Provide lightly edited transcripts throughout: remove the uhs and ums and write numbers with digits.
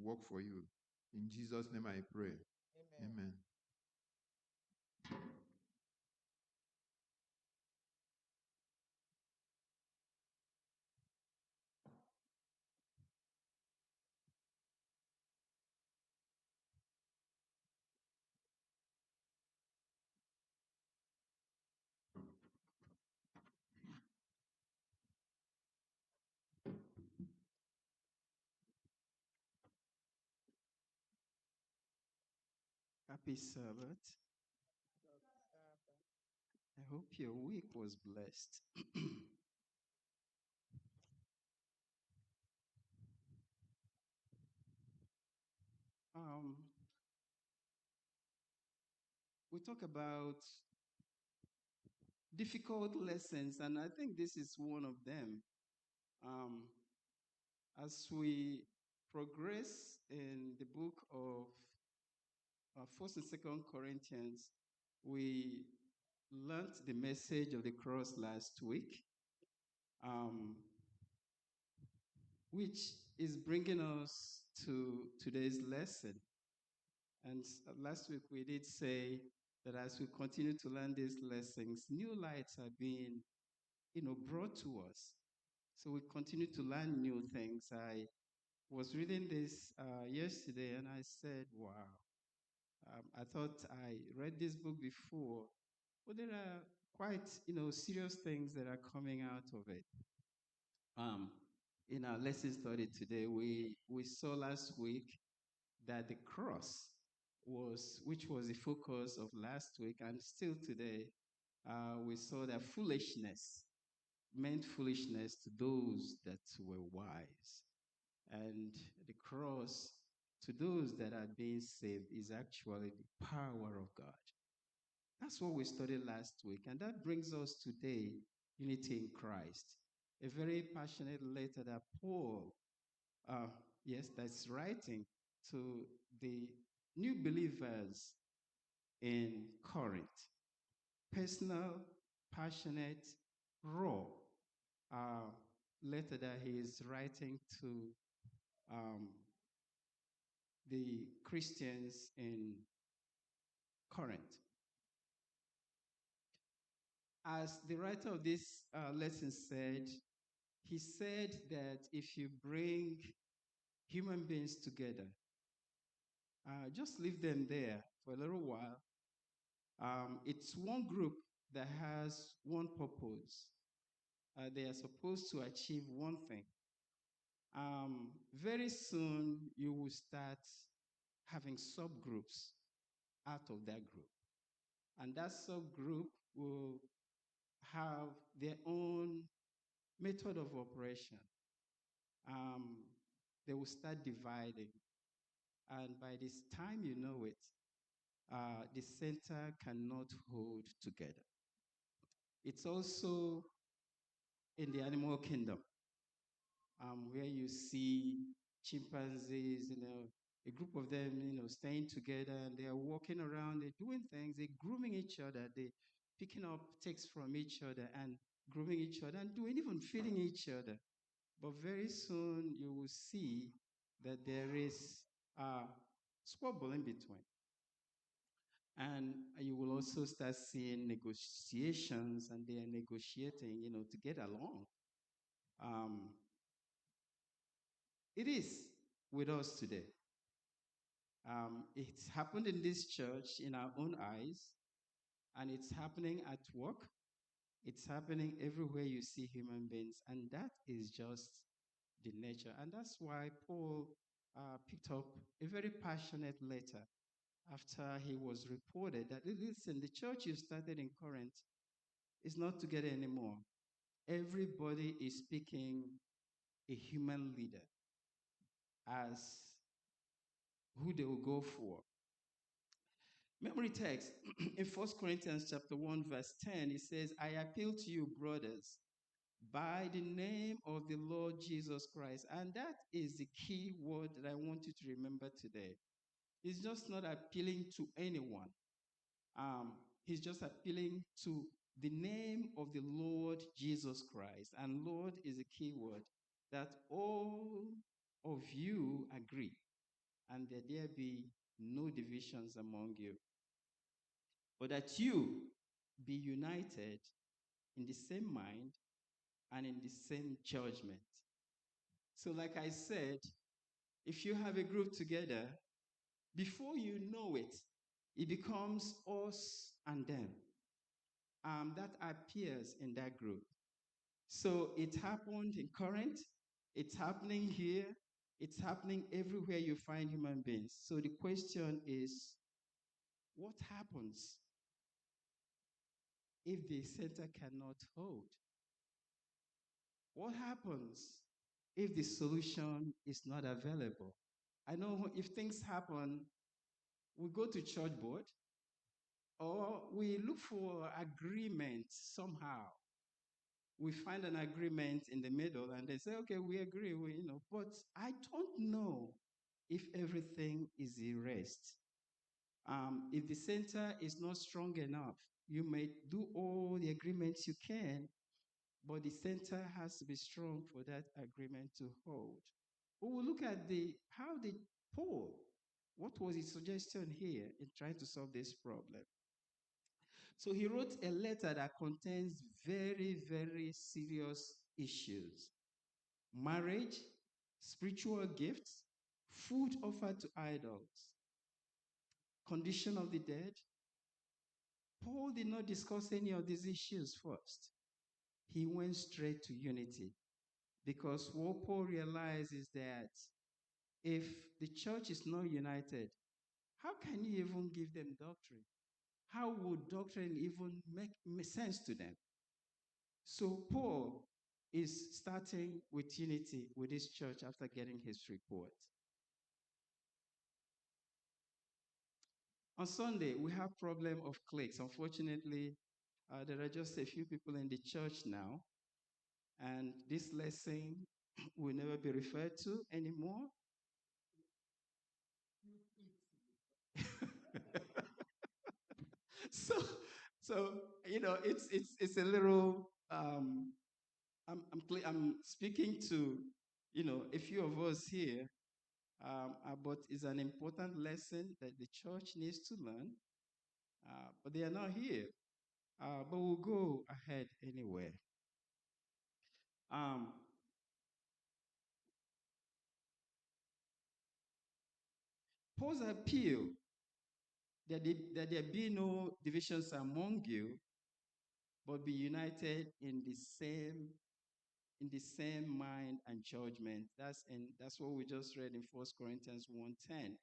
work for you. In Jesus' name I pray. Amen. Happy Sabbath. I hope your week was blessed. um, we talk about difficult lessons, and I think this is one of them. As we progress in the book of First and Second Corinthians, we learned the message of the cross last week, which is bringing us to today's lesson. And last week we did say that as we continue to learn these lessons, new lights are being, brought to us. So we continue to learn new things. I was reading this yesterday, and I said, "Wow!" I thought I read this book before, but there are quite, serious things that are coming out of it. Um, in our lesson study today, we saw last week that the cross which was the focus of last week, and still today, we saw that foolishness meant foolishness to those that were wise. And the cross, to those that are being saved, is actually the power of God. That's what we studied last week. And that brings us today, unity in Christ. A very passionate letter that Paul, uh, yes, that's writing to the new believers in Corinth. Personal, passionate, raw uh, letter that he is writing to um, the Christians in Corinth. As the writer of this lesson said, he said that if you bring human beings together, just leave them there for a little while. It's one group that has one purpose. They are supposed to achieve one thing. Very soon, you will start having subgroups out of that group. And that subgroup will have their own method of operation. Um, they will start dividing. And by this time you know it, the center cannot hold together. It's also in the animal kingdom, where you see chimpanzees, a group of them, staying together, and they are walking around, they're doing things, they're grooming each other, they're picking up takes from each other and grooming each other and doing even feeding each other. But very soon you will see that there is a squabble in between. And you will also start seeing negotiations, and they are negotiating, to get along. Um, it is with us today. It's happened in this church in our own eyes, and it's happening at work. It's happening everywhere you see human beings, and that is just the nature. And that's why Paul picked up a very passionate letter after he was reported that, listen, the church you started in Corinth is not together anymore. Everybody is picking a human leader as who they will go for. Memory text in 1 Corinthians chapter 1, verse 10, it says, I appeal to you, brothers, by the name of the Lord Jesus Christ. And that is the key word that I want you to remember today. He's just not appealing to anyone. He's just appealing to the name of the Lord Jesus Christ. And Lord is a key word that all of you agree. and that there be no divisions among you, but that you be united in the same mind and in the same judgment. So, like I said, if you have a group together, before you know it, it becomes us and them. That appears in that group. So it happened in Corinth, it's happening here, it's happening everywhere you find human beings. So the question is, what happens if the center cannot hold? What happens if the solution is not available? I know if things happen, we go to church board or we look for agreement somehow. We find an agreement in the middle and they say, okay, we agree, but I don't know if everything is erased. If the center is not strong enough, you may do all the agreements you can, but the center has to be strong for that agreement to hold. We will look at how did Paul, what was his suggestion here in trying to solve this problem? So he wrote a letter that contains very, very serious issues: marriage, spiritual gifts, food offered to idols, condition of the dead. Paul did not discuss any of these issues first. He went straight to unity, because what Paul realized is that if the church is not united, how can you even give them doctrine? How would doctrine even make sense to them? So Paul is starting with unity with his church after getting his report. On Sunday, we have problem of cliques. Unfortunately, there are just a few people in the church now, and this lesson will never be referred to anymore. so, so it's a little. I'm speaking to a few of us here, but it's an important lesson that the church needs to learn. But they are not here. But we'll go ahead anyway. Um, Paul's appeal that there be no divisions among you, but be united in the same mind and judgment. That's what we just read in 1 Corinthians 1:10.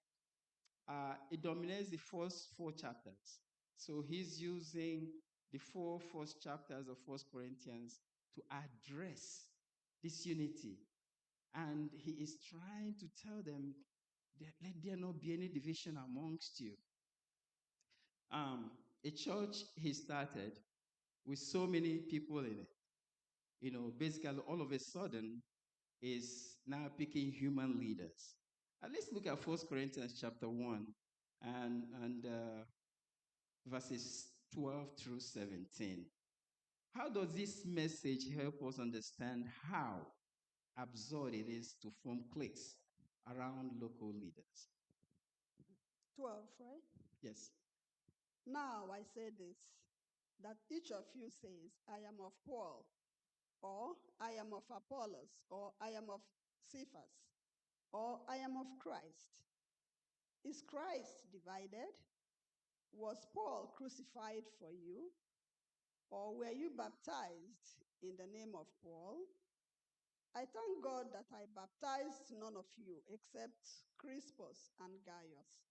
It dominates the first 4 chapters. So he's using the 4 first chapters of 1 Corinthians to address this unity. And he is trying to tell them that let there not be any division amongst you. A church he started with so many people in it. Basically all of a sudden is now picking human leaders. And let's look at 1 Corinthians chapter 1 and verses 12 through 17. How does this message help us understand how absurd it is to form cliques around local leaders? 12, right? Yes. Now I say this, that each of you says, I am of Paul, or I am of Apollos, or I am of Cephas, or I am of Christ. Is Christ divided? Was Paul crucified for you? Or were you baptized in the name of Paul? I thank God that I baptized none of you except Crispus and Gaius,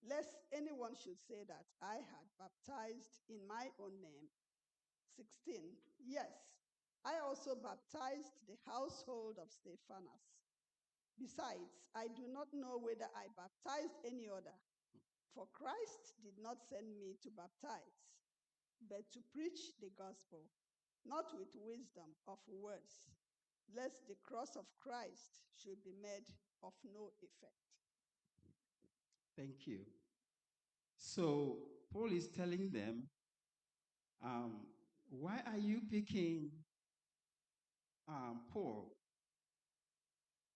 lest anyone should say that I had baptized in my own name. 16. Yes, I also baptized the household of Stephanas. Besides, I do not know whether I baptized any other, for Christ did not send me to baptize, but to preach the gospel, not with wisdom of words, lest the cross of Christ should be made of no effect. Thank you. So Paul is telling them, why are you picking Paul?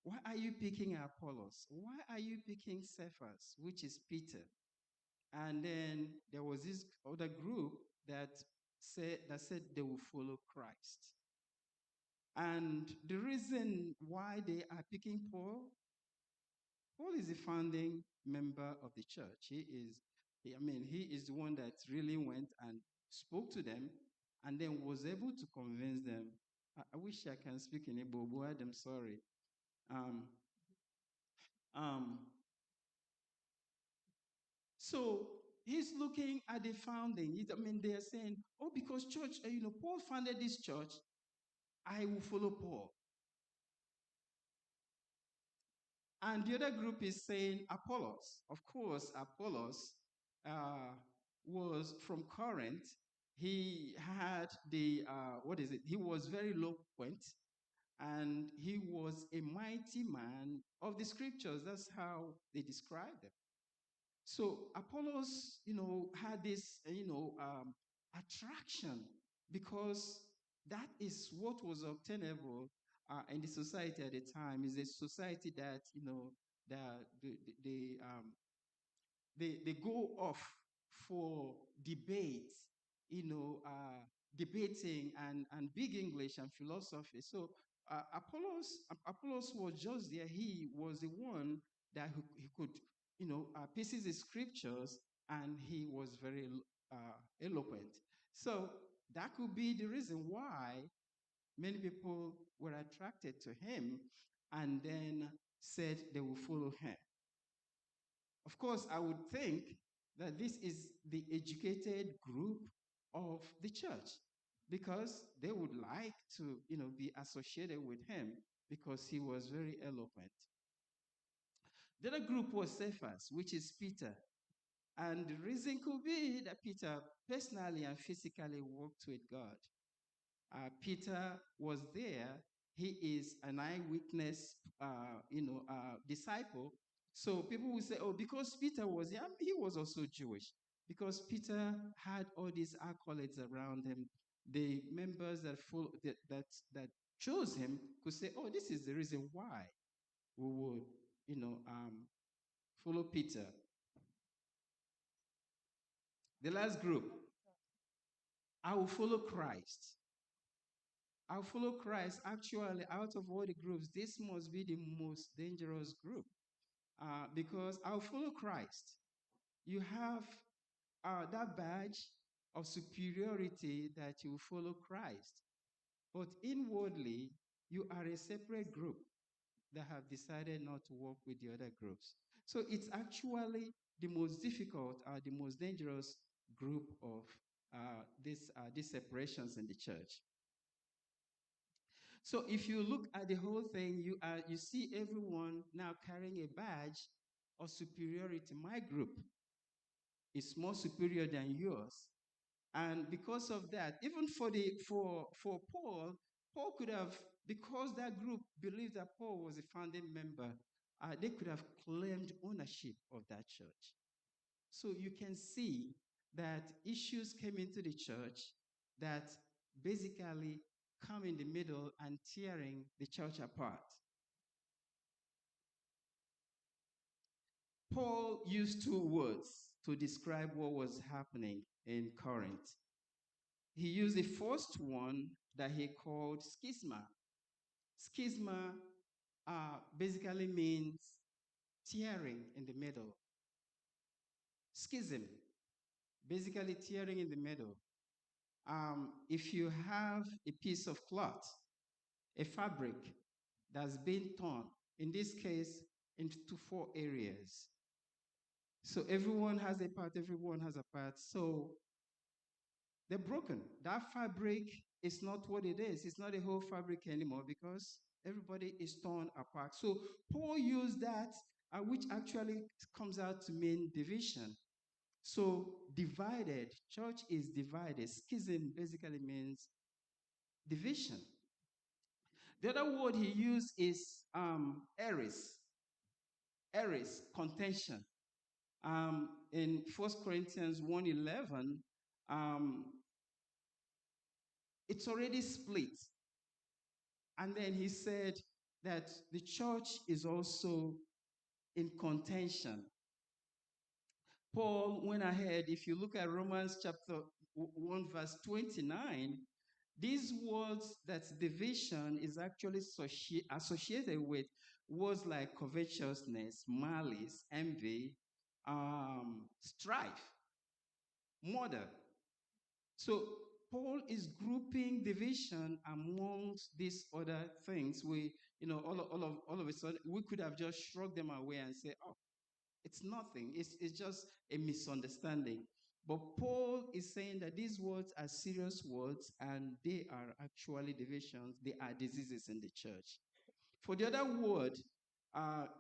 why are you picking Apollos? Why are you picking Cephas, which is Peter? And then there was this other group that said they will follow Christ. And the reason why they are picking Paul is a founding member of the church. He is the one that really went and spoke to them and then was able to convince them. I wish I can speak in Igbo, but I'm sorry. So he's looking at the founding. They're saying, oh, because church, Paul founded this church, I will follow Paul. And the other group is saying Apollos. Of course, Apollos was from Corinth. He had he was very eloquent, and he was a mighty man of the scriptures. That's how they described him. So Apollos, had this, attraction because that is what was obtainable in the society at the time. Is a society that, they go off for debates, debating and big English and philosophy. So Apollos was just there. He was the one that he could, pieces the scriptures, and he was very eloquent. So that could be the reason why many people were attracted to him and then said they will follow him. Of course, I would think that this is the educated group of the church because they would like to, be associated with him because he was very eloquent. The other group was Cephas, which is Peter. And the reason could be that Peter personally and physically walked with God. Peter was there. He is an eyewitness, disciple. So people will say, oh, because Peter was there, he was also Jewish. Because Peter had all these accolades around him. The members that chose him could say, oh, this is the reason why we would, follow Peter. The last group, I will follow Christ. I'll follow Christ. Actually, out of all the groups, this must be the most dangerous group because I'll follow Christ. You have that badge of superiority that you follow Christ. But inwardly, you are a separate group that have decided not to work with the other groups. So it's actually the most difficult, the most dangerous group of these separations in the church. So if you look at the whole thing, you see everyone now carrying a badge of superiority. My group is more superior than yours. And because of that, even for Paul, Paul could have, because that group believed that Paul was a founding member, they could have claimed ownership of that church. So you can see that issues came into the church that basically come in the middle and tearing the church apart. Paul used two words to describe what was happening in Corinth. He used the first one that he called schisma. Schisma basically means tearing in the middle. Schism, basically tearing in the middle. If you have a piece of cloth, a fabric that's been torn, in this case, into 4 areas. So everyone has a part, everyone has a part. So they're broken. That fabric is not what it is. It's not a whole fabric anymore because everybody is torn apart. So Paul used that, which actually comes out to mean division. So divided, church is divided. Schism basically means division. The other word he used is eris. Eris, contention. In 1 Corinthians 1:11, it's already split. And then he said that the church is also in contention. Paul went ahead, if you look at Romans chapter 1, verse 29, these words that division is actually associated with words like covetousness, malice, envy, strife, murder. So Paul is grouping division amongst these other things. All of a sudden, we could have just shrugged them away and say, oh, it's nothing. It's just a misunderstanding. But Paul is saying that these words are serious words and they are actually divisions. They are diseases in the church. For the other word,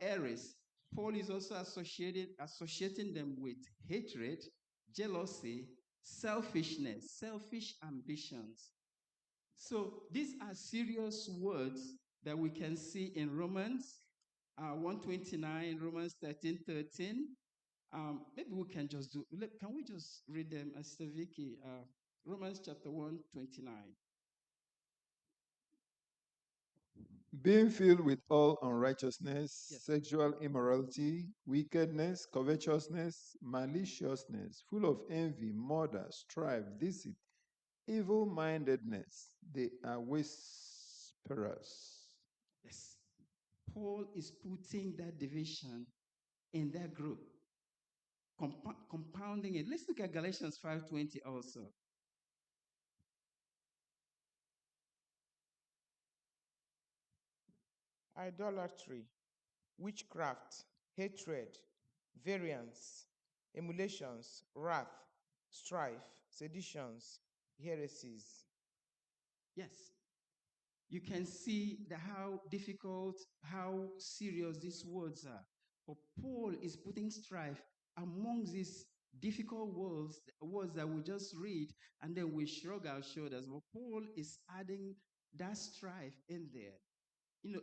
eris, Paul is also associating them with hatred, jealousy, selfishness, selfish ambitions. So these are serious words that we can see in Romans 129, Romans 13:13. Maybe we can just can we just read them, Sister Vicky? Romans chapter 1:29. Being filled with all unrighteousness, Yes. sexual immorality, wickedness, covetousness, maliciousness, full of envy, murder, strife, deceit, evil mindedness. They are whisperers. Yes. Paul is putting that division in that group, compounding it. Let's look at Galatians 5:20 also. Idolatry, witchcraft, hatred, variance, emulations, wrath, strife, seditions, heresies. Yes. You can see how difficult, how serious these words are. But Paul is putting strife amongst these difficult words that we just read, and then we shrug our shoulders. But Paul is adding that strife in there.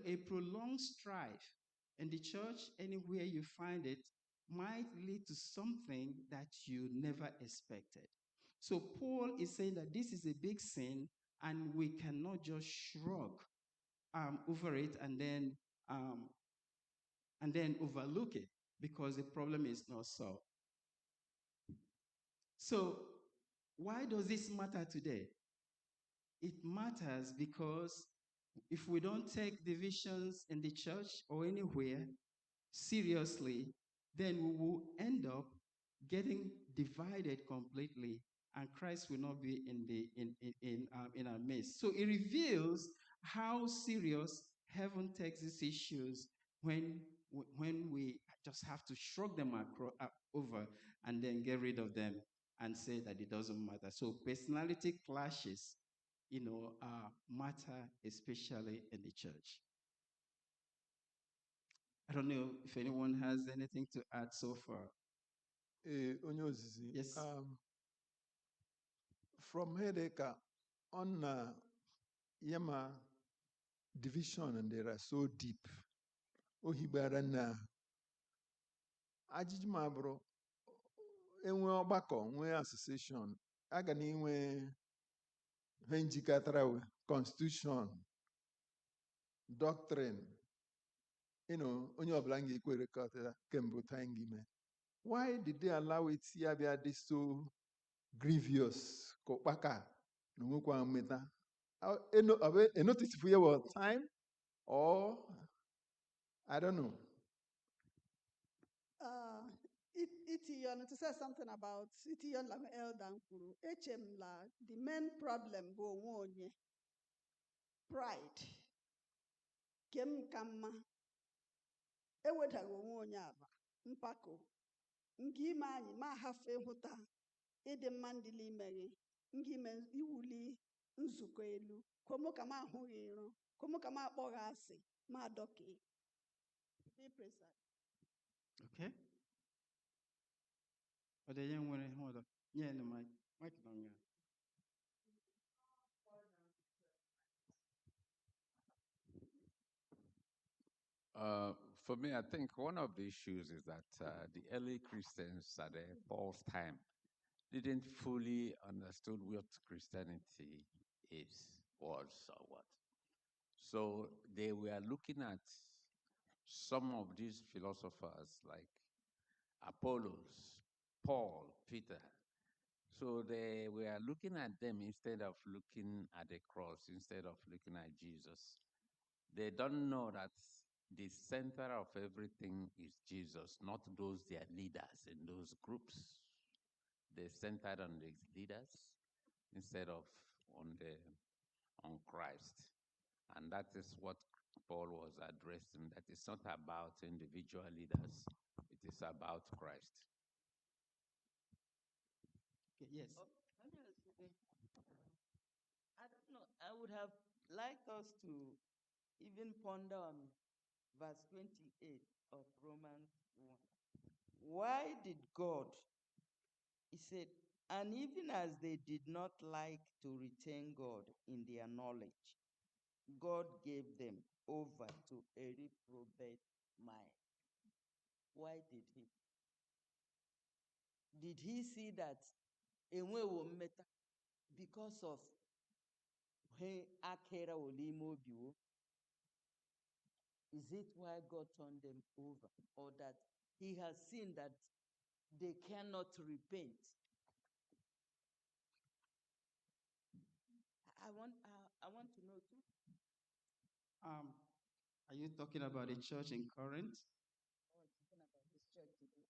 A prolonged strife in the church, anywhere you find it, might lead to something that you never expected. So Paul is saying that this is a big sin, and we cannot just shrug over it and then overlook it because the problem is not solved. So why does this matter today? It matters because if we don't take divisions in the church or anywhere seriously, then we will end up getting divided completely, and Christ will not be in our midst. So it reveals how serious heaven takes these issues when we just have to shrug them over and then get rid of them and say that it doesn't matter. So personality clashes, matter especially in the church. I don't know if anyone has anything to add so far. Onye ozizi. Yes. From Hedeka on Yama division, and they are so deep. Ohibara na ajiji mabro enwe ọgbakọ nwee association aga na inwe ha njikọtara constitution doctrine onye ọbụla ga-ekwere kọtara kemgbe time ime. Why did they allow it ya bịa dị so grievous ka ụkpaka na onwekwa mmeta? A notice for your time, or I don't know. Itiyon, to say something about Itiyon Lam Eldan Kuru, HM the main problem go onye pride. Kem kama ewetago onye aba mpako nke ime anyị ma hafe hụta ịdị mma ndị n'ime gị nke ime iwuli nzukọ elu komo kama ahụghị iro komo kama akpọghị asị ma adọke. Be precise. Okay. But the young one, hold on. Yeah, no, Mike longer. For me, I think one of the issues is that the early Christians at Paul's time didn't fully understood what Christianity was or what. So they were looking at some of these philosophers like Apollos, Paul, Peter. So they were looking at them instead of looking at the cross, instead of looking at Jesus. They don't know that the center of everything is Jesus, not those their leaders in those groups. They centered on the leaders instead of on Christ. And that is what Paul was addressing, that it's not about individual leaders, it is about Christ. Okay, yes. Let me ask you this. I don't know. I would have liked us to even ponder on verse 28 of Romans 1. Why did God, he said, and even as they did not like to retain God in their knowledge, God gave them over to a reprobate mind. Why did he? Did he see that enwewo mmeta because of he akera olimo obiwo? Is it why God turned them over, or that he has seen that they cannot repent? I want to know too. Are you talking about the church in Corinth? Oh, talking about this church today.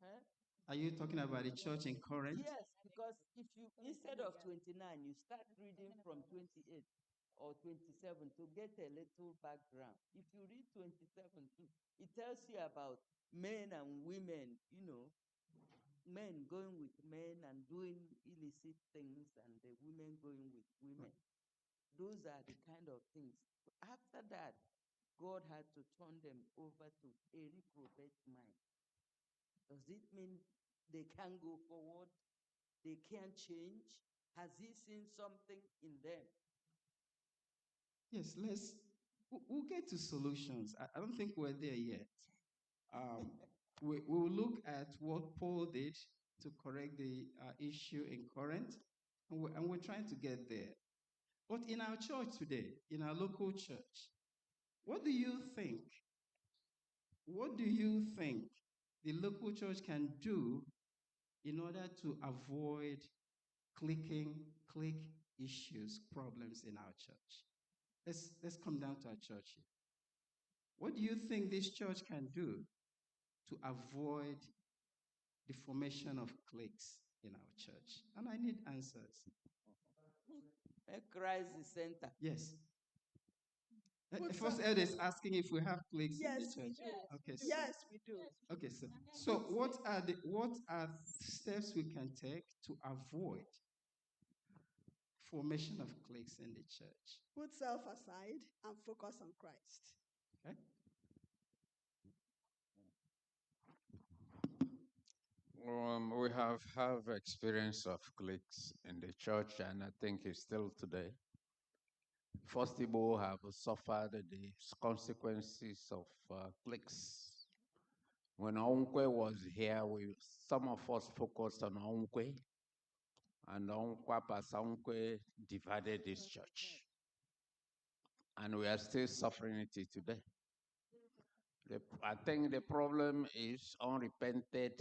Huh? Are you talking about the church in Corinth? Yes, because if you, instead of 29, you start reading from 28 or 27 to get a little background. If you read 27 too, it tells you about men and women, men going with men and doing illicit things, and the women going with women. Those are the kind of things. After that, God had to turn them over to a reprobate mind. Does it mean they can't go forward? They can't change? Has he seen something in them? Yes, we'll get to solutions. I don't think we're there yet. We will look at what Paul did to correct the issue in Corinth, and we're trying to get there. But in our church today, in our local church, what do you think? What do you think the local church can do in order to avoid click issues, problems in our church? Let's come down to our church here. What do you think this church can do to avoid the formation of cliques in our church? And I need answers. A crisis center. Yes. Put First some- elder is asking if we have cliques Yes, in we the do. church. Okay. Yes, we do. Okay, so what are steps we can take to avoid formation of cliques in the church? Put self aside and focus on Christ. Okay. We have experience of cliques in the church, and I think it's still today. First Igbo have suffered the consequences of cliques. When Onkwe was here, some of us focused on Onkwe, and Onkwa Pastor Onkwe divided this church. And we are still suffering it today. I think the problem is unrepented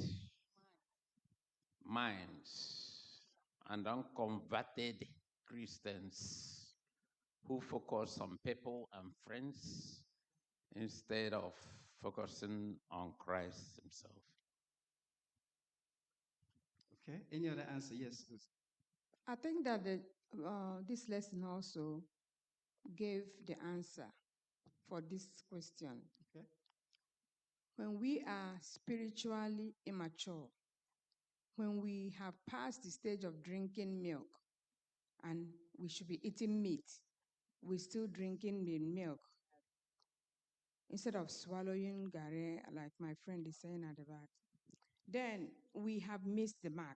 minds and unconverted Christians who focus on people and friends instead of focusing on Christ himself. Okay. Any other answer? Yes. I think that this lesson also gave the answer for this question. Okay. When we are spiritually immature, when we have passed the stage of drinking milk and we should be eating meat, we're still drinking the milk instead of swallowing gare, like my friend is saying at the back. Then we have missed the mark.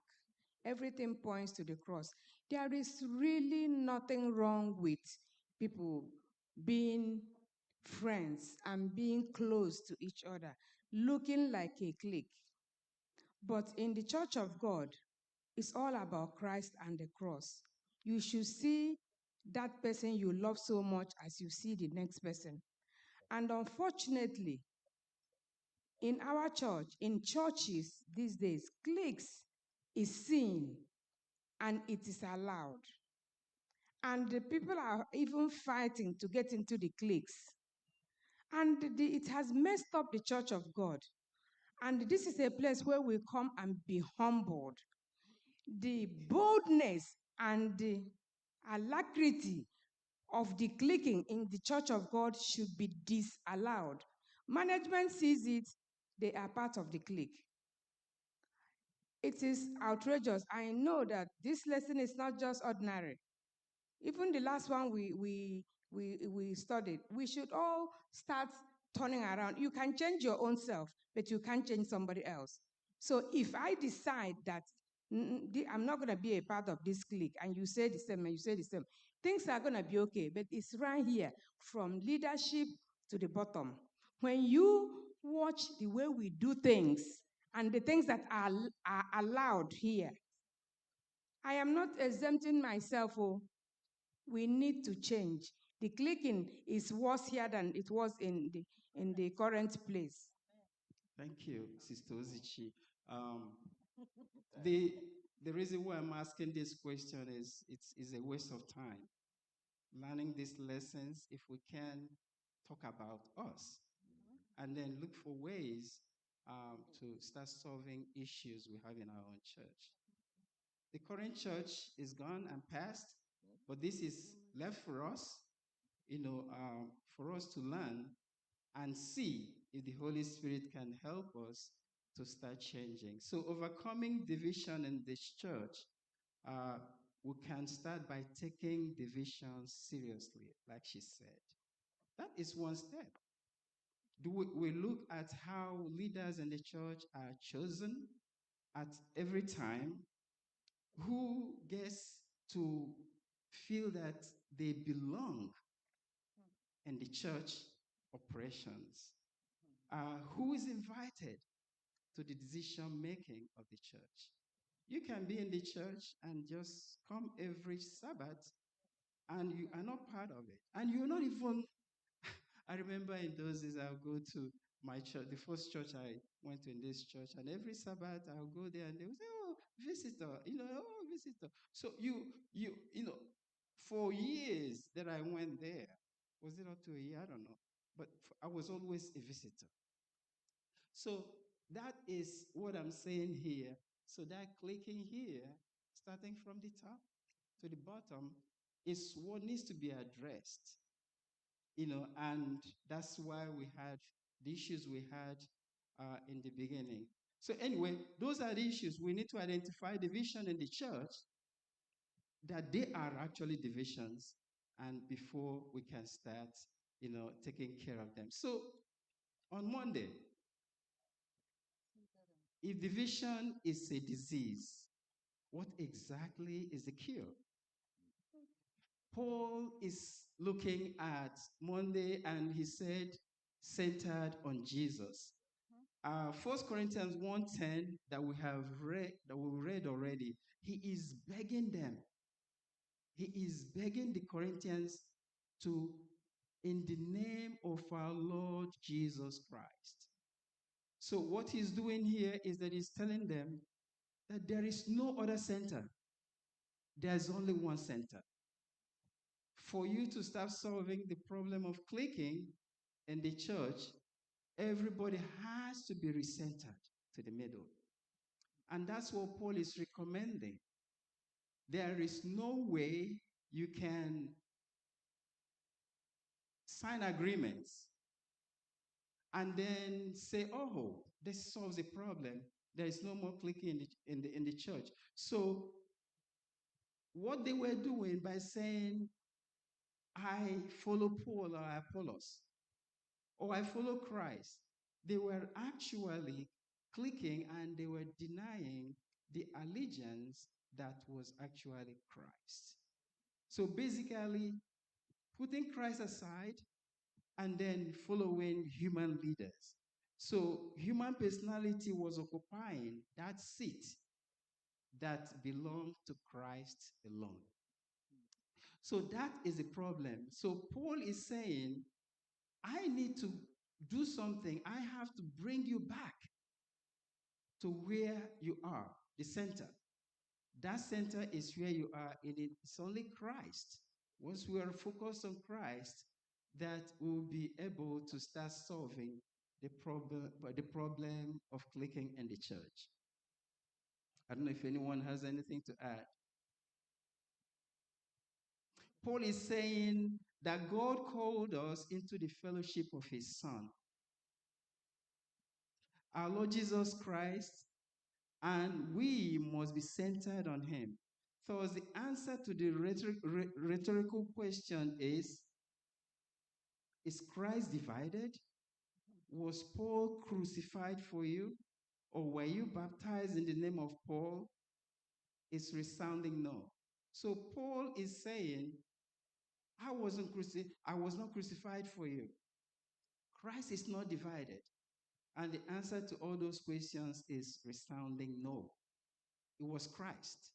Everything points to the cross. There is really nothing wrong with people being friends and being close to each other, looking like a clique. But in the church of God, it's all about Christ and the cross. You should see that person you love so much as you see the next person. And unfortunately, in our church, in churches these days, cliques is seen and it is allowed. And the people are even fighting to get into the cliques. And it has messed up the church of God. And this is a place where we come and be humbled. The boldness and the alacrity of the clicking in the church of God should be disallowed. Management sees it, they are part of the clique. It is outrageous. I know that this lesson is not just ordinary. Even the last one we studied, we should all start turning around. You can change your own self, but you can't change somebody else. So if I decide that I'm not going to be a part of this clique, and you say the same, and you say the same, things are going to be okay. But it's right here from leadership to the bottom. When you watch the way we do things and the things that are allowed here, I am not exempting myself. Oh, we need to change. The clicking is worse here than it was in the current place. Thank you, Sister Ozichi. The reason why I'm asking this question is it's a waste of time. Learning these lessons, if we can talk about us and then look for ways to start solving issues we have in our own church. The current church is gone and past, but this is left for us, for us to learn and see if the Holy Spirit can help us to start changing. So overcoming division in this church, we can start by taking division seriously, like she said. That is one step. We look at how leaders in the church are chosen at every time, who gets to feel that they belong in the church operations, who is invited to the decision making of the church. You can be in the church and just come every Sabbath and you are not part of it. And you're not even, I remember in those days I'll go to my church, the first church I went to in this church, and every Sabbath I'll go there and they will say, oh, visitor, oh, visitor. So for years that I went there, was it up to a year? I don't know. But I was always a visitor. So that is what I'm saying here. So that clicking here, starting from the top to the bottom, is what needs to be addressed. And that's why we had the issues we had in the beginning. So anyway, those are the issues. We need to identify division in the church, that they are actually divisions, and before we can start, taking care of them. So on Monday, if division is a disease, what exactly is the cure? Paul is looking at Monday and he said, centered on Jesus. 1 Corinthians 1:10 that we read already, he is begging them. He is begging the Corinthians to, in the name of our Lord Jesus Christ. So what he's doing here is that he's telling them that there is no other center. There's only one center. For you to start solving the problem of clicking in the church, everybody has to be recentered to the middle. And that's what Paul is recommending. There is no way you can sign agreements and then say, oh, this solves the problem. There is no more clicking in the church. So what they were doing by saying, I follow Paul or Apollos, or I follow Christ, they were actually clicking and they were denying the allegiance that was actually Christ. So basically, putting Christ aside and then following human leaders. So human personality was occupying that seat that belonged to Christ alone. So that is the problem. So Paul is saying, I need to do something. I have to bring you back to where you are, the center. That center is where you are in it. It's only Christ. Once we are focused on Christ, that we'll be able to start solving the problem of clicking in the church. I don't know if anyone has anything to add. Paul is saying that God called us into the fellowship of his Son, our Lord Jesus Christ, and we must be centered on him. Thus, the answer to the rhetorical question is Christ divided? Was Paul crucified for you? Or were you baptized in the name of Paul? It's resounding no. So Paul is saying, I was not crucified for you. Christ is not divided. And the answer to all those questions is resounding no. It was Christ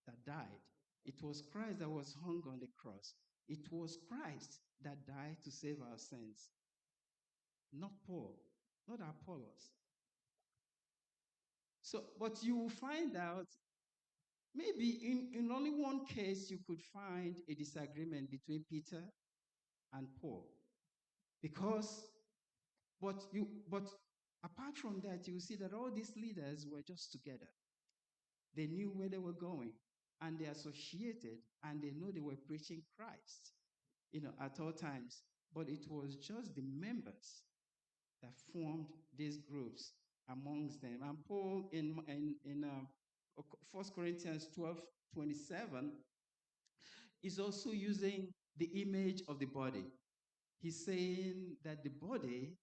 that died. It was Christ that was hung on the cross. It was Christ that died to save our sins. Not Paul, not Apollos. So, but you will find out maybe in only one case you could find a disagreement between Peter and Paul. But apart from that, you see that all these leaders were just together. They knew where they were going, and they associated, and they know they were preaching Christ, at all times. But it was just the members that formed these groups amongst them. And Paul in 1 Corinthians 12:27 is also using the image of the body. He's saying that the body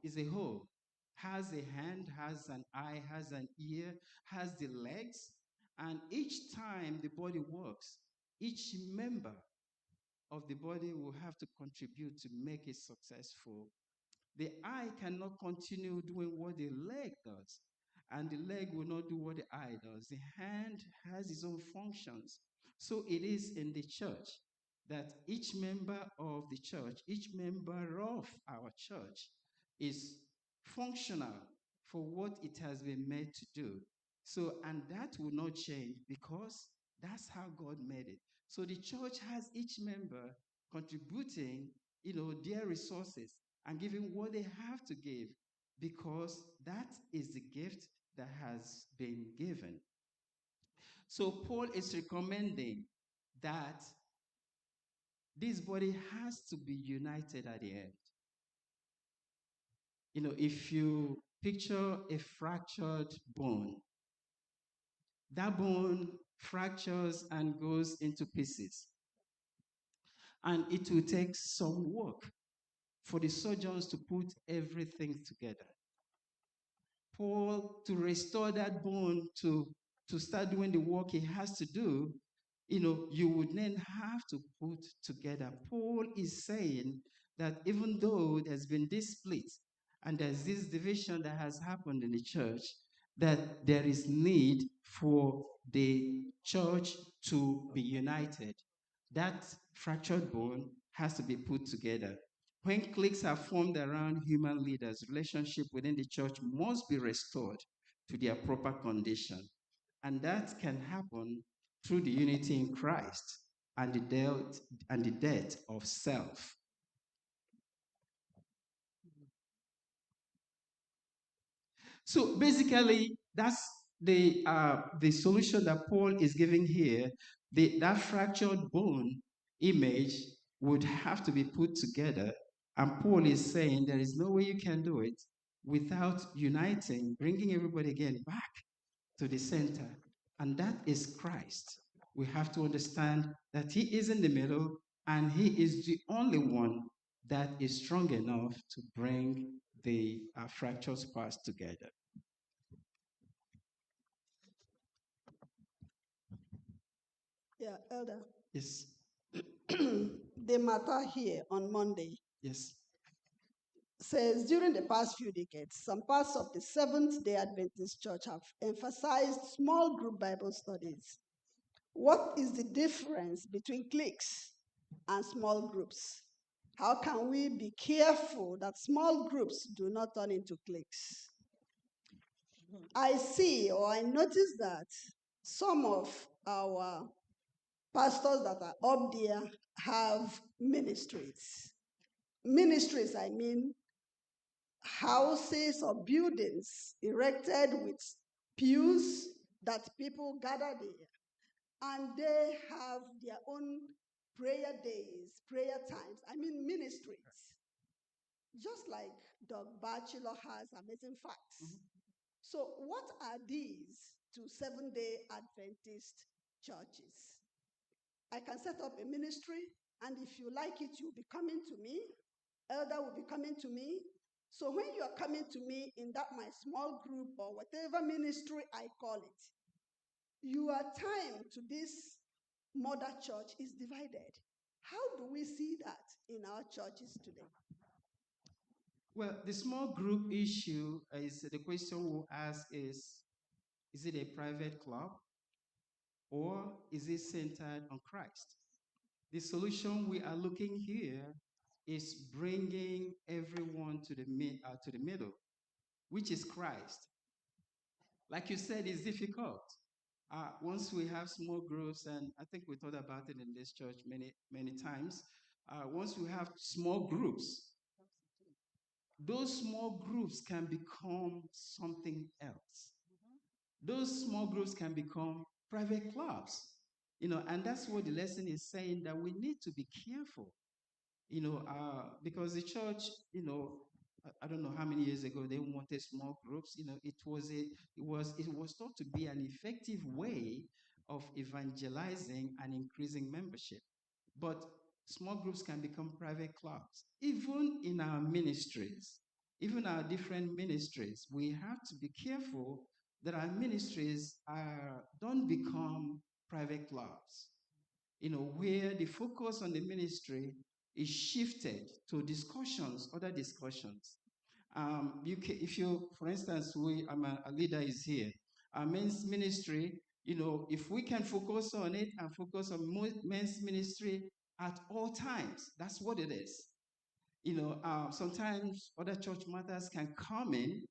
is a whole, has a hand, has an eye, has an ear, has the legs, and each time the body works, each member of the body will have to contribute to make it successful. The eye cannot continue doing what the leg does, and the leg will not do what the eye does. The hand has its own functions. So it is in the church that each member of the church, each member of our church is functional for what it has been made to do. So, and that will not change because that's how God made it. So the church has each member contributing, their resources and giving what they have to give because that is the gift that has been given. So Paul is recommending that this body has to be united at the end. If you picture a fractured bone, that bone fractures and goes into pieces. And it will take some work for the surgeons to put everything together. Paul, to restore that bone, to start doing the work he has to do, you would then have to put together. Paul is saying that even though there's been this split and there's this division that has happened in the church, that there is need for the church to be united. That fractured bone has to be put together. When cliques are formed around human leaders, relationship within the church must be restored to their proper condition. And that can happen through the unity in Christ and the death of self. So basically, that's the solution that Paul is giving here. That fractured bone image would have to be put together. And Paul is saying there is no way you can do it without uniting, bringing everybody again back to the center. And that is Christ. We have to understand that he is in the middle and he is the only one that is strong enough to bring the fractured parts together. Yeah, Elder. Yes. The matter here on Monday Yes. says during the past few decades, some parts of the Seventh-day Adventist Church have emphasized small group Bible studies What is the difference between cliques and small groups? How can we be careful that small groups do not turn into cliques? I see or I notice that some of our pastors that are up there have ministries. Ministries, I mean, houses or buildings erected with pews that people gather there. And they have their own prayer days, prayer times, I mean, ministries. Just like Doug Batchelor has Amazing Facts. So, what are these to Seventh-day Adventist churches? I can set up a ministry, and if you like it, you'll be coming to me. Elder will be coming to me. So, when you are coming to me in that my small group or whatever ministry I call it, your time to this mother church is divided. How do we see that in our churches today? Well, the small group issue is the question we'll ask is it a private club or is it centered on Christ? The solution we are looking here is bringing everyone to the middle, which is Christ. Like you said, it's difficult. Once we have small groups, and I think we thought about it in this church many times. Once we have small groups, those small groups can become something else. Those small groups can become private clubs, and that's what the lesson is saying, that we need to be careful, because the church, I don't know how many years ago they wanted small groups. It was thought to be an effective way of evangelizing and increasing membership. But small groups can become private clubs. Even in our ministries, even our different ministries, we have to be careful that our ministries don't become private clubs, where the focus on the ministry is shifted to other discussions. For instance, a leader is here. Our men's ministry, if we can focus on it and focus on men's ministry at all times, that's what it is. Sometimes other church matters can come in,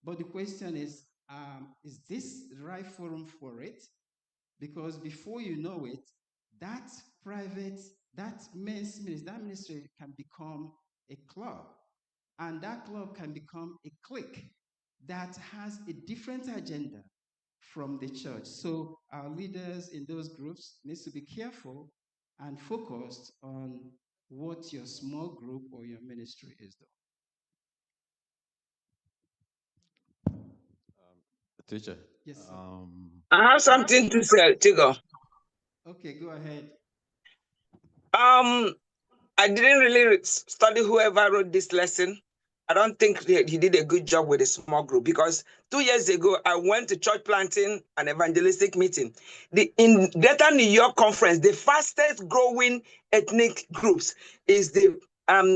but the question is this the right forum for it? Because before you know it, that men's ministry can become a club. And that club can become a clique that has a different agenda from the church. So our leaders in those groups needs to be careful and focused on what your small group or your ministry is doing. Teacher. Yes, sir. I have something to say, Tigo. Okay, go ahead. I didn't really study whoever wrote this lesson. I don't think he did a good job with a small group, because 2 years ago I went to church planting and evangelistic meeting. In Greater New York conference, the fastest growing ethnic groups is the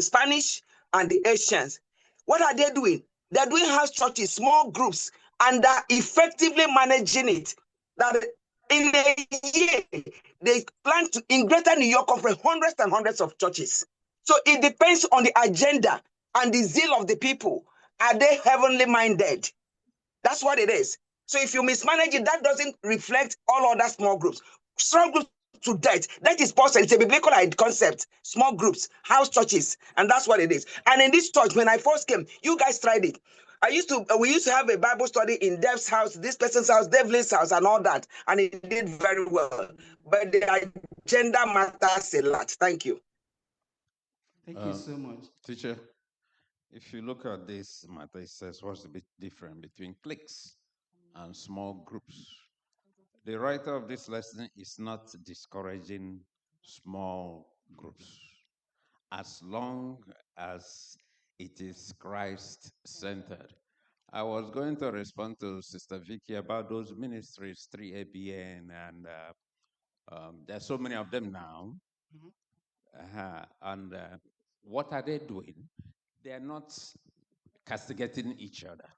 Spanish and the Asians. What are they doing? They're doing house churches, small groups, and they're effectively managing it. That in a year, they plan to, in Greater New York conference, hundreds and hundreds of churches. So it depends on the agenda and the zeal of the people. Are they heavenly minded? That's what it is. So if you mismanage it, that doesn't reflect all other small groups. Small groups to death. That is possible. It's a biblical concept. Small groups, house churches, and that's what it is. And in this church, when I first came, you guys tried it. We used to have a Bible study in Dev's house, this person's house, Devlin's house, and all that, and it did very well. But the agenda matters a lot. Thank you. Thank you so much. Teacher, if you look at this matter, it says what's the big difference between cliques and small groups. The writer of this lesson is not discouraging small groups as long as it is Christ-centered. I was going to respond to Sister Vicky about those ministries, 3ABN, and there's so many of them now. And what are they doing? They are not castigating each other.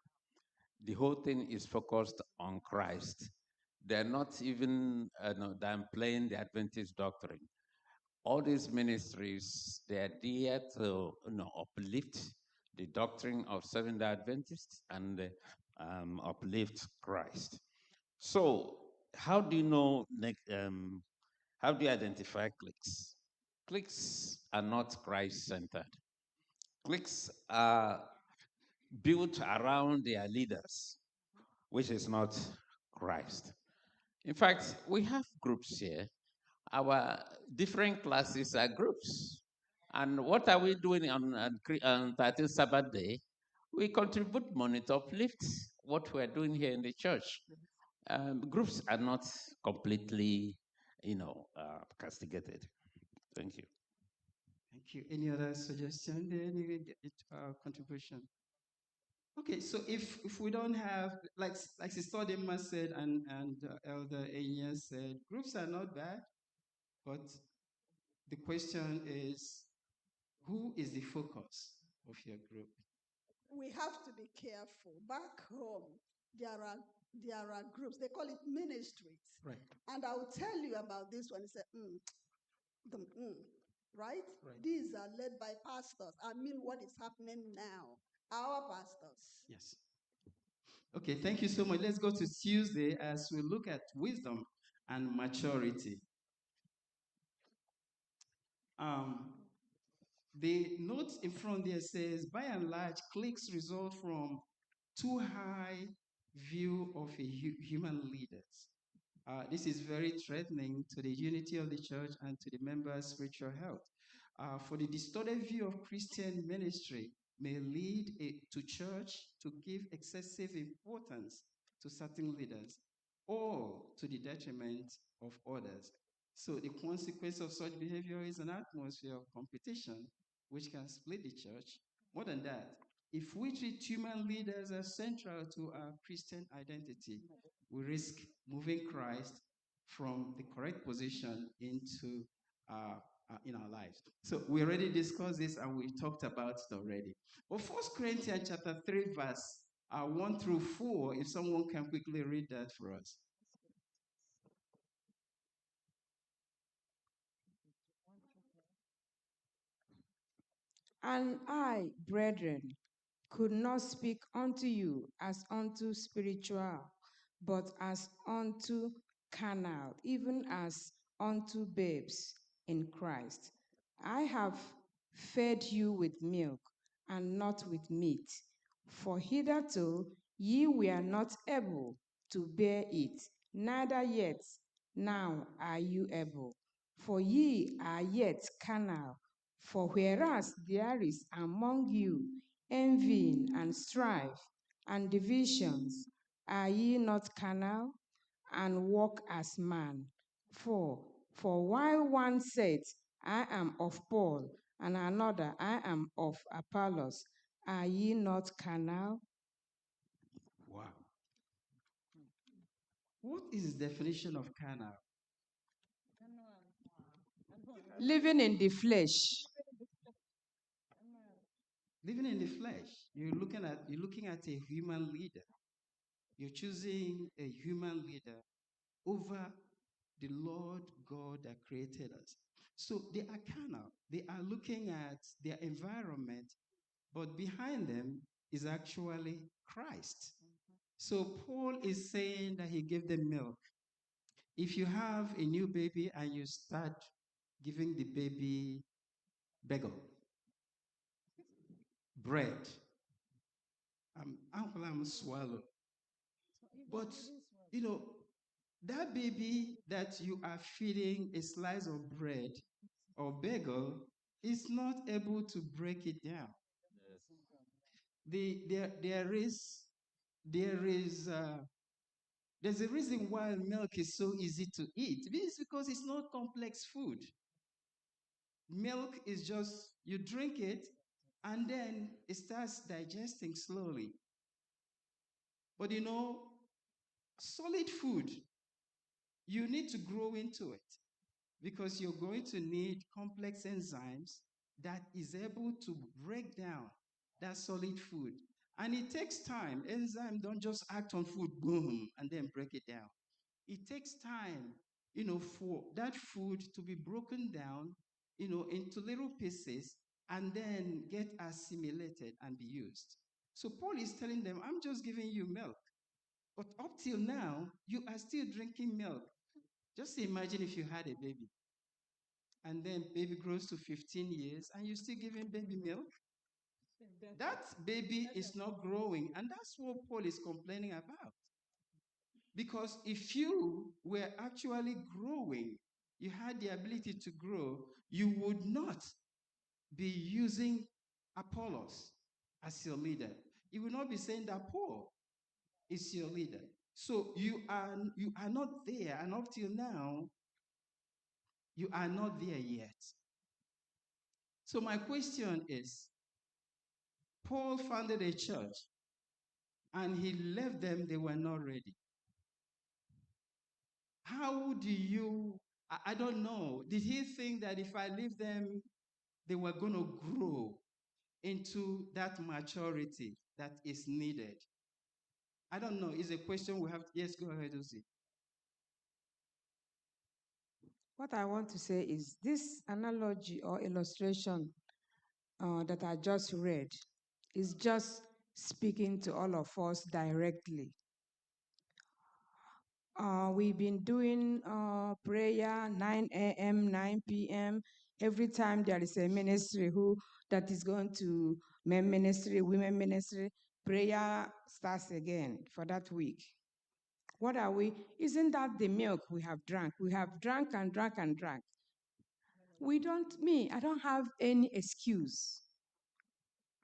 The whole thing is focused on Christ. They're not even downplaying the Adventist doctrine. All these ministries, they're there to uplift the doctrine of Seventh-day Adventists and uplift Christ. So, how do you know? How do you identify cliques? Cliques are not Christ-centered. Cliques are built around their leaders, which is not Christ. In fact, we have groups here. Our different classes are groups. And what are we doing on 13th Sabbath day? We contribute money to uplift what we're doing here in the church. Groups are not completely, castigated. Thank you. Thank you. Any other suggestion? Any contribution? Okay, so if we don't have, like Sister Dema said and Elder Enya said, groups are not bad, but the question is, who is the focus of your group? We have to be careful. Back home, there are groups. They call it ministries. Right. And I'll tell you about this one. It's right? Right. These are led by pastors. I mean, what is happening now? Our pastors. Yes. Okay, thank you so much. Let's go to Tuesday as we look at wisdom and maturity. The note in front there says, by and large, cliques result from too high view of human leaders. This is very threatening to the unity of the church and to the members' spiritual health. For the distorted view of Christian ministry may lead to church to give excessive importance to certain leaders or to the detriment of others. So the consequence of such behavior is an atmosphere of competition which can split the church. More than that, if we treat human leaders as central to our Christian identity, we risk moving Christ from the correct position into in our lives. So we already discussed this and we talked about it already. But 1 Corinthians chapter 3, verse 1 through 4, if someone can quickly read that for us. And I, brethren, could not speak unto you as unto spiritual, but as unto carnal, even as unto babes in Christ. I have fed you with milk and not with meat, for hitherto ye were not able to bear it, neither yet now are you able. For ye are yet carnal. For whereas there is among you envying and strife and divisions, are ye not carnal and walk as man? For while one said, I am of Paul, and another, I am of Apollos, are ye not carnal? Wow. What is the definition of carnal? Living in the flesh. Living in the flesh. You're looking at a human leader. You're choosing a human leader over the Lord God that created us. So they are carnal. They are looking at their environment, but behind them is actually Christ. So Paul is saying that he gave them milk. If you have a new baby and you start giving the baby bagel, bread, I'm swallow. But that baby that you are feeding a slice of bread or bagel is not able to break it down. There's a reason why milk is so easy to eat. It's because it's not complex food. Milk is just, you drink it and then it starts digesting slowly. But solid food, you need to grow into it because you're going to need complex enzymes that is able to break down that solid food. And it takes time. Enzymes don't just act on food, boom, and then break it down. It takes time, for that food to be broken down, into little pieces and then get assimilated and be used. So Paul is telling them, I'm just giving you milk. But up till now, you are still drinking milk. Just imagine if you had a baby and then baby grows to 15 years and you're still giving baby milk. That baby is not growing. And that's what Paul is complaining about. Because if you were actually growing, you had the ability to grow, you would not be using Apollos as your leader. You will not be saying that Paul is your leader. So you are not there, and up till now, you are not there yet. So my question is, Paul founded a church and he left them, they were not ready. How do you, I don't know, did he think that if I leave them, they were going to grow into that maturity that is needed? I don't know. It's a question we have. Yes, go ahead, Uzi. What I want to say is this analogy or illustration that I just read is just speaking to all of us directly. We've been doing prayer 9 a.m., 9 p.m. Every time there is a ministry that is going to men ministry, women ministry, prayer starts again for that week. What are we? Isn't that the milk we have drank? We have drank and drank and drank. I don't have any excuse.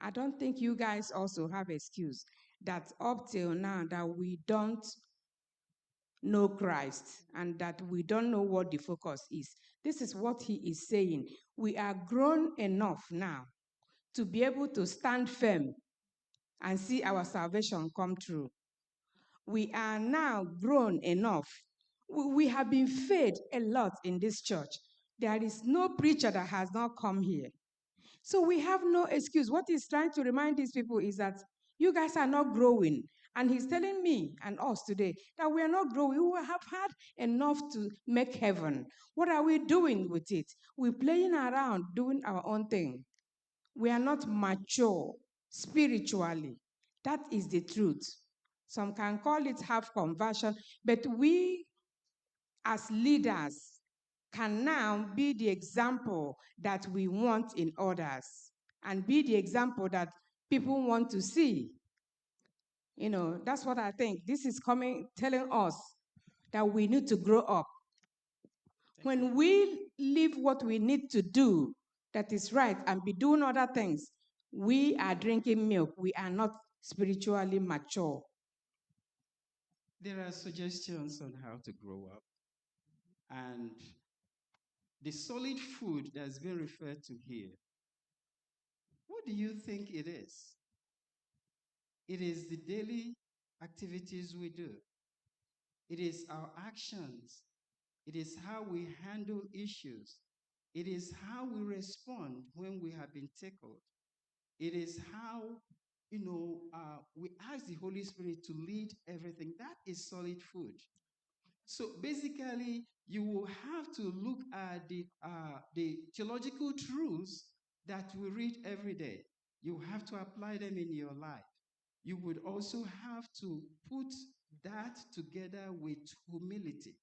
I don't think you guys also have excuse that up till now that we don't know Christ and that we don't know what the focus is. This is what he is saying. We are grown enough now to be able to stand firm and see our salvation come true. We are now grown enough. We have been fed a lot in this church. There is no preacher that has not come here. So we have no excuse. What he's trying to remind these people is that you guys are not growing. And he's telling me and us today that we are not growing. We have had enough to make heaven. What are we doing with it? We're playing around, doing our own thing. We are not mature spiritually. That is the truth. Some can call it half conversion, but we as leaders can now be the example that we want in others and be the example that people want to see. That's what I think. This is telling us that we need to grow up. When we leave what we need to do that is right and be doing other things, we are drinking milk. We are not spiritually mature. There are suggestions on how to grow up. And the solid food that's been referred to here, what do you think it is? It is the daily activities we do. It is our actions. It is how we handle issues. It is how we respond when we have been tickled. It is how, we ask the Holy Spirit to lead everything. That is solid food. So basically, you will have to look at the theological truths that we read every day. You have to apply them in your life. You would also have to put that together with humility.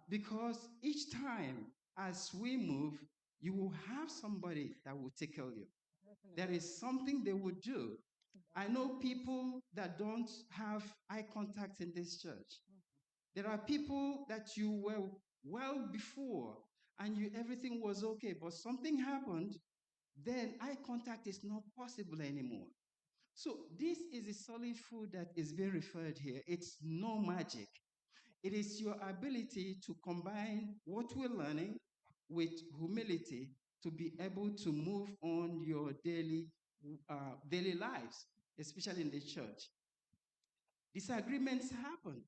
Because each time as we move, you will have somebody that will tickle you. There is something they would do. I know people that don't have eye contact in this church. There are people that you were well before and everything was okay, but something happened, then eye contact is not possible anymore. So this is a solid food that is being referred here. It's no magic. It is your ability to combine what we're learning with humility to be able to move on your daily lives, especially in the church. Disagreements happen.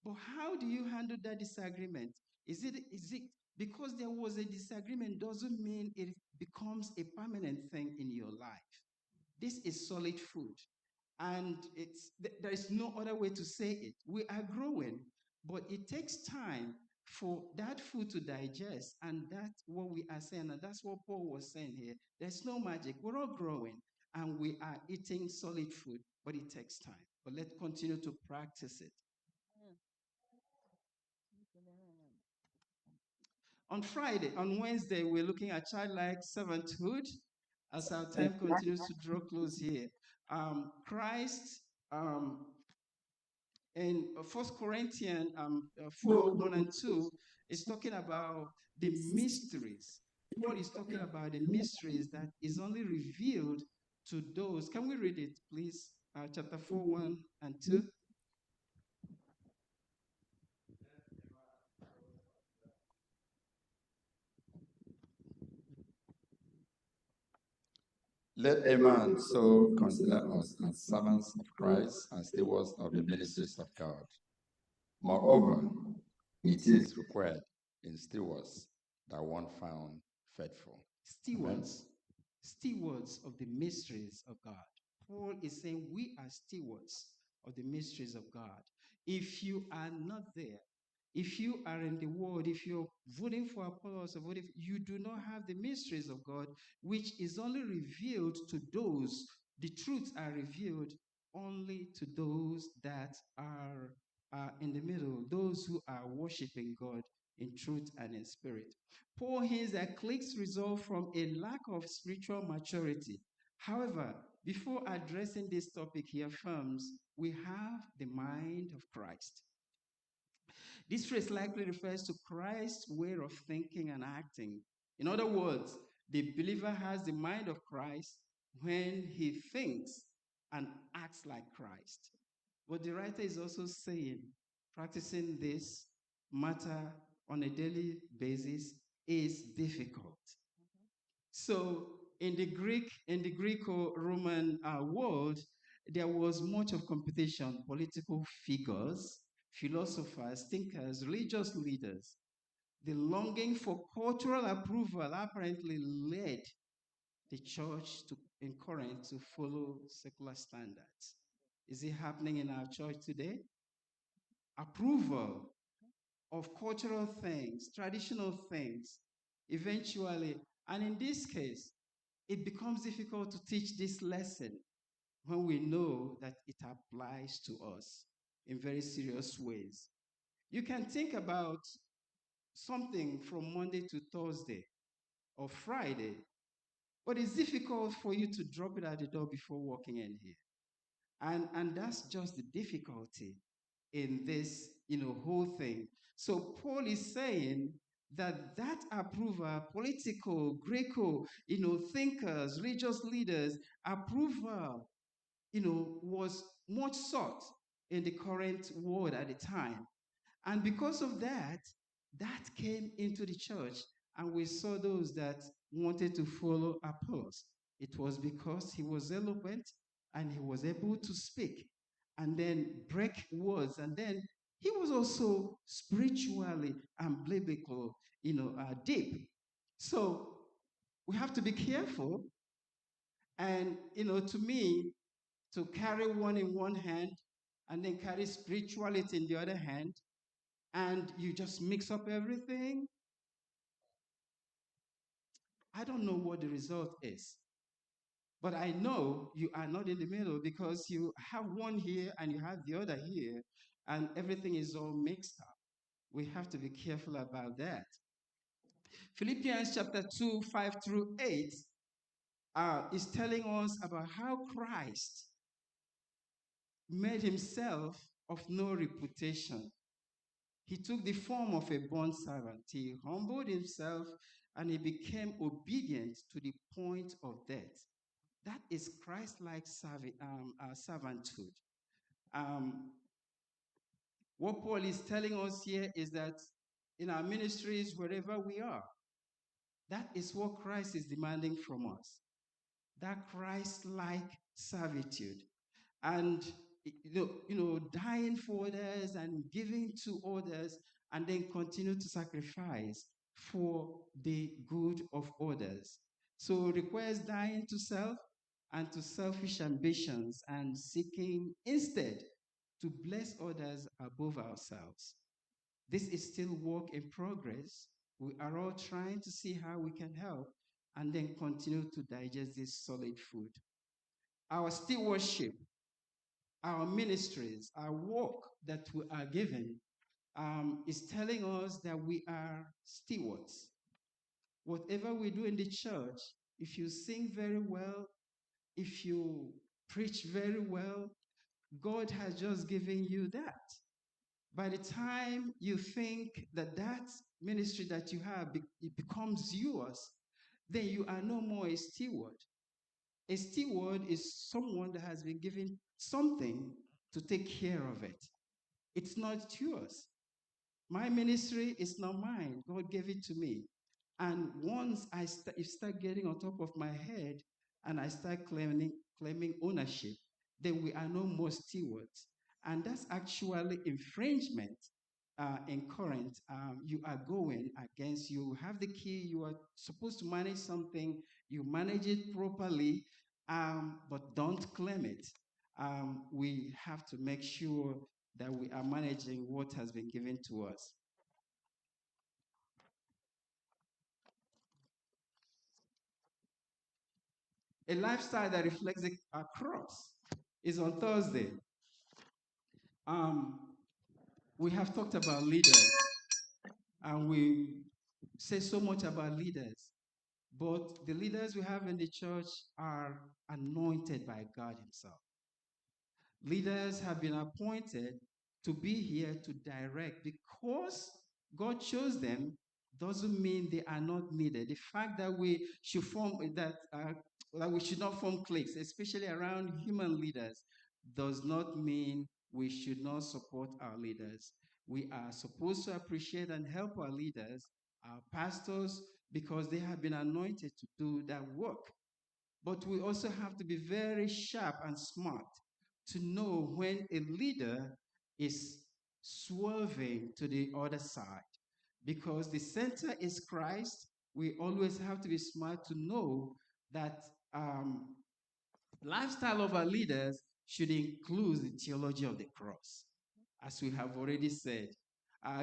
But how do you handle that disagreement? Is it because there was a disagreement doesn't mean it becomes a permanent thing in your life. This is solid food. And there is no other way to say it. We are growing. But it takes time for that food to digest, and that's what we are saying, and that's what Paul was saying here. There's no magic. We're all growing, and we are eating solid food, but it takes time. But let's continue to practice it. On Wednesday, we're looking at childlike servanthood as our time continues to draw close here. Christ in 1 Corinthians 4, 1 and 2 is talking about the mysteries. Paul is talking about the mysteries that is only revealed to those. Can we read it, please? Chapter 4, 1 and 2. Let a man so consider us as servants of Christ and stewards of the ministries of God. Moreover, it is required in stewards that one found faithful. Stewards of the mysteries of God. Paul is saying we are stewards of the mysteries of God. If you are not there, if you are in the world, if you're voting for Apollos or voting, you do not have the mysteries of God, which is only revealed to those, the truths are revealed only to those that are in the middle, those who are worshiping God in truth and in spirit. Paul hints that cliques result from a lack of spiritual maturity. However, before addressing this topic, he affirms we have the mind of Christ. This phrase likely refers to Christ's way of thinking and acting. In other words, the believer has the mind of Christ when he thinks and acts like Christ. But the writer is also saying practicing this matter on a daily basis is difficult. So in the Greco-Roman world, there was much of competition, political figures, philosophers, thinkers, religious leaders. The longing for cultural approval apparently led the church in Corinth to follow secular standards. Is it happening in our church today? Approval of cultural things, traditional things, eventually, and in this case, it becomes difficult to teach this lesson when we know that it applies to us in very serious ways. You can think about something from Monday to Thursday or Friday, but it's difficult for you to drop it at the door before walking in here. And that's just the difficulty in this, whole thing. So Paul is saying that approval, political, Greco, thinkers, religious leaders, approval, was much sought in the current world at the time. And because of that came into the church, and we saw those that wanted to follow Apollos. It was because he was eloquent and he was able to speak and then break words. And then he was also spiritually and biblical, deep. So we have to be careful. And, to me, to carry one in one hand and then carry spirituality in the other hand, and you just mix up everything, I don't know what the result is. But I know you are not in the middle because you have one here and you have the other here, and everything is all mixed up. We have to be careful about that. Philippians chapter 2, 5 through 8 is telling us about how Christ made himself of no reputation. He took the form of a bond servant. He humbled himself and he became obedient to the point of death. That is Christ-like servanthood. What Paul is telling us here is that in our ministries, wherever we are, that is what Christ is demanding from us. That Christ-like servitude. And dying for others and giving to others, and then continue to sacrifice for the good of others. So it requires dying to self and to selfish ambitions and seeking instead to bless others above ourselves. This is still work in progress. We are all trying to see how we can help and then continue to digest this solid food. Our stewardship, our ministries, our work that we are given is telling us that we are stewards. Whatever we do in the church, if you sing very well, if you preach very well, God has just given you that. By the time you think that that ministry that you have it becomes yours, then you are no more a steward. A steward is someone that has been given something to take care of it. It's not yours. My ministry is not mine. God gave it to me. And once I start getting on top of my head and I start claiming ownership, then we are no more stewards. And that's actually infringement in Corinth. You are going against, you have the key, you are supposed to manage something, you manage it properly, but don't claim it. We have to make sure that we are managing what has been given to us. A lifestyle that reflects a cross is on Thursday. We have talked about leaders, and we say so much about leaders, but the leaders we have in the church are anointed by God Himself. Leaders have been appointed to be here to direct. Because God chose them doesn't mean they are not needed. The fact that we should we should not form cliques, especially around human leaders, does not mean we should not support our leaders. We are supposed to appreciate and help our leaders, our pastors, because they have been anointed to do that work. But we also have to be very sharp and smart to know when a leader is swerving to the other side. Because the center is Christ, we always have to be smart to know that lifestyle of our leaders should include the theology of the cross, as we have already said.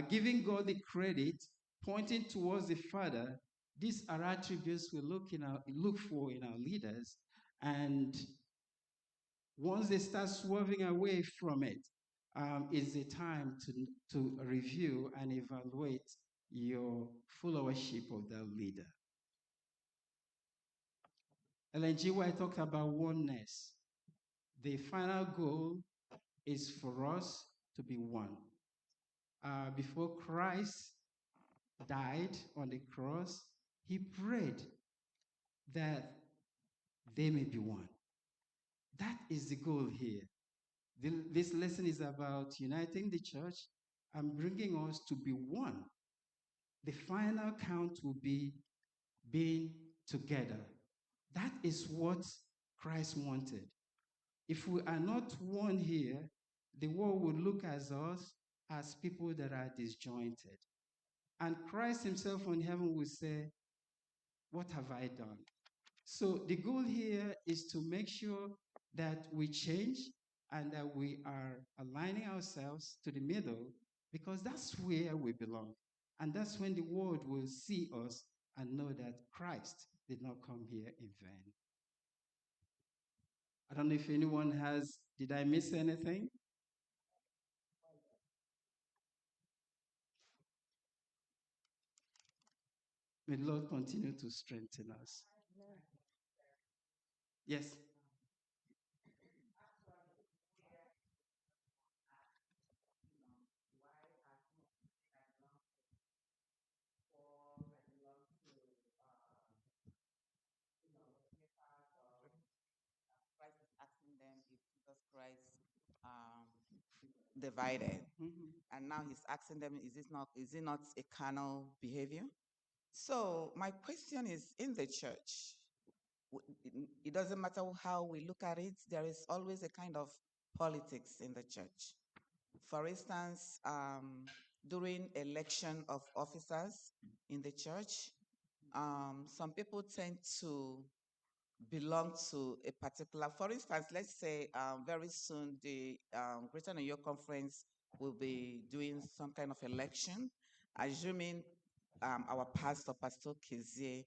Giving God the credit, pointing towards the Father, these are attributes we look for in our leaders. And once they start swerving away from it, is the time to review and evaluate your followership of that leader. Ellen G. White talked about oneness. The final goal is for us to be one. Before Christ died on the cross, He prayed that they may be one. That is the goal here. This lesson is about uniting the church and bringing us to be one. The final count will be being together. That is what Christ wanted. If we are not one here, the world will look at us as people that are disjointed. And Christ Himself on heaven will say, "What have I done?" So the goal here is to make sure that we change and that we are aligning ourselves to the middle, because that's where we belong. And that's when the world will see us and know that Christ did not come here in vain. I don't know if anyone did I miss anything? May the Lord continue to strengthen us. Yes. Christ is asking them if Jesus Christ divided, and now He's asking them, is it not a carnal behavior? So my question is, in the church, it doesn't matter how we look at it, there is always a kind of politics in the church. For instance, during election of officers in the church, some people tend to belong to a particular, for instance, let's say very soon the Greater New York Conference will be doing some kind of election, assuming our pastor, Pastor Kezie,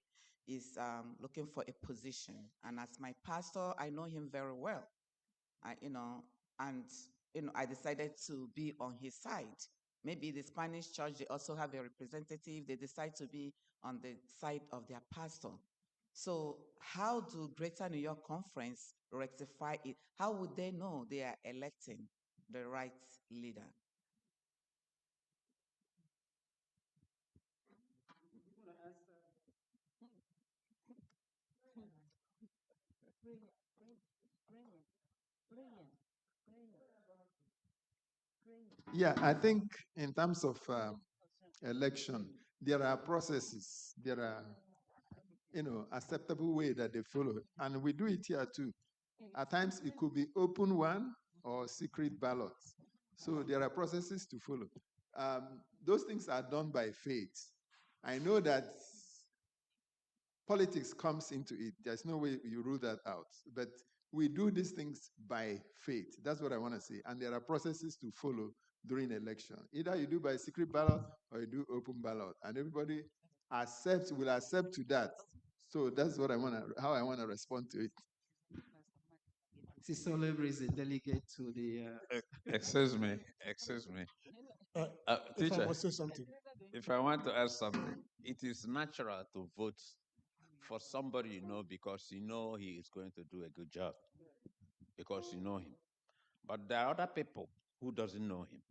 is looking for a position. And as my pastor, I know him very well. And I decided to be on his side. Maybe the Spanish church, they also have a representative. They decide to be on the side of their pastor. So how do Greater New York Conference rectify it? How would they know they are electing the right leader? Yeah, I think in terms of election, there are processes, there are, acceptable way that they follow. And we do it here too. At times it could be open one or secret ballots. So there are processes to follow. Those things are done by faith. I know that politics comes into it. There's no way you rule that out. But we do these things by faith. That's what I want to say. And there are processes to follow during election. Either you do by secret ballot or you do open ballot. And everybody will accept to that. So that's what how I want to respond to it. Sister Olebri is a delegate to the. Excuse me. If I Teacher, must say something. if I want to ask something, it is natural to vote for somebody you know because you know he is going to do a good job because you know him. But there are other people who doesn't know him.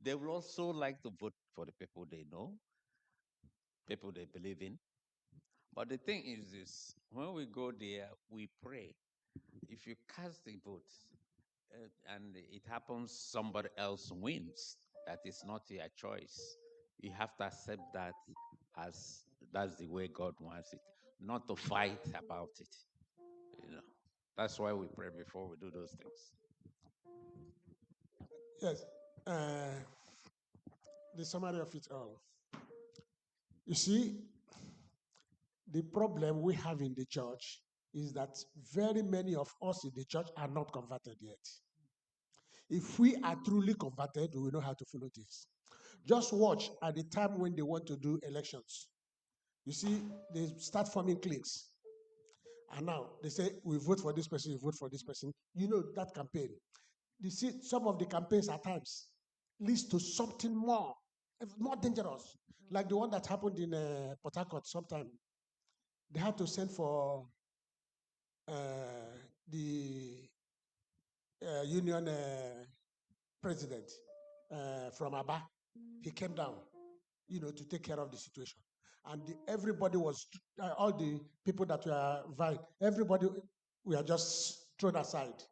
They will also like to vote for the people they know, people they believe in. But the thing is this, when we go there, we pray. If you cast the vote and it happens somebody else wins, that is not your choice. You have to accept that as that's the way God wants it, not to fight about it. That's why we pray before we do those things. Yes. The summary of it all. You see, the problem we have in the church is that very many of us in the church are not converted yet. If we are truly converted, we will know how to follow this. Just watch at the time when they want to do elections. You see, they start forming cliques. And now they say, we vote for this person, we vote for this person. You know that campaign. You see, some of the campaigns at times leads to something more dangerous. Like the one that happened in Port Harcourt sometime. They had to send for the union president from Aba. He came down, to take care of the situation. And everybody was, all the people that were vying, everybody were just thrown aside.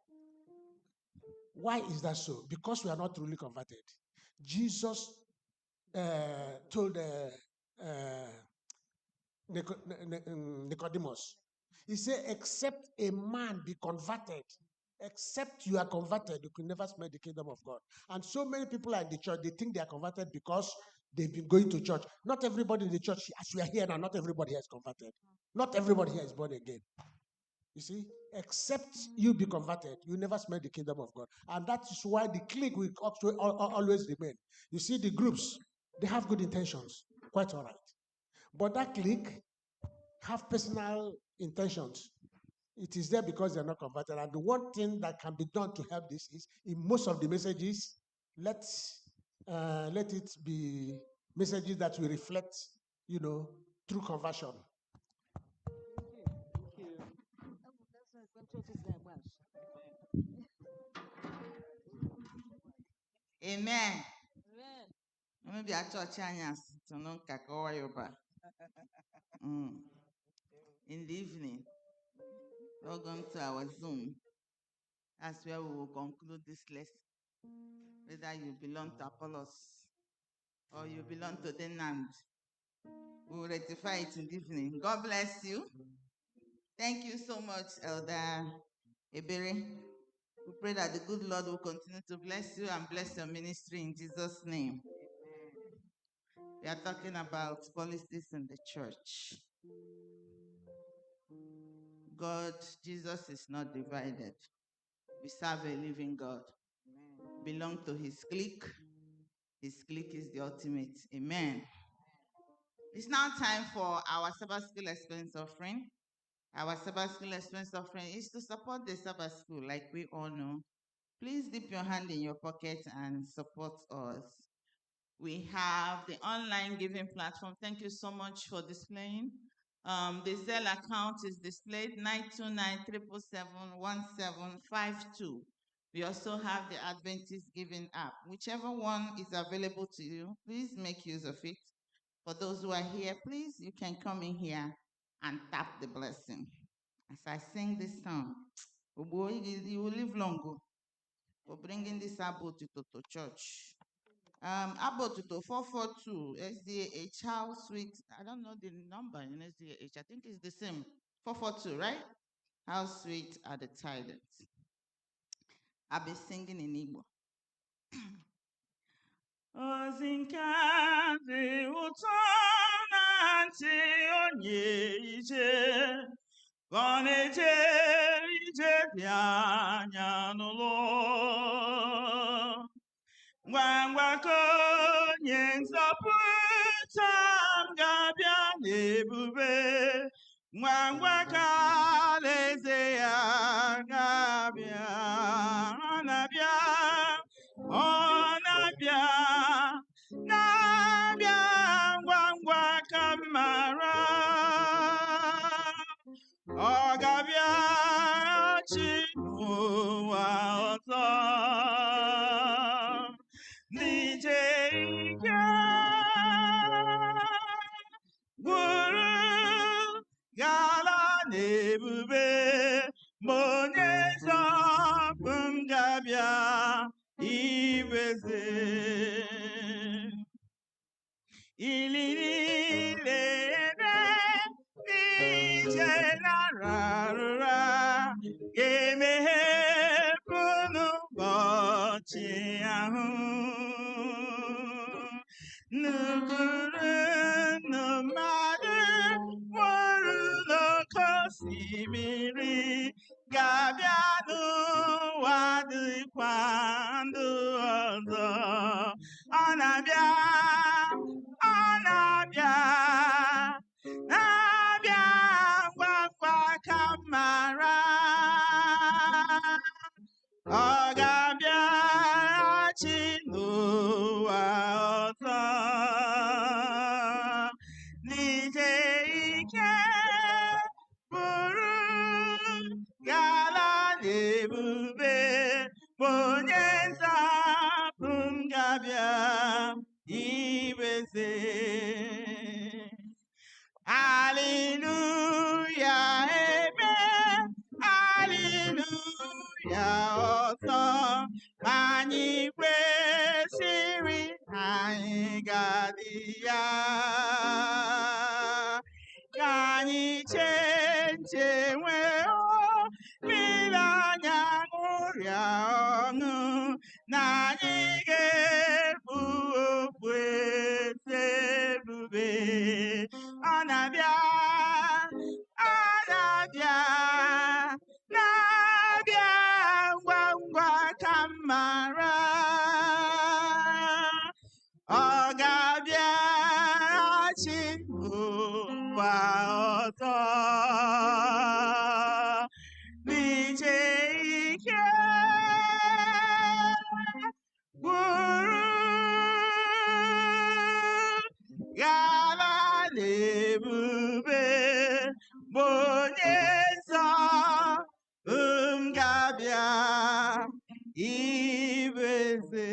Why is that so? Because we are not truly converted. Jesus told Nicodemus, he said, except a man be converted, except you are converted, you can never smell the kingdom of God. And so many people are in the church, they think they are converted because they've been going to church. Not everybody in the church, as we are here now, not everybody here is converted. Not everybody here is born again. You see, except you be converted, you never smell the kingdom of God. And that is why the clique will always remain. You see, the groups, they have good intentions, quite all right. But that clique have personal intentions. It is there because they're not converted. And the one thing that can be done to help this is, in most of the messages, let it be messages that will reflect, true conversion. Amen. Maybe I church to know in the evening, we're going to our Zoom. That's where we will conclude this lesson. Whether you belong to Apollos or you belong to the Nand, we will rectify it in the evening. God bless you. Thank you so much, Elder Ebere. We pray that the good Lord will continue to bless you and bless your ministry in Jesus' name. We are talking about policies in the church. God, Jesus is not divided. We serve a living God. Belong to his clique. His clique is the ultimate. Amen. It's now time for our Sabbath School Expense Offering. Our Sabbath School Expense Offering is to support the Sabbath School, like we all know. Please dip your hand in your pocket and support us. We have the online giving platform. Thank you so much for displaying. The Zelle account is displayed 929-777-1752. We also have the Adventist Giving app. Whichever one is available to you, please make use of it. For those who are here, please, you can come in here and tap the blessing. As I sing this song, you will live longer for bringing this Abba to church. Abba 442 SDAH House Suite. I don't know the number in SDAH. I think it's the same. 442, right? House Suite at the Tidings. I'll be singing in Igbo. Ozinkazi utona nti onye ije. Gọneje ije bịa anya n'ụlọ. Ngwa ka onye nzọpụta m ga-abịa n'ebube. Ngwa ka alaeze ya ga-abịa. Ọ na-abịa, ọ na-abịa, na-abịa ngwa ka m mara. Ọ ga-abịaghachi n'ụwa ọzọ. N'ije ike gwụrụ gala n'ebube ma onye nzọpụ m ga-abịa ibeze. Ili niile ebe ije lararụra ga-emeghepụ n'ụbọchị ahụ. Nukuru mmadụ nwụrụ n'oké osimiri ga-abịa n'ụwa dịkwa ndụ ọzọ. Ọ na-abịa, ọ na-abịa, na-abịa ngwa ka m mara. Ọ ga-abịaghachi n'ụwa ọzọ. N'ije ike bụrụ gala n'ebube bụ onye nzọpụ m ga-abịa ibeze. Hallelujah, amen. Hallelujah, ọzọ. Anyị kwesịrị anyị ga-adị ya. Ka anyị chee nwee olileanya ṅụrịa ọṅụ na anyị ga-ebu okpueze ebube. Ọ na-abịa, ọ na-abịa, na-abịa ngwa ka m mara. Ọ ga-abịaghachi n'ụwa ọzọ. N'ije ike gwụrụ gala n'ebube bụ onye nzọpụ m ga-abịa ibeze.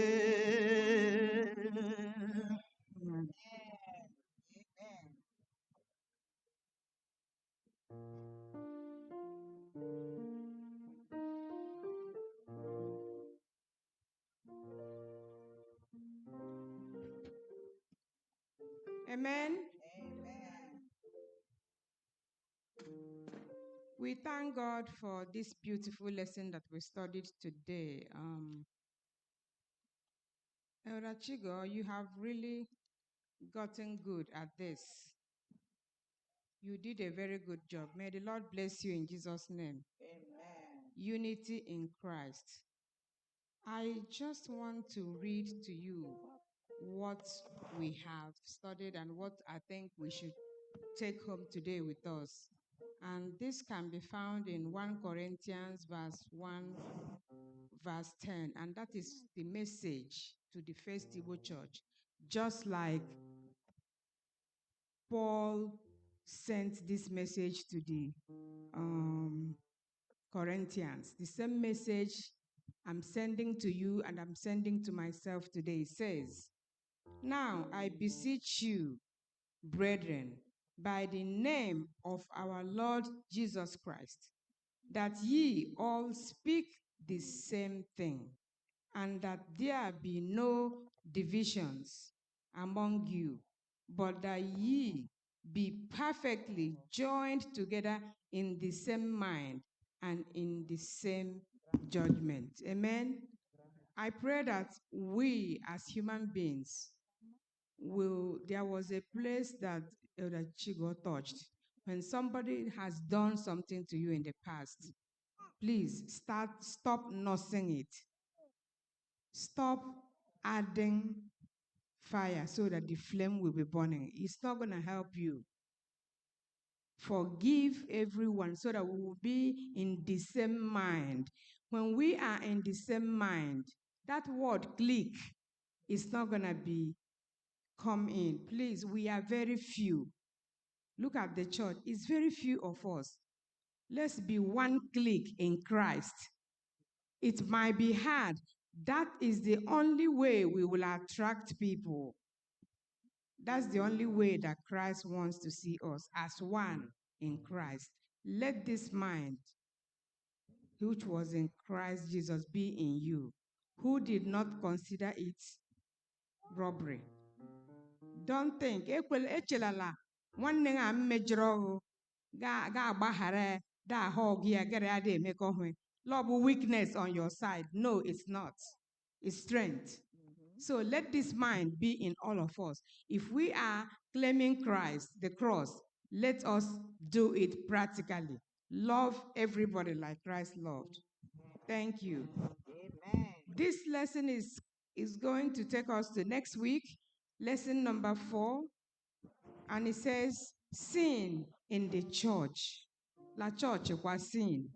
Amen. We thank God for this beautiful lesson that we studied today. Elder Chigo, you have really gotten good at this. You did a very good job. May the Lord bless you in Jesus' name. Amen. Unity in Christ. I just want to read to you what we have studied and what I think we should take home today with us. And this can be found in 1 Corinthians verse 1, verse 10. And that is the message to the First Igbo Church. Just like Paul sent this message to the Corinthians, the same message I'm sending to you and I'm sending to myself today. It says, "Now I beseech you, brethren, by the name of our Lord Jesus Christ, that ye all speak the same thing, and that there be no divisions among you, but that ye be perfectly joined together in the same mind and in the same judgment." Amen. I pray that we as human beings there was a place that Elder Chigo touched. When somebody has done something to you in the past, please stop nursing it. Stop adding fire so that the flame will be burning. It's not going to help you. Forgive everyone so that we will be in the same mind. When we are in the same mind, that word click is not going to come in. Please, we are very few. Look at the church. It's very few of us. Let's be one click in Christ. It might be hard. That is the only way we will attract people. That's the only way that Christ wants to see us, as one in Christ. Let this mind, which was in Christ Jesus, be in you, who did not consider it robbery. Don't think, echelala, one thing I'm major, ga bahare, da hog ya gerade make love weakness on your side. No, it's not. It's strength. So let this mind be in all of us. If we are claiming Christ, the cross, let us do it practically. Love everybody like Christ loved. Thank you. Amen. This lesson is going to take us to next week, lesson number 4. And it says, sin in the church. La church was sin.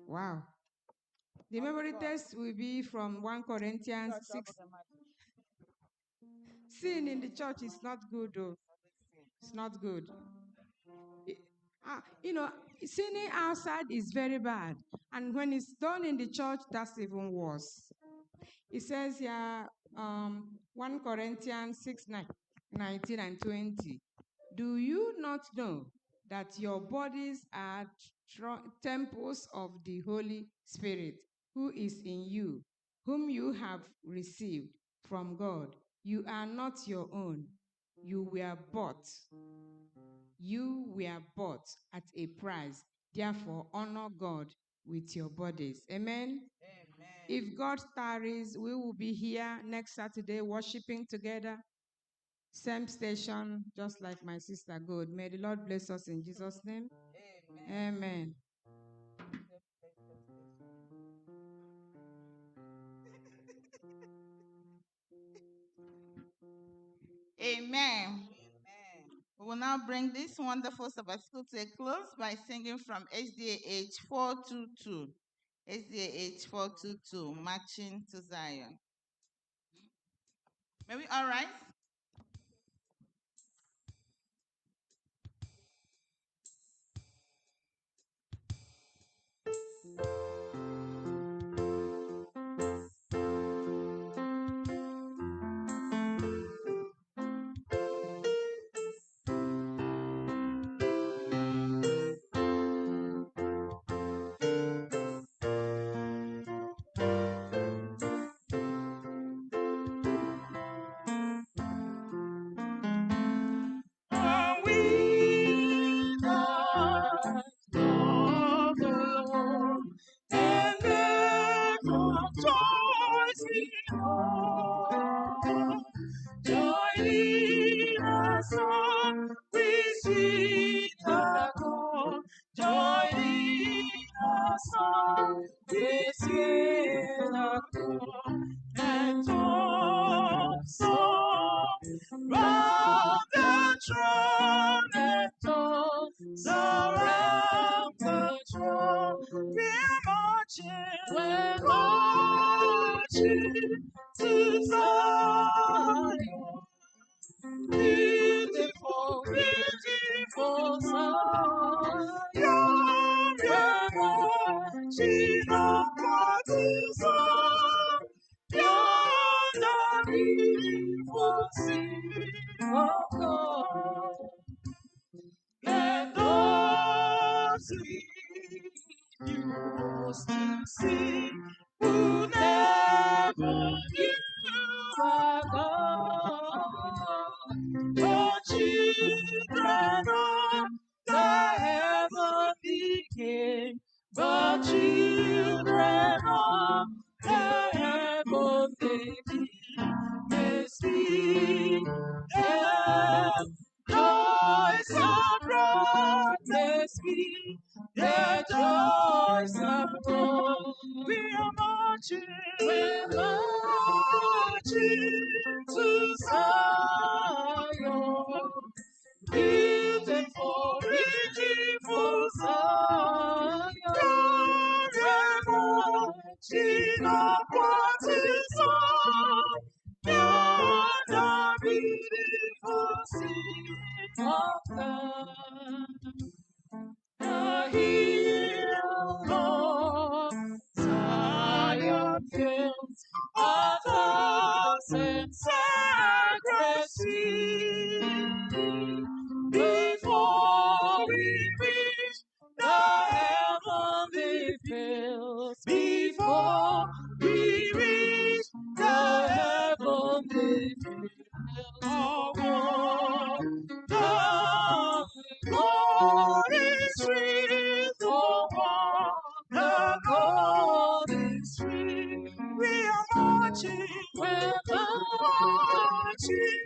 Wow. The memory text will be from 1 Corinthians 6. Sin in the church is not good, though. It's not good. Sinning outside is very bad. And when it's done in the church, that's even worse. It says here, 1 Corinthians 6, 19 and 20. Do you not know that your bodies are temples of the Holy Spirit, who is in you, whom you have received from God? You are not your own. You were bought. You were bought at a price. Therefore, honor God with your bodies. Amen? Amen. If God tarries, we will be here next Saturday worshiping together. Same station, just like my sister God. May the Lord bless us in Jesus' name. Amen. Amen. Amen. Amen. We will now bring this wonderful Sabbath school to a close by singing from SDAH 422. SDAH 422, Marching to Zion. May we all rise? marching to Zion. Beautiful, beautiful Zion. We're marching upward to Zion. Yonder beautiful city of God. Let us lead you to sing who never knew our God. The children of the heavenly King, the children of the heavenly King, may sing their joys abroad, let's be their joys abroad. We are marching, we're marching to Zion. Beautiful, beautiful Zion. We're marching upward to Zion. Yonder beautiful city of God. The hill of Zion fills a thousand sacred streams. Before we reach the heavenly fields, before we reach the heavenly fields, oh, the God is free, the God is free. We are marching, we're marching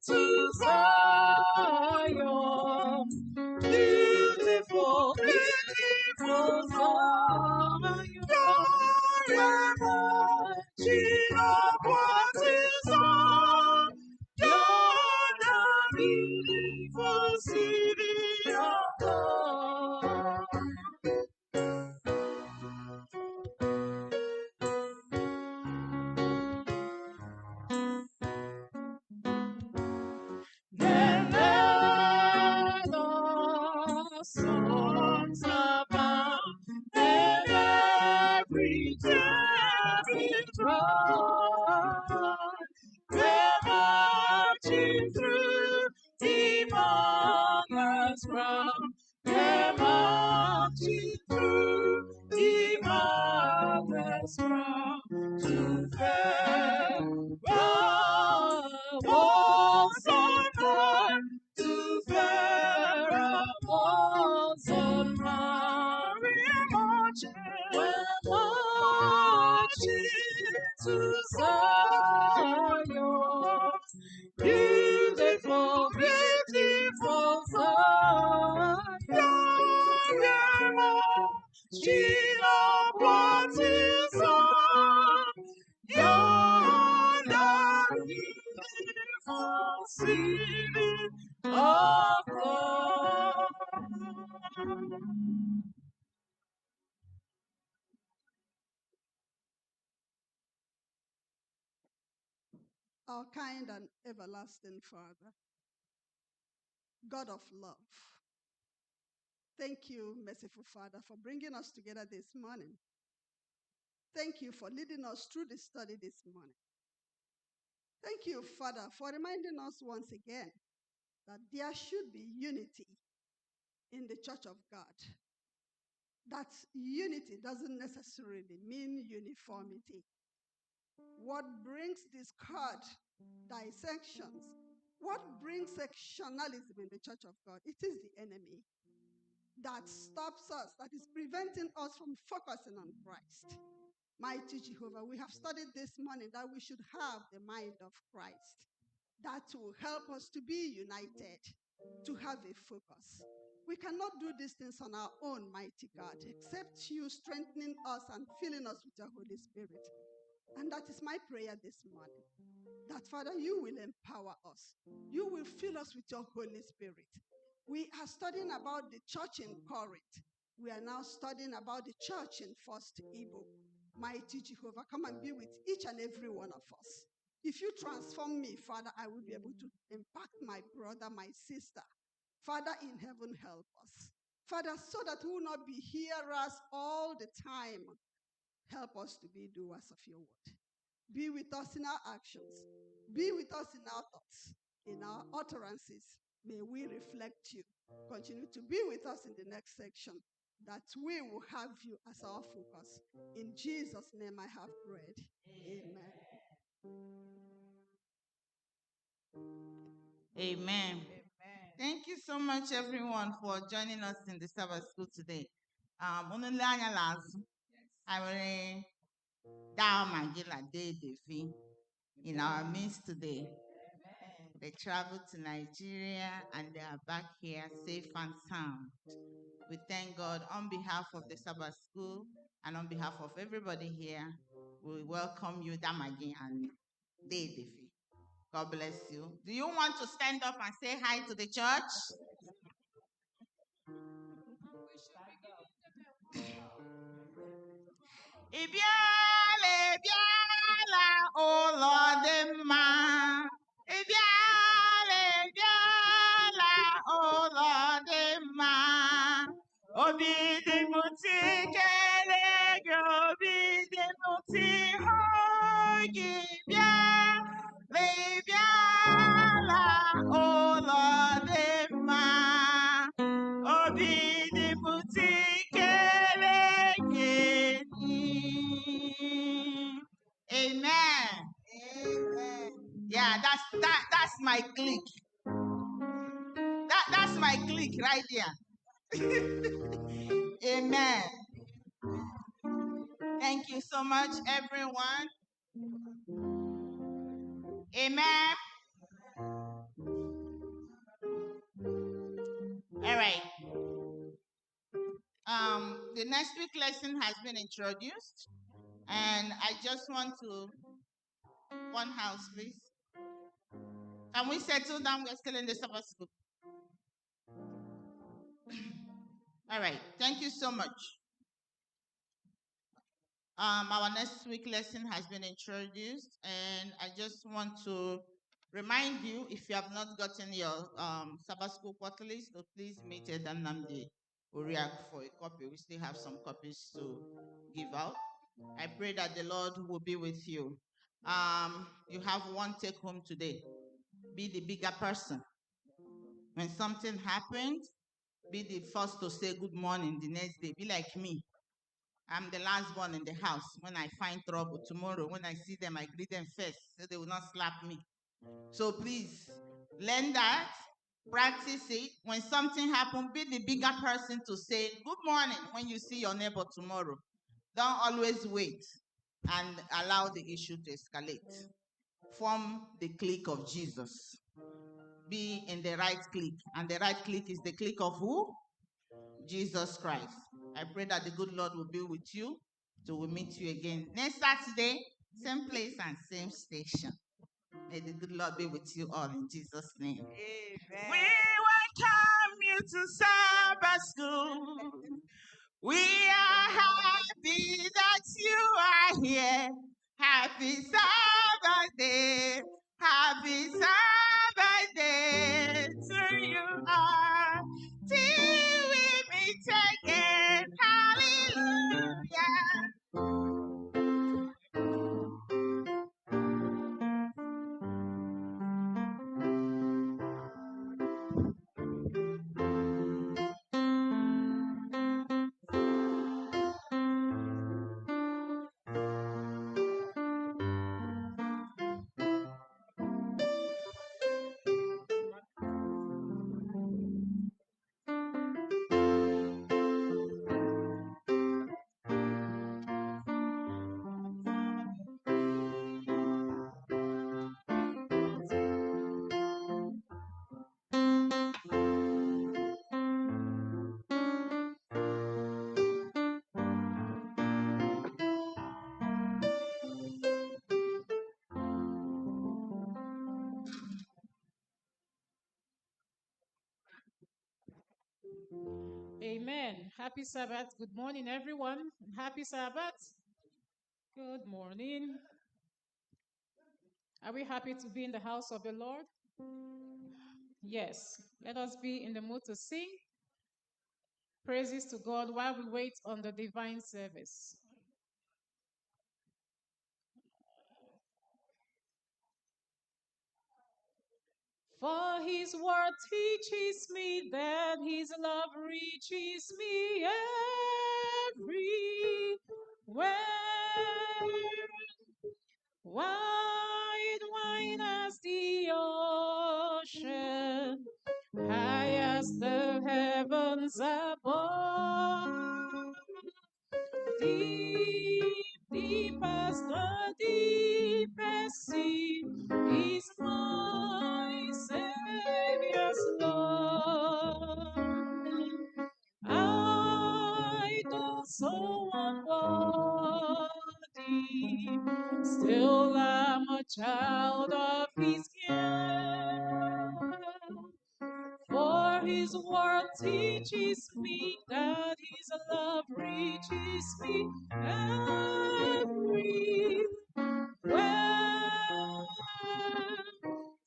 to Zion. Beautiful, beautiful Zion. We're marching upward to Zion. Yonder beautiful city of God. Then let the songs abound, and every chariot run. We're marching through Emmanuel's ground. We're marching through Emmanuel's ground to farewell walls on high, to farewell walls on high. We're marching to Zion. Beautiful, beautiful Zion. We're marching upward to Zion. Yonder beautiful city of God. Our kind and everlasting Father, God of love, thank you, merciful Father, for bringing us together this morning. Thank you for leading us through the study this morning. Thank you, Father, for reminding us once again that there should be unity in the church of God. That unity doesn't necessarily mean uniformity. What brings discord, dissections, what brings sectionalism in the church of God? It is the enemy that stops us, that is preventing us from focusing on Christ. Mighty Jehovah, we have studied this morning that we should have the mind of Christ. That will help us to be united, to have a focus. We cannot do these things on our own, mighty God, except you strengthening us and filling us with your Holy Spirit. And that is my prayer this morning, that Father, you will empower us. You will fill us with your Holy Spirit. We are studying about the church in Corinth. We are now studying about the church in First Igbo. Mighty Jehovah, come and be with each and every one of us. If you transform me, Father, I will be able to impact my brother, my sister. Father in heaven, help us. Father, so that we will not be hearers all the time. Help us to be doers of your word. Be with us in our actions. Be with us in our thoughts, in our utterances. May we reflect you. Continue to be with us in the next section, that we will have you as our focus. In Jesus' name I have prayed. Amen. Amen. Thank you so much, everyone, for joining us in the Sabbath school today. I in our midst today. They traveled to Nigeria and they are back here safe and sound. We thank God on behalf of the Sabbath School and on behalf of everybody here. We welcome you, Damagi and Dedefi. God bless you. Do you want to stand up and say hi to the church? Ibiala, Ibiala, oh Lord, ma. Ibiala, Ibiala, oh Lord, ma. Obi di muti kele, obi di muti hogi, Ibiala, Ibiala, oh Lord, ma. Obi di muti kele, Amen. Amen. Yeah, that's my clique. That's my clique right there. Amen. Thank you so much, everyone. Amen. All right. The next week lesson has been introduced, and I just want to one house, please. Can we settle down? We're still in the Sabbath school. All right. Thank you so much. Our next week lesson has been introduced, and I just want to remind you, if you have not gotten your Sabbath School quarterlies, so please meet at Nnamdi Uriak for a copy. We still have some copies to give out. I pray that the Lord will be with you. You have one take home today. Be the bigger person. When something happens, be the first to say good morning the next day. Be like me. I'm the last one in the house. When I find trouble tomorrow, when I see them, I greet them first so they will not slap me. So please, learn that, practice it. When something happens, be the bigger person to say good morning when you see your neighbor tomorrow. Don't always wait and allow the issue to escalate. Form the clique of Jesus. Be in the right clique. And the right clique is the clique of who? Jesus Christ. I pray that the good Lord will be with you. So we'll meet you again next Saturday, same place and same station. May the good Lord be with you all in Jesus' name. Amen. We welcome you to Sabbath School. We are happy that you are here. Happy Sabbath day. Happy Sabbath day to you all. Till we meet again. Hallelujah. Amen. Happy Sabbath. Good morning, everyone. Happy Sabbath. Good morning. Are we happy to be in the house of the Lord? Yes. Let us be in the mood to sing praises to God while we wait on the divine service. For his word teaches me that his love reaches me everywhere. Wide as the ocean, high as the heavens above. Deep as the deepest sea is my Savior's love. I do so unworthy, still am a child of His care. For his word teaches me that his love reaches me everywhere.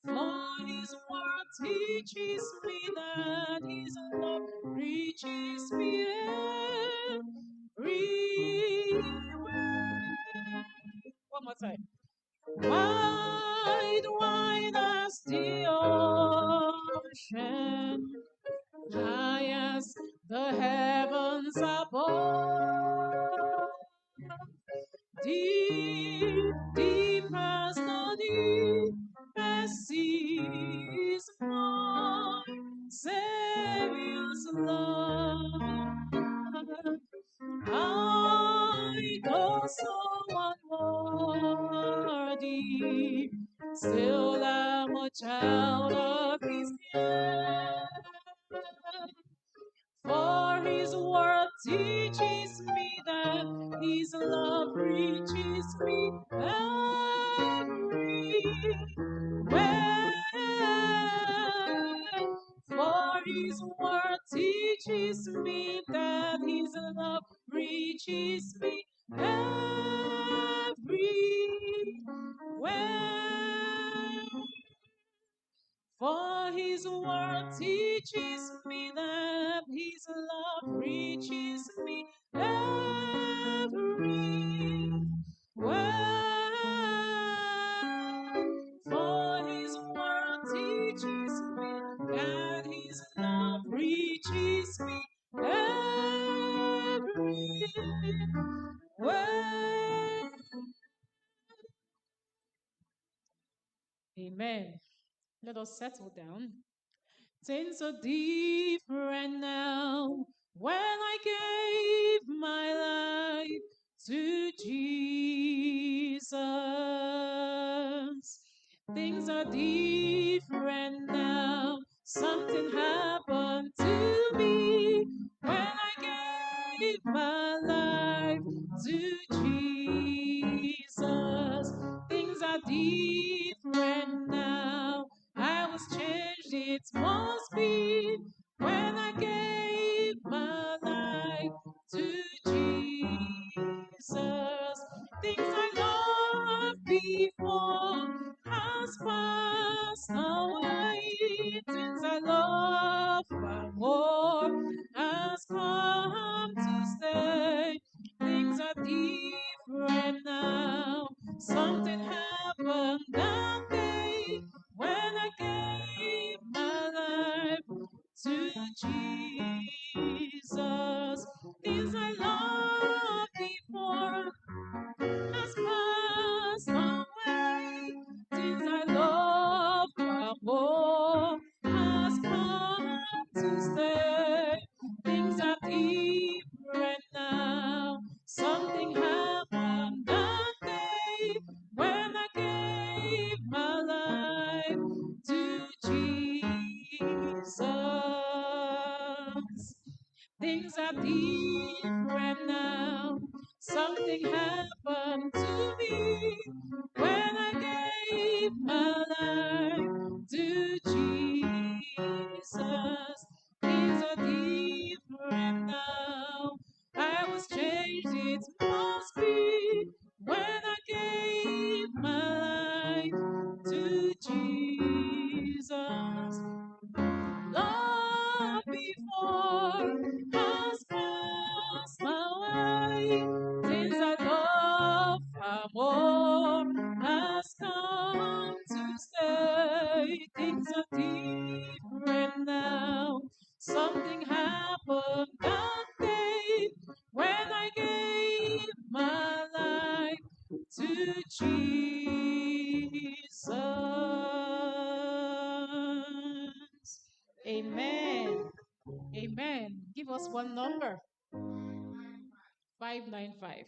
For his word teaches me that his love reaches me everywhere. One more time. Wide as the ocean, high as the heavens above. Deep as the deepest sea is my Savior's love. I go so unworthy, still am a child of His care. For his word teaches me that his love reaches me everywhere. For his word teaches me that his love reaches me everywhere. For his word teaches me that his love reaches me everywhere. For his word teaches me that his love reaches me everywhere. Amen. Let us settle down. Things are different now when I gave my life to Jesus. Things are different now. Something happened to me when I gave my life to Jesus. Things are different now. I was changed, it must be when I gave my life to Jesus. Things I loved before has passed away. Things I love far more has come to stay. Things are different now. Something happened that day when I gave my life to Jesus. Things I loved before has passed away. Things I loved more has come to stay. Things are different now. Something happened that day when I gave my life to Jesus. Things are different now. Something happened to me when I gave my life to Jesus. Things are different now. I was changed, it must be when Give us one number. 595.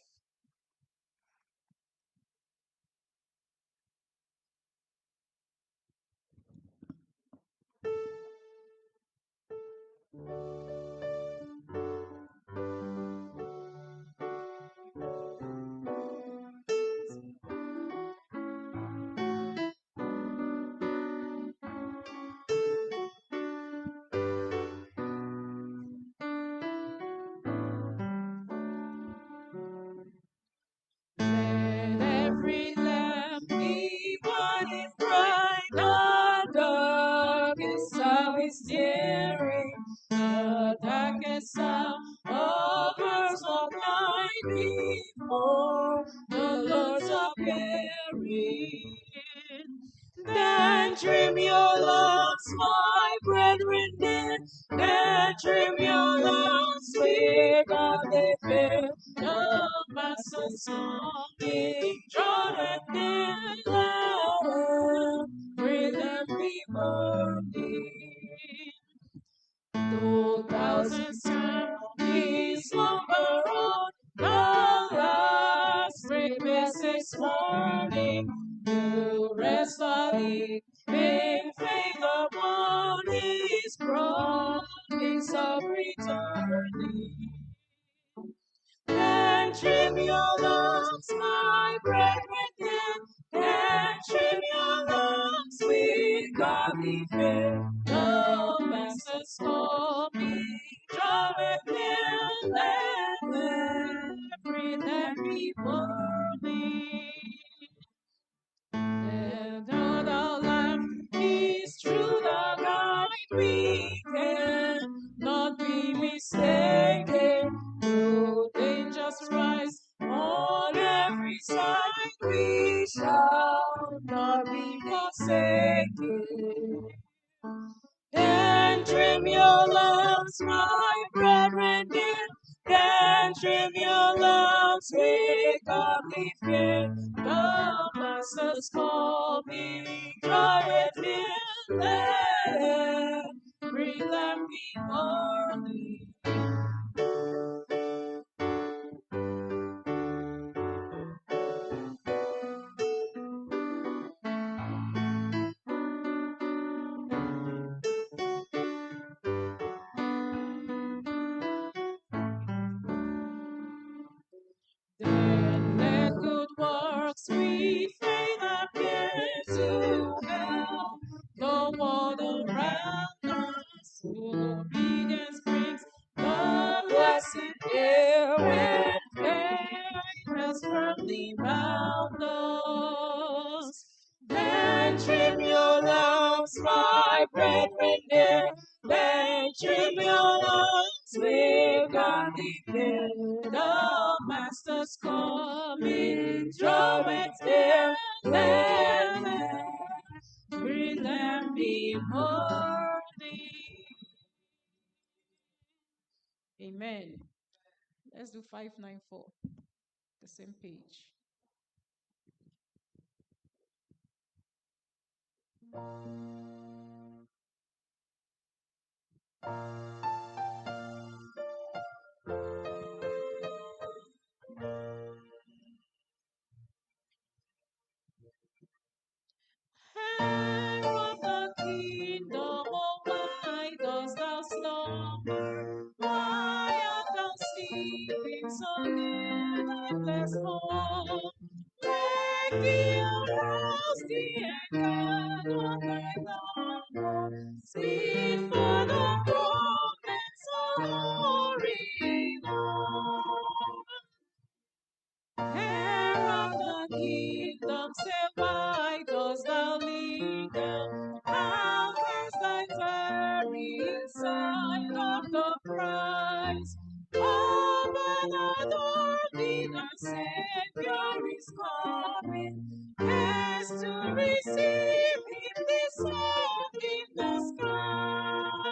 Let every lamp be burning bright, the darkest hour is nearing, the darkest hour of earth's night before the Lord's appearing. Then trim your lamps, my brethren, then trim your lamps with godly fear. The Master's coming, draw it near, let every lamp be burning. Though thousands turn his slumber on, the last great message warning, to rest early, in faith upon his promise of returning. Then trim your lamps, my brethren, then trim your lamps with godly fear. The Master's coming, draw it near, let every lamp be burning. And the lamp is through the guide, we cannot be mistaken. Though dangers rise on every side, we shall not be forsaken. Then trim your lamps, my brethren dear, then trim your lamps with godly fear. The Master's coming, draw it near, let every lamp be burning. Then let good works with faith appear to help the world around us. Obedience brings the blessed air when faith has firmly bound us. Then trim your lamps, my brethren dear, then trim your lamps with godly care. The Master's coming, draw it near, let every lamp be burning. Amen. Let's do 594, the same page. Herald the kingdom, oh why dost thou slumber? Why art thou sleeping so near thy blessed home? Wake thee, arouse thee, and guard on thy number. Speed for the moments are hurrying on. Herald the kingdom, say why dost thou linger? How canst thy tarry inside of the prize? Open the door, the Savior is coming. Haste to receive him this hope in the sky.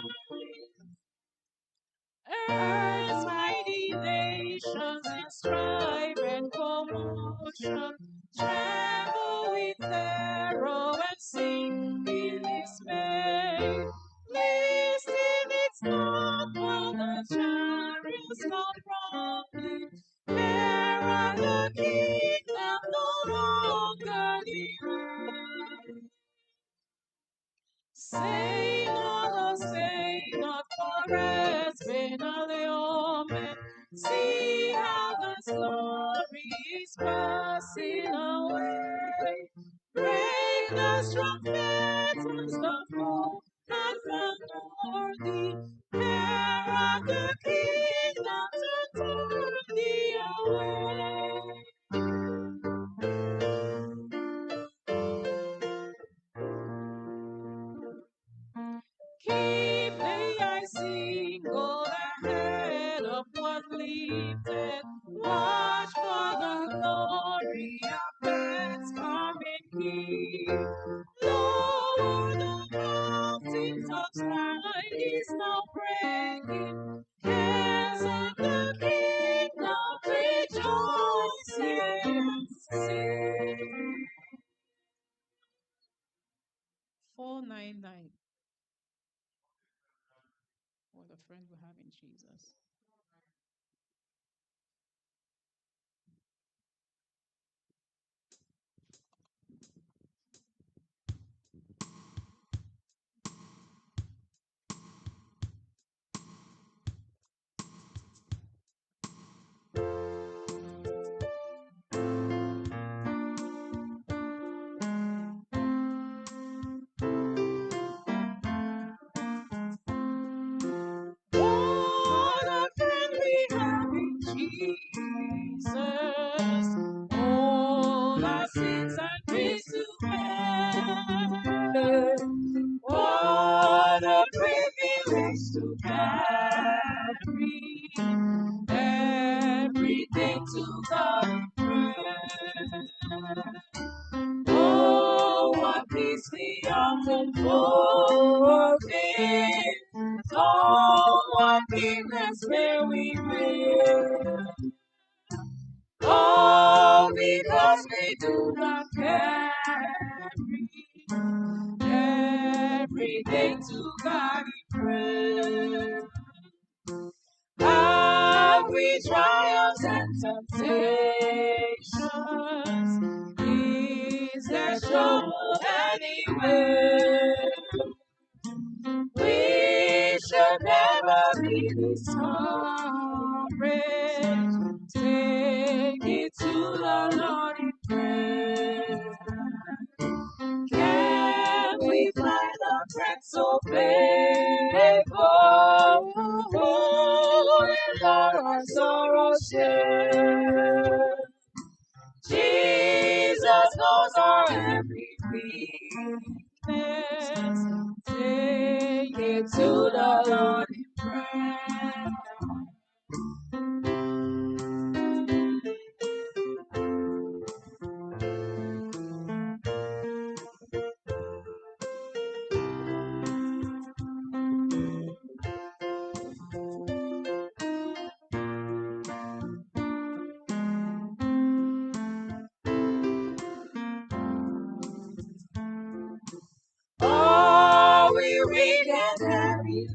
Earth's mighty nations in strife and commotion tremble with terror and sing in dismay. Listen, it's not for the child Say not, oh, say not, for it's been a moment. See how God's glory is passing away. Break the strong fetters, the foe, and from the hair of the kingdom to turn thee away. Keep the eye single ahead of what lifted. Watch for the glory of God's coming King. Lower the mountains of time is now breaking. Hands of the kingdom rejoicing. Sing. 499. What a friend we have in Jesus. What a friend we have in Jesus. All our sins and griefs to bear. What a privilege to carry everything to God in prayer. Oh, what peace we often forfeit. Oh, what goodness may we bear. Oh, because we do not carry everything to God in prayer. Have we trials and temptations? Is there trouble anywhere? We should never be discouraged. Take it to the Lord in prayer. Can we find a friend so faithful, who in all our sorrows share? Jesus knows our every weakness. Take it to the Lord in prayer. Oh, we read and heavy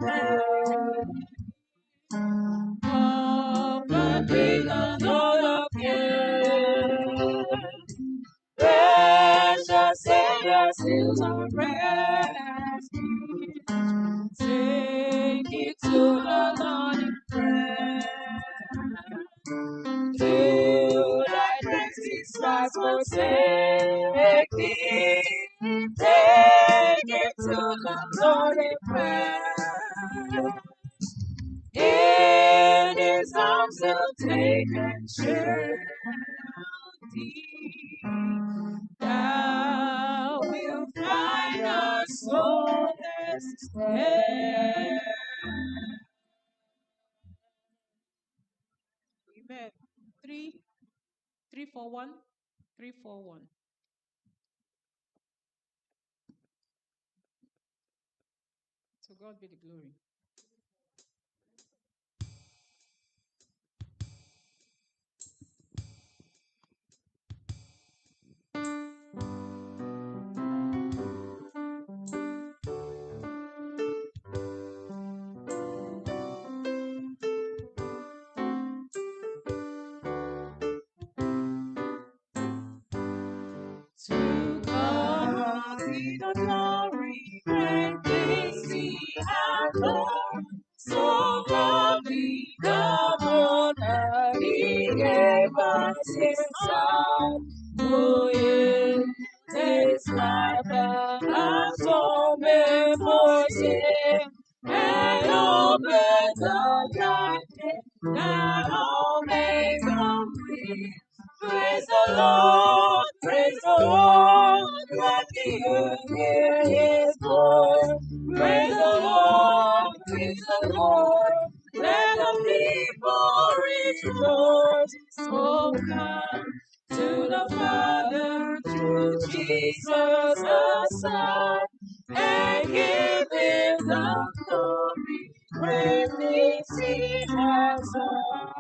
of the King and all of care. Precious Savior, seals our rescue. Take it to the Lord in prayer. To thy praises fast forsake thee. Take it to the Lord in prayer. In his arms he'll take and share thee. Thou wilt find our solace there. Amen. 341. 341. To God be the glory. To God be the glory, great open voices and open the darkness, that all may complete. Praise the Lord, praise the Lord, let the earth hear his voice. Praise the Lord, let the people rejoice. So come to the Father through Jesus the Son, and give him the glory, great things he has done.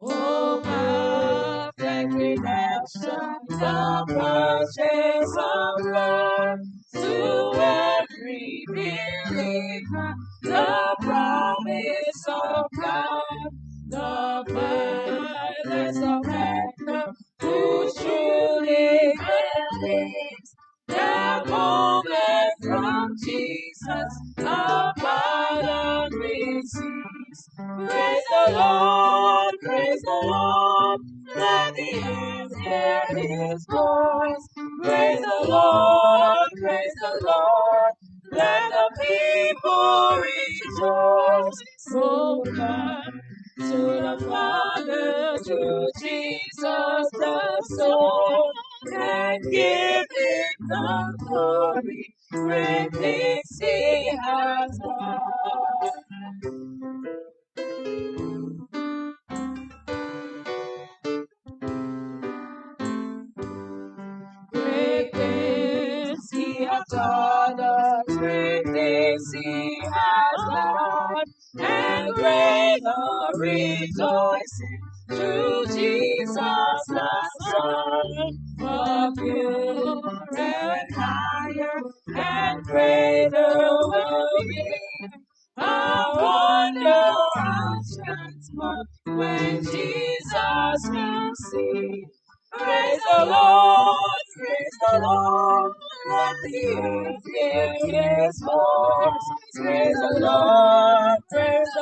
Oh, perfect redemption, the purchase of love, to every believer, the promise of God, the violence of heaven, who truly believes, the moment from Jesus, a pardon receives. Praise the Lord, let the earth hear his voice. Praise the Lord, let the people rejoice. So come to the Father through Jesus the Son, and give him the glory, great things he has done. Great things he has done us, great things he has done, and great the rejoicing through Jesus the Son. For pure and higher and greater will be our wonder and transport when Jesus will see. Praise the Lord, let the earth hear his voice. Praise the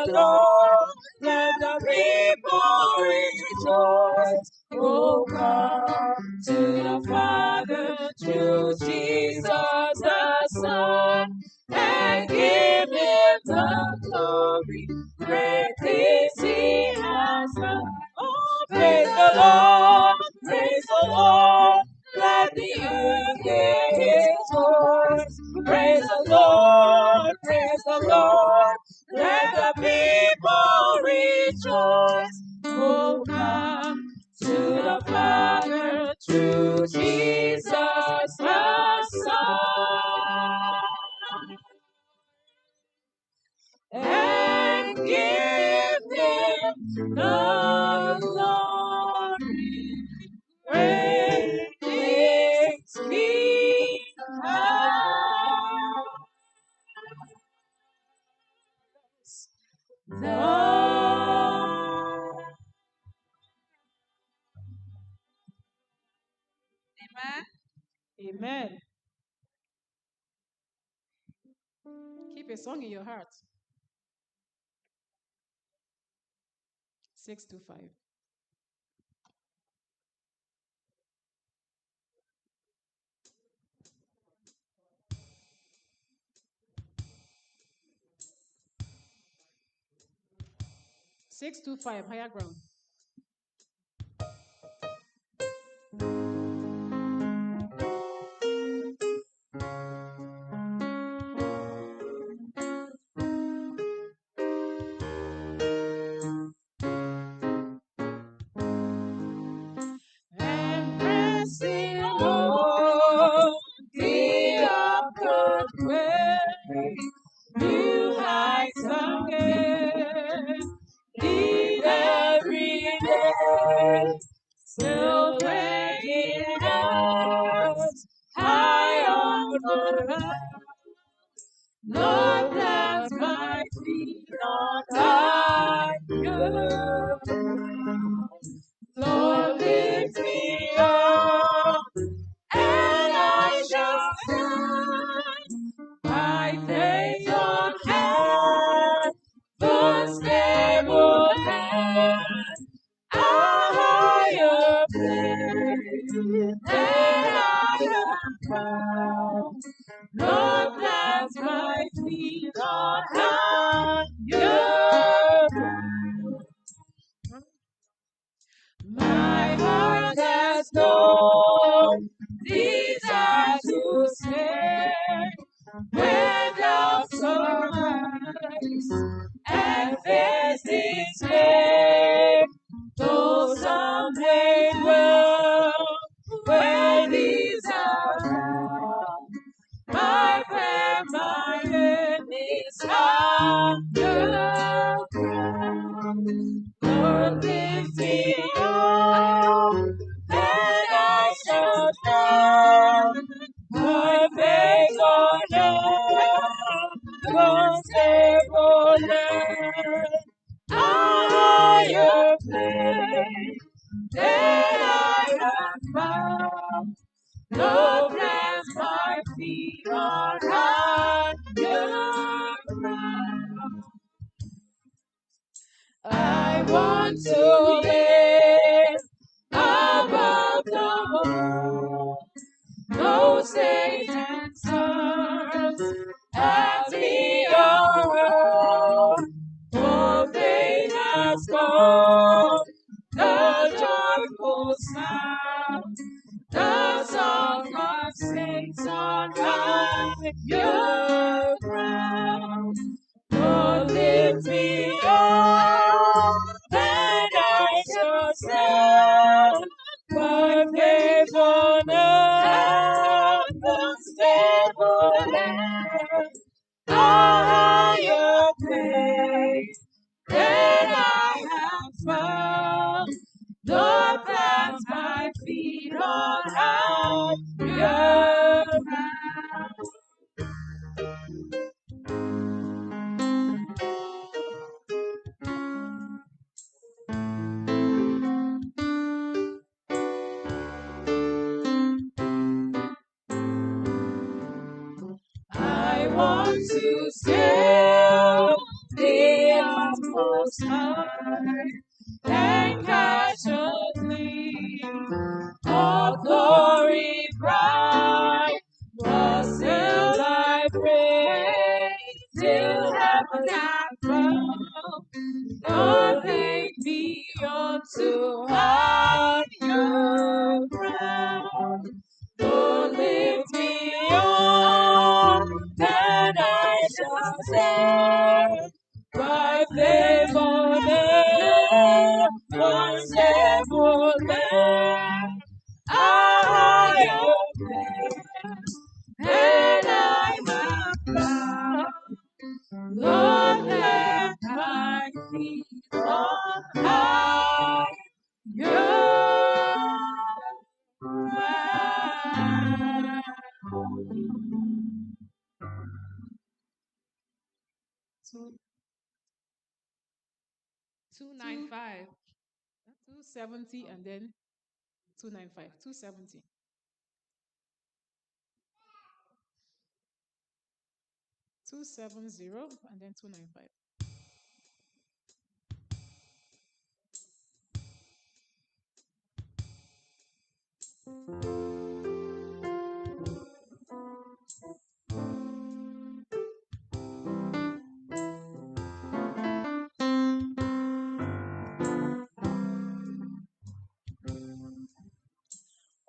Lord, let the people rejoice. Oh, come to the Father through Jesus the Son, and give him the glory, great things he has done. Oh, praise the Lord, let the earth hear his voice. Praise the Lord, let the people rejoice. Oh, come to the Father through Jesus the Son, and give him the glory, great things he has done. Amen. Amen. Keep a song in your heart. 625. Higher ground. And pressing on the upward way, new heights again, lead every day, still taking us high on the ground. Lord, plant my feet on higher ground. Lord, lift me up, and I shall stand by faith on heaven's stable hand, a higher place than I have found. Lord plants my feet on higher ground. My heart has no desire to stay where doubts arise and fears dismay. Though some may dwell where these are found, my prayer, my enemies underground. Lord, lift me up, and I shall stand. My faith on earth, stable land. A higher place than I have found. No plants my feet on higher ground. I want to live above the world. No Satan's arms as we are. For faith has come, the joyful sound, the song of saints on higher ground. Lord, lift me up, and I shall stand. My faith on earth, unstable land, a higher place than I have found. Lord, plant my feet on higher ground. I want to scale the utmost high and catch a gleam of glory bright. But still I pray till heaven hath found. Lord, take me unto higher ground. Lord, lift me up, and I shall stand. By faith on earth, unstable land, a higher place than I have found. Lord, let my feet on higher ground. 295, 270, and then 295, 270. 270 and then 295.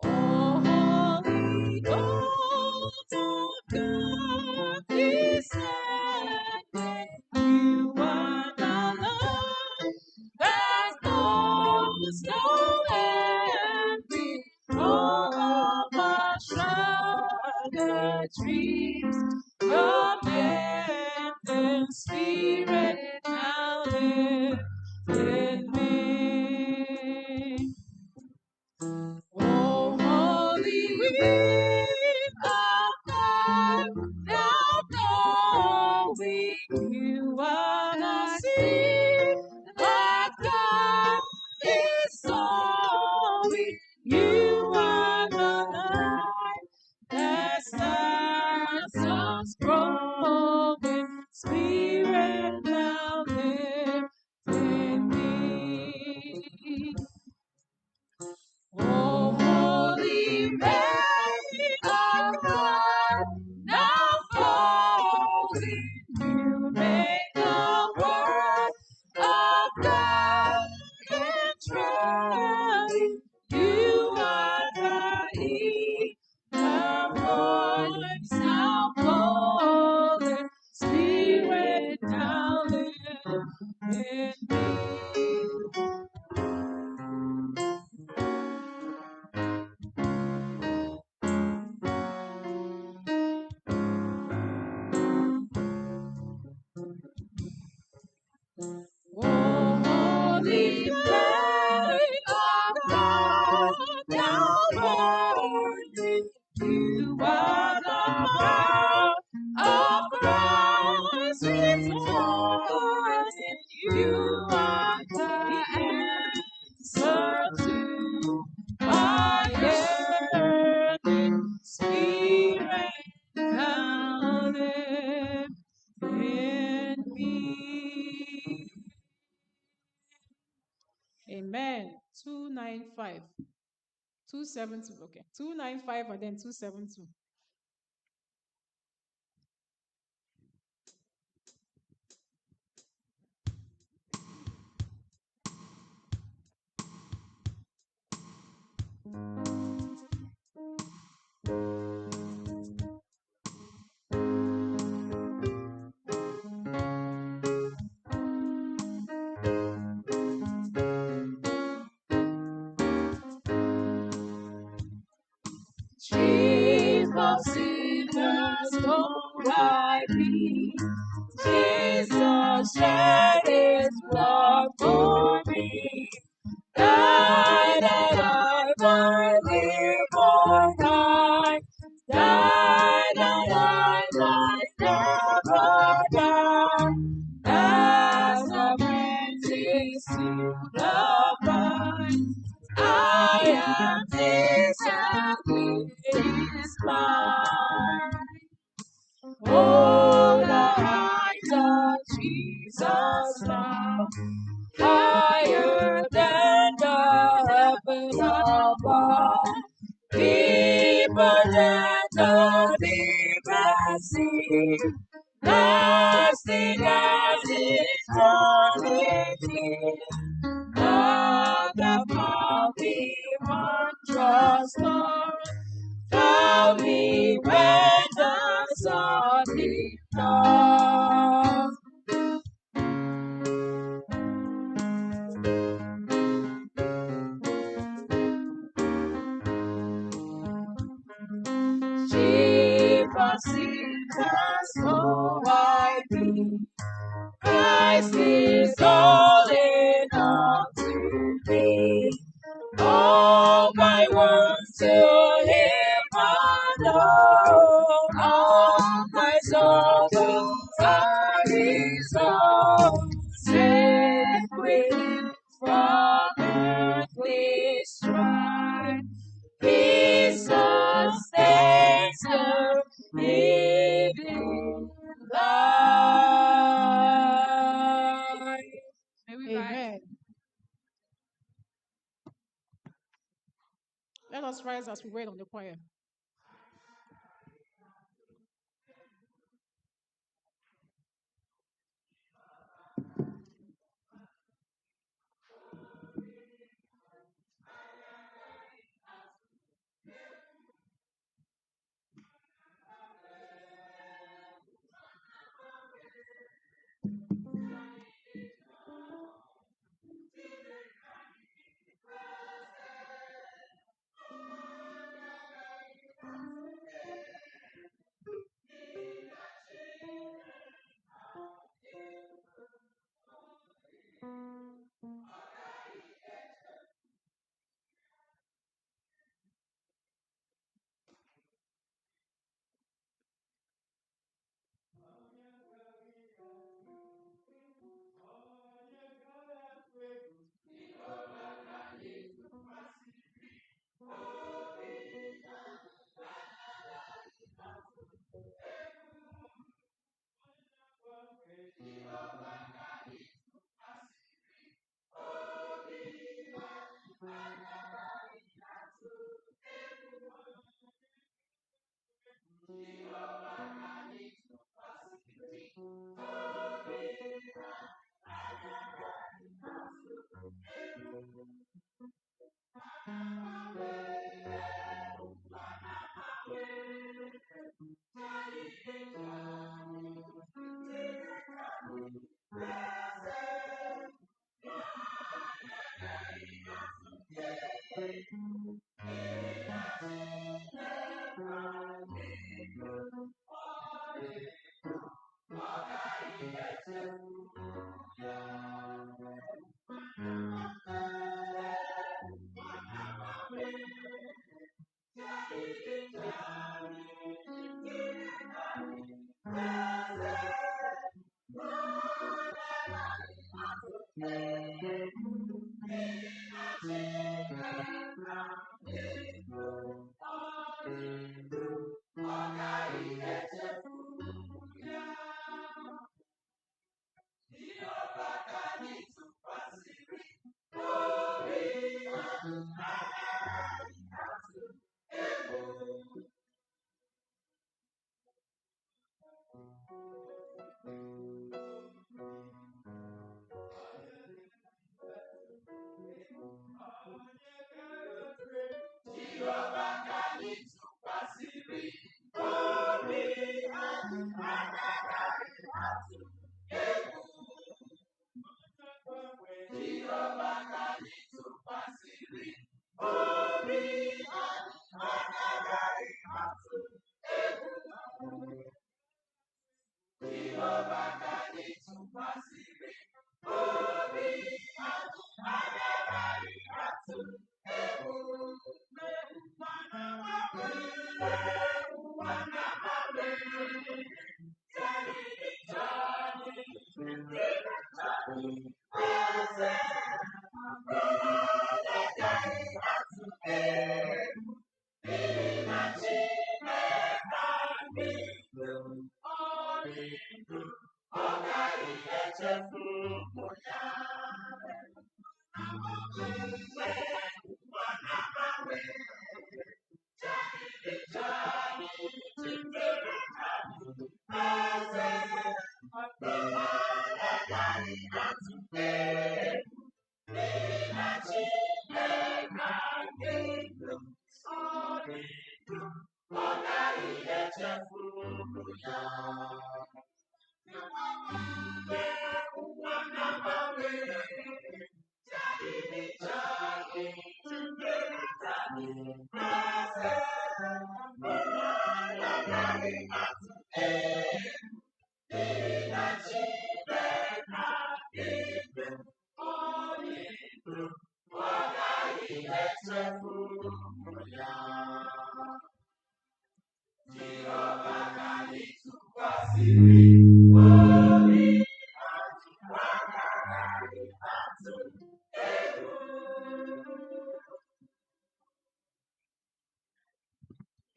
Oh, Holy Ghost of God, descended. You are the Lord that knows no envy. All of our shattered dreams, your abandoned spirit now lives in me. Oh, holy wind of God, now blowing, you are the sea that God is sowing. You are the light that stands us broken spirit now power of Christ victorious in you are the answer to my yearning spirit. Come live in me. Amen. 295. 272. Okay. 295 and then 272. Jesus, sinners, don't I be? Jesus shed his blood for me. Died and I might live or die. Died and I might never die. As a apprentice to the vine, I am his and he is mine. Oh, the height of Jesus' love, higher than the heaven above, deeper than the deepest sea, lasting as eternity. Love that found me wondrous Lord, found me when the sun did not. Sheep of sinners, so I be. Christ is all in all to me. All my words to him alone. All my soul to his own. Set free from earthly strife. He sustains the living life. Amen. Let us rise as we wait on the choir.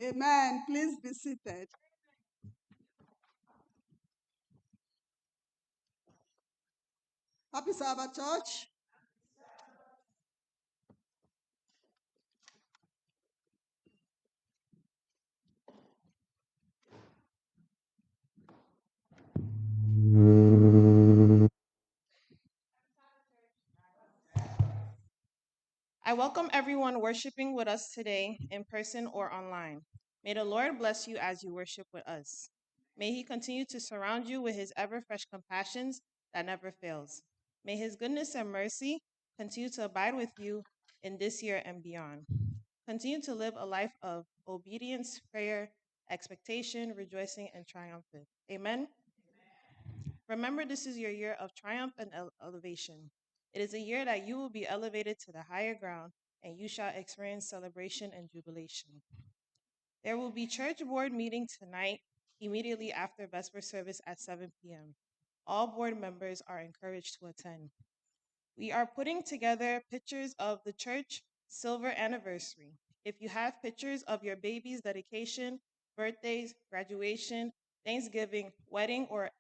Amen. Please be seated. Happy Sabbath, church. I welcome everyone worshiping with us today, in person or online. May the Lord bless you as you worship with us. May He continue to surround you with His ever fresh compassions that never fails. May His goodness and mercy continue to abide with you in this year and beyond. Continue to live a life of obedience, prayer, expectation, rejoicing, and triumph. Amen. Remember, this is your year of triumph and elevation. It is a year that you will be elevated to the higher ground, and you shall experience celebration and jubilation. There will be church board meeting tonight, immediately after Vesper service at 7 p.m. All board members are encouraged to attend. We are putting together pictures of the church silver anniversary. If you have pictures of your baby's dedication, birthdays, graduation, Thanksgiving, wedding, or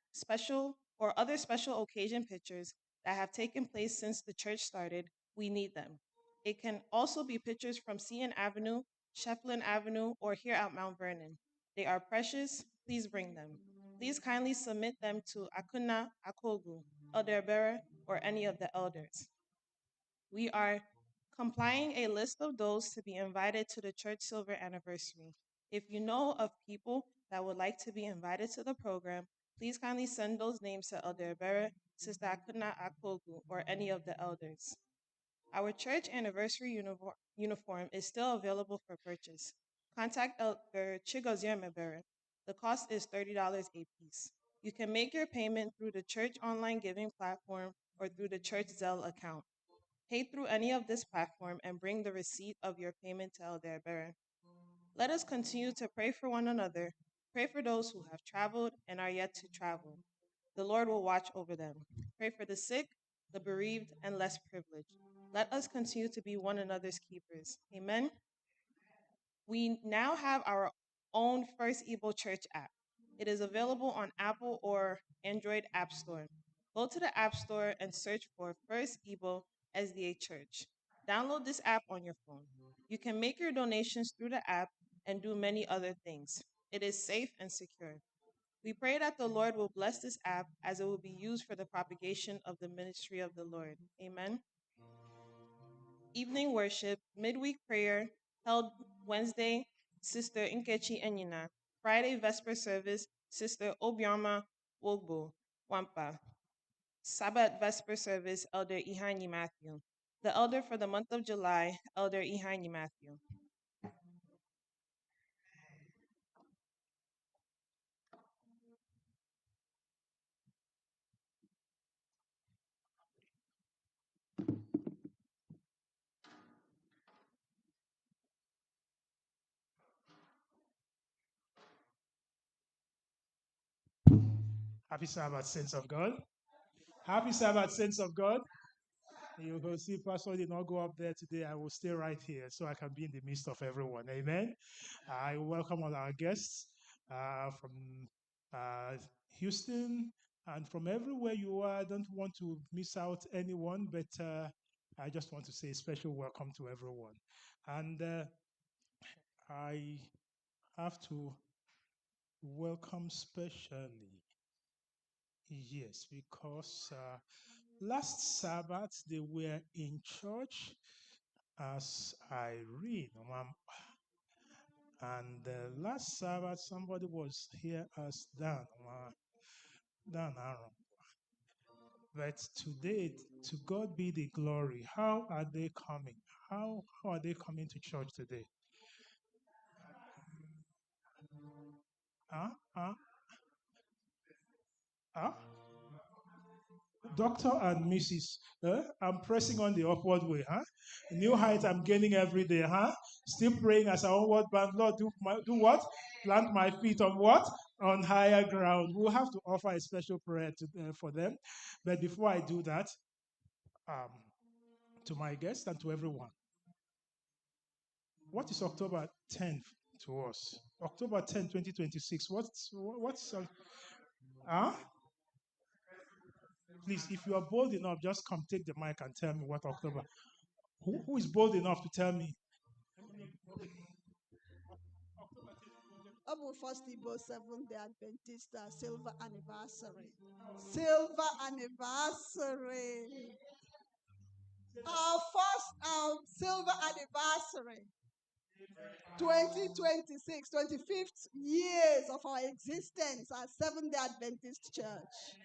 other special occasion pictures that have taken place since the church started, we need them. It can also be pictures from Seton Avenue, Shefflin Avenue, or here at Mount Vernon. They are precious. Please bring them. Please kindly submit them to Akuna Akogu, Elder Bearer, or any of the elders. We are compiling a list of those to be invited to the church silver anniversary. If you know of people that would like to be invited to the program, please kindly send those names to Elder Bearer, Sister Akuna Akogu, or any of the elders. Our church anniversary uniform is still available for purchase. Contact Elder Chigozie Mebere. The cost is $30 a piece. You can make your payment through the church online giving platform or through the church Zelle account. Pay through any of this platform and bring the receipt of your payment to Elder Bearer. Let us continue to pray for one another. Pray for those who have traveled and are yet to travel. The Lord will watch over them. Pray for the sick, the bereaved, and less privileged. Let us continue to be one another's keepers. Amen. We now have our own First Ebo Church app. It is available on Apple or Android App Store. Go to the App Store and search for First Ebo SDA Church. Download this app on your phone. You can make your donations through the app and do many other things. It is safe and secure. We pray that the Lord will bless this app as it will be used for the propagation of the ministry of the Lord. Amen. Evening worship, midweek prayer held Wednesday, Sister Nkechi Enyina. Friday, Vesper service, Sister Obioma Wogbo Wampa. Sabbath Vesper service, Elder Ihani Matthew. The elder for the month of July, Elder Ihani Matthew. Happy Sabbath, saints of God. Happy Sabbath, saints of God. You will see Pastor did not go up there today. I will stay right here so I can be in the midst of everyone. Amen. I welcome all our guests from Houston and from everywhere you are. I don't want to miss out anyone, but I just want to say a special welcome to everyone. And I have to welcome specially, yes, because last Sabbath they were in church as I read. And last Sabbath somebody was here as Dan Aaron. But today, to God be the glory. How are they coming? How are they coming to church today? Huh? Huh? Huh? Dr. and Mrs. I'm pressing on the upward way, huh? New height I'm gaining every day, huh? Still praying as I onward bound. Lord, do what? Plant my feet on what? On higher ground. We'll have to offer a special prayer for them. But before I do that, to my guests and to everyone, what is October 10th to us? October 10, 2026. What's huh? Please, if you are bold enough, just come take the mic and tell me what October. Who is bold enough to tell me? Abu First Igbo Seventh-day Adventist silver anniversary. Silver anniversary. Our first silver anniversary. 2026, 25th years of our existence as Seventh-day Adventist Church.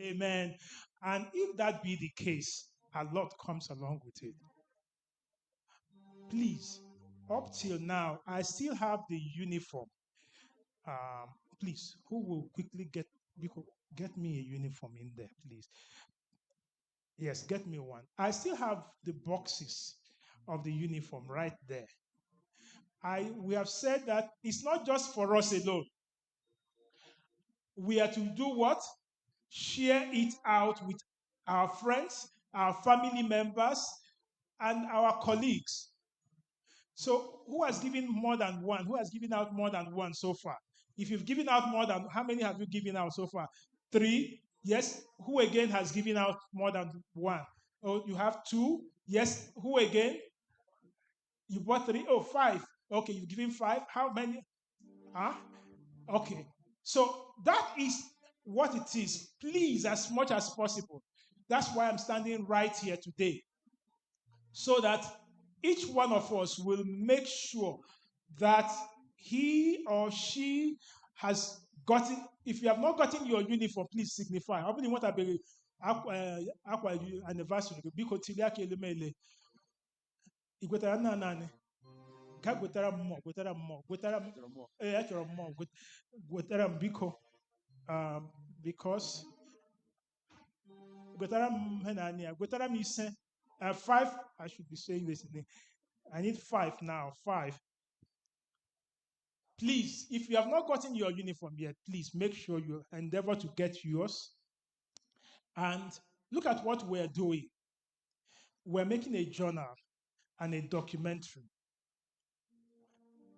Amen. And if that be the case, a lot comes along with it. Please, up till now, I still have the uniform. Please, who will quickly get me a uniform in there, please? Yes, get me one. I still have the boxes of the uniform right there. We have said that it's not just for us alone. We are to do what? Share it out with our friends, our family members, and our colleagues. So who has given more than one? Who has given out more than one so far? If you've given out more than, how many have you given out so far? 3? Yes. Who again has given out more than one? Oh, you have 2? Yes. Who again? You bought 3? Oh, 5. Okay, you've given 5. How many? Huh? Okay. So that is what it is. Please, as much as possible. That's why I'm standing right here today. So that each one of us will make sure that he or she has gotten, if you have not gotten your uniform, please signify. How many want to be anniversary? Because Tiliaki Elemele. Igwetara nna nani. Ka gwetara mmụọ, gwetara mmụọ, gwetara mmụọ. Achọrọ mmụọ, gwetara m biko. Because gwetara m henani, gwetara m ise. 5, I should be saying this in I need 5 now. 5. Please, if you have not gotten your uniform yet, please make sure you endeavor to get yours. And look at what we're doing. We're making a journal and a documentary.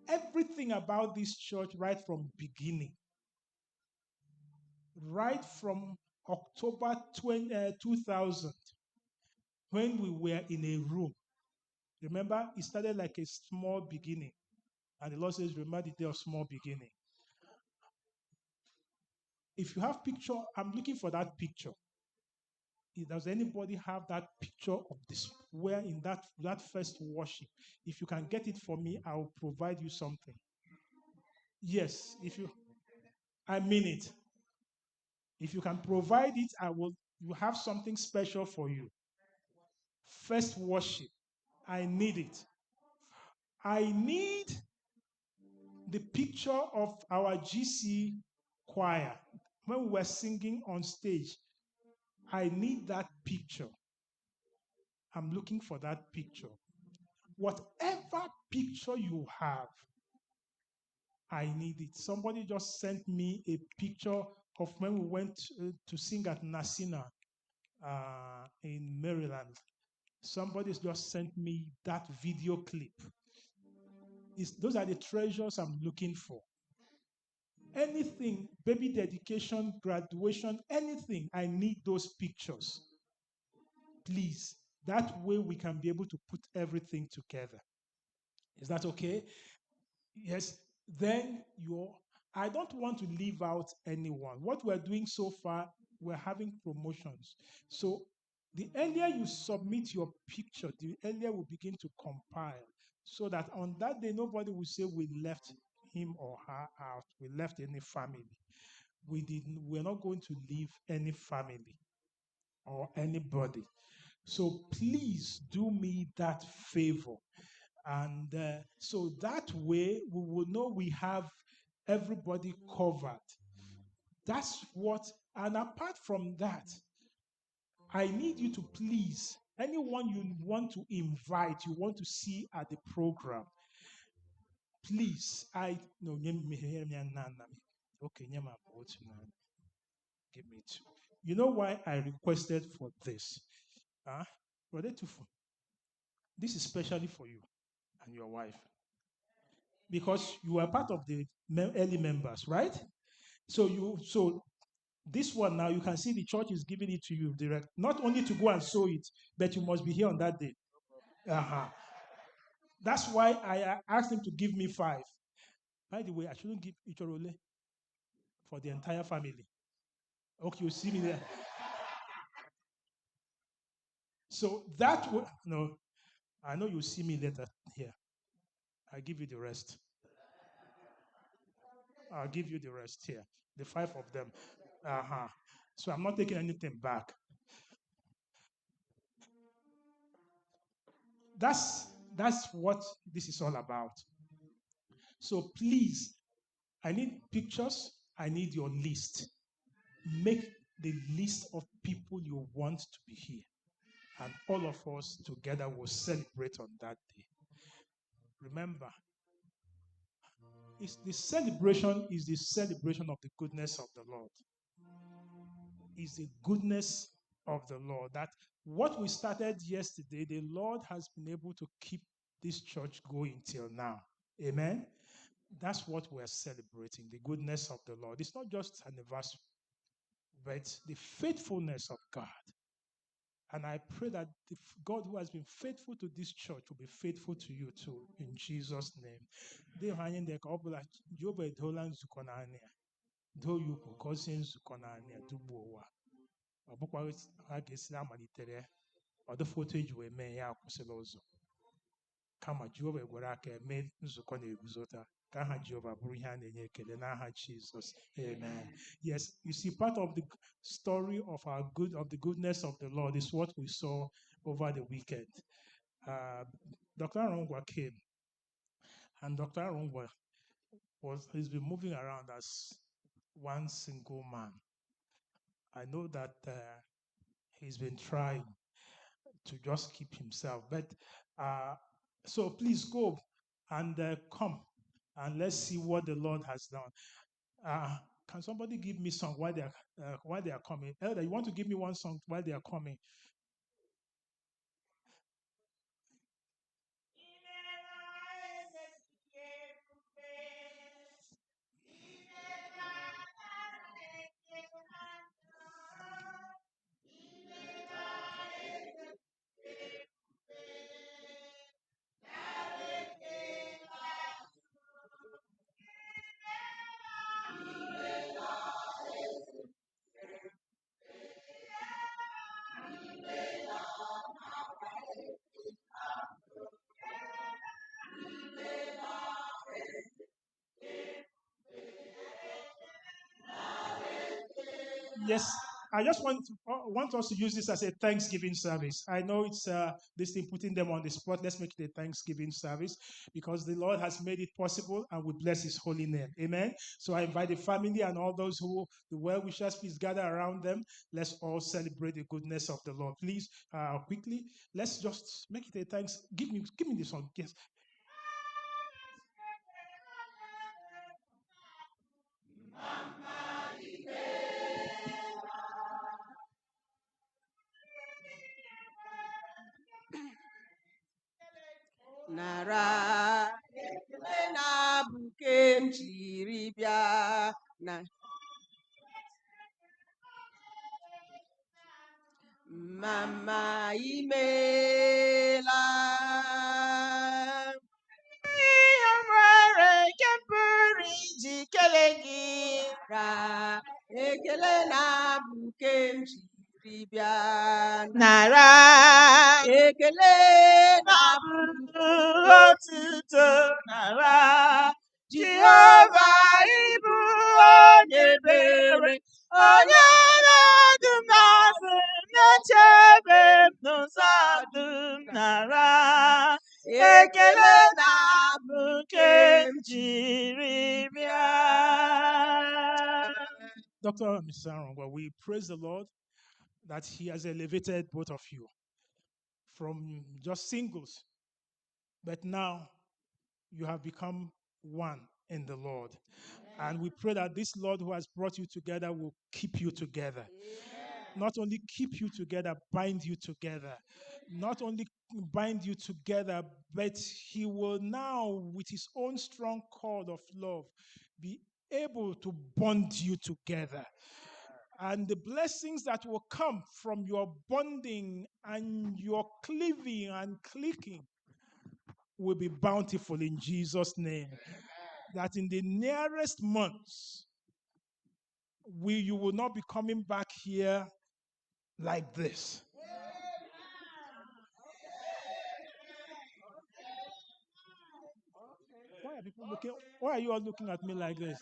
Everything about this church right from beginning, right from October 2000, when we were in a room. Remember, it started like a small beginning. And the Lord says, remember the day of small beginning. If you have picture, I'm looking for that picture. Does anybody have that picture of this? Where in that first worship? If you can get it for me, I will provide you something. Yes, I mean it. If you can provide it, you have something special for you. First worship. I need it. I need the picture of our GC choir when we were singing on stage. I need that picture. I'm looking for that picture. Whatever picture you have, I need it. Somebody just sent me a picture of when we went to sing at Nasina in Maryland. Somebody's just sent me that video clip. Those are the treasures I'm looking for. Anything, baby dedication, graduation, anything, I need those pictures. Please, that way we can be able to put everything together. Is that okay? Yes. Then I don't want to leave out anyone. What we're doing so far, we're having promotions. So the earlier you submit your picture, the earlier we begin to compile, so that on that day, nobody will say we left him or her out. We left any family. We're not going to leave any family or anybody. So please do me that favor. And so that way we will know we have everybody covered. That's what, and apart from that, I need you to please, anyone you want to invite, you want to see at the program, please, okay, give me two. You know why I requested for this? Brother Tufu, this is especially for you and your wife. Because you are part of the early members, right? So this one now, you can see the church is giving it to you direct. Not only to go and sow it, but you must be here on that day. That's why I asked him to give me 5. By the way, I shouldn't give Ichorole for the entire family. Okay, you see me there. So that no, I know you'll see me later here. I'll give you the rest. I'll give you the rest here. The 5 of them. So I'm not taking anything back. That's what this is all about. So please, I need pictures. I need your list. Make the list of people you want to be here. And all of us together will celebrate on that day. Remember, the celebration is the celebration of the goodness of the Lord. Is the goodness of the Lord. That what we started yesterday, the Lord has been able to keep this church going till now. Amen. That's what we're celebrating, the goodness of the Lord. It's not just an anniversary, but the faithfulness of God. And I pray that the God who has been faithful to this church will be faithful to you too, in Jesus' name. Ọ bụkwa ha ga-esi amalitere ọdụfoto eji wee mee ya akwụsịla ụzọ kama Jehova gwara aka mee nzukọ na-eguzota ka aha Jehova bụrụ ihe a na-enye ekele n'aha Jesus. Amen. Yes, you see, part of the story of the goodness of the Lord is what we saw over the weekend. Dr. Arongwa came, and Dr. Arongwa he's been moving around as one single man. I know that he's been trying to just keep himself. But so please go and come and let's see what the Lord has done. Can somebody give me song while they are coming? Elder, you want to give me one song while they are coming? Yes, I just want us to use this as a Thanksgiving service. I know it's this thing putting them on the spot. Let's make it a Thanksgiving service because the Lord has made it possible, and we bless His holy name. Amen. So I invite the family and all those who the well wishers, please gather around them. Let's all celebrate the goodness of the Lord. Please, quickly, let's just make it a thanks. Give me the song. Yes. Nara ekele na buke m jiri bịa na mama imela ihe nwere nke pụrụ iji kelee gị ra ekele na buke m jiri bịa Nara ekele na otuto nara Jehova ịbụ onye ebere, onye na-edu m n'azụ, na-echebe m n'ụzọ dum nara ekele na-abụ nke m jiri bịa. Dr. and Mrs. Arongwa, we praise the Lord that He has elevated both of you from just singles, but now you have become one in the Lord. And we pray that this Lord who has brought you together will keep you together. Not only keep you together, bind you together. Not only bind you together, but He will now, with His own strong cord of love, be able to bond you together. And the blessings that will come from your bonding and your cleaving and clicking will be bountiful in Jesus' name. That in the nearest months, you will not be coming back here like this. Why are you all looking at me like this?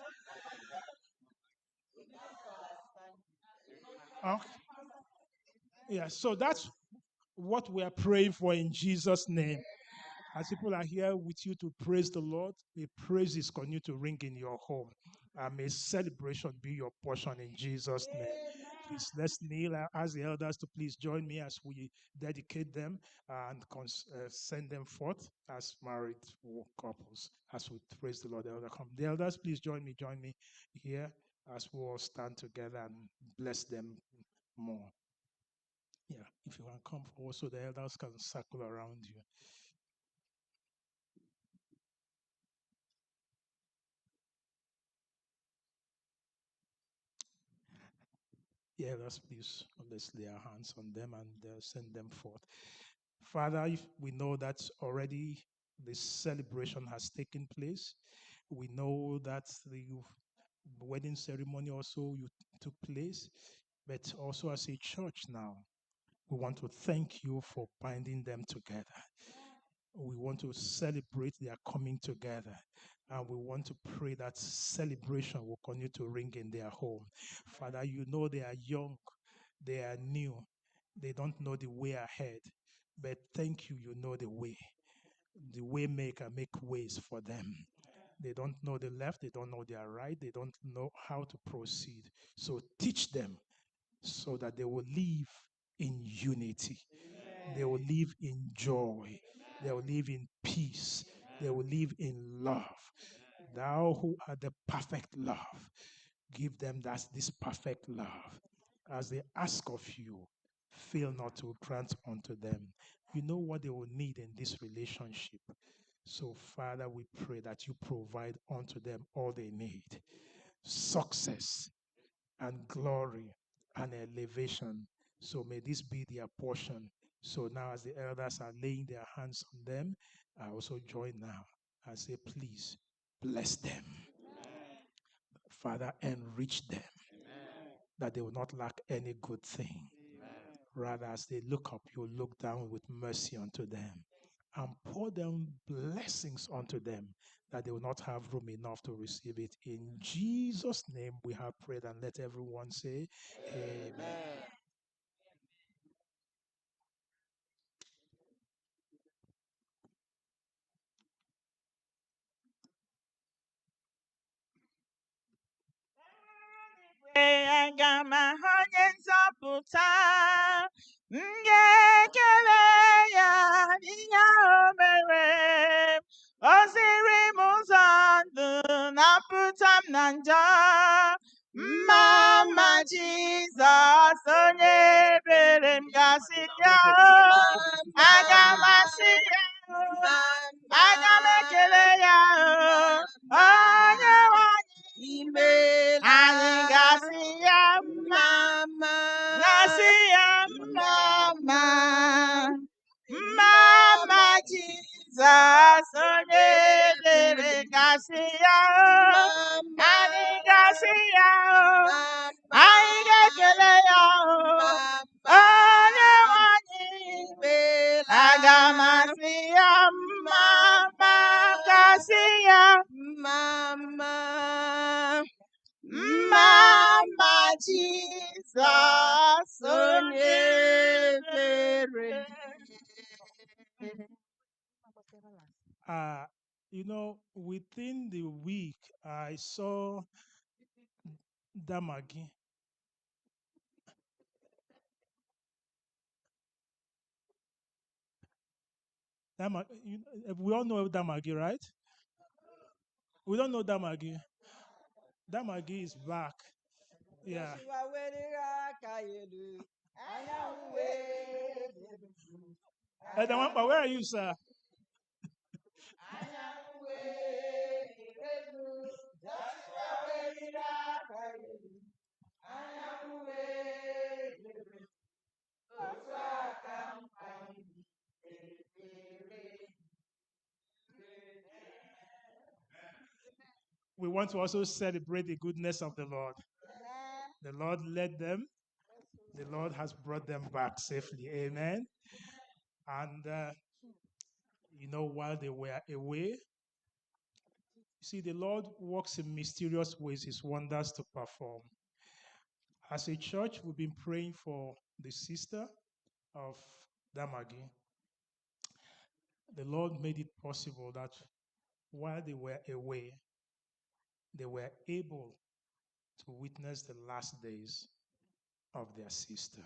Okay. Yeah, so that's what we are praying for in Jesus' name. As people are here with you to praise the Lord, may praises continue to ring in your home. And may celebration be your portion in Jesus' name. Please, let's kneel. Ask the elders to please join me as we dedicate them and send them forth as married couples. As we praise the Lord, the elders, please join me here as we all stand together and bless them more. Yeah, if you want to come forward so the elders can circle around you. Yeah, let's please let's lay our hands on them and send them forth. Father, if we know that already this celebration has taken place. We know that the wedding ceremony also took place, but also as a church now, we want to thank you for binding them together. We want to celebrate their coming together. And we want to pray that celebration will continue to ring in their home. Father, you know they are young, they are new, they don't know the way ahead. But thank you, you know the way. The way maker, make ways for them. They don't know the left, they don't know their right, they don't know how to proceed. So teach them so that they will live in unity. Amen. They will live in joy. They will live in peace. They will live in love. Thou who art the perfect love, give them this perfect love. As they ask of you, fail not to grant unto them. You know what they will need in this relationship. So, Father, we pray that you provide unto them all they need. Success and glory and elevation. So may this be their portion. So now as the elders are laying their hands on them, I also join now and say, please bless them. Father, enrich them, that they will not lack any good thing. Rather, as they look up, you look down with mercy unto them and pour down blessings unto them, that they will not have room enough to receive it. In Jesus' name we have prayed, and let everyone say, Amen. Aga m ahụ onye nzọpụta, m ga-ekele ya n'ihe o mere. O ziri m ụzọ ndụ, napụta m na njọ. Mama Jizọs onye ebere m gasị ya, aga m asị ya, aga m ekele ya, onye nwanyị anyị gasị ya mama, gasị ya mama, mama Jizọs onye ebere gasị ya, anyị gasị ya, anyị ga-ekele ya, onye nwanyị aga m asị ya mama, gasị ya mama. Mama Jesus, onye ebere. Within the week, I saw Damagi. We all know Damagi, right? We don't know Damagi. Damagi is back. Yeah. Where are you, sir? We want to also celebrate the goodness of the Lord. The Lord led them. The Lord has brought them back safely. Amen. And, while they were away, see, the Lord works in mysterious ways, his wonders to perform. As a church, we've been praying for the sister of Damagi. The Lord made it possible that while they were away, they were able to witness the last days of their sister.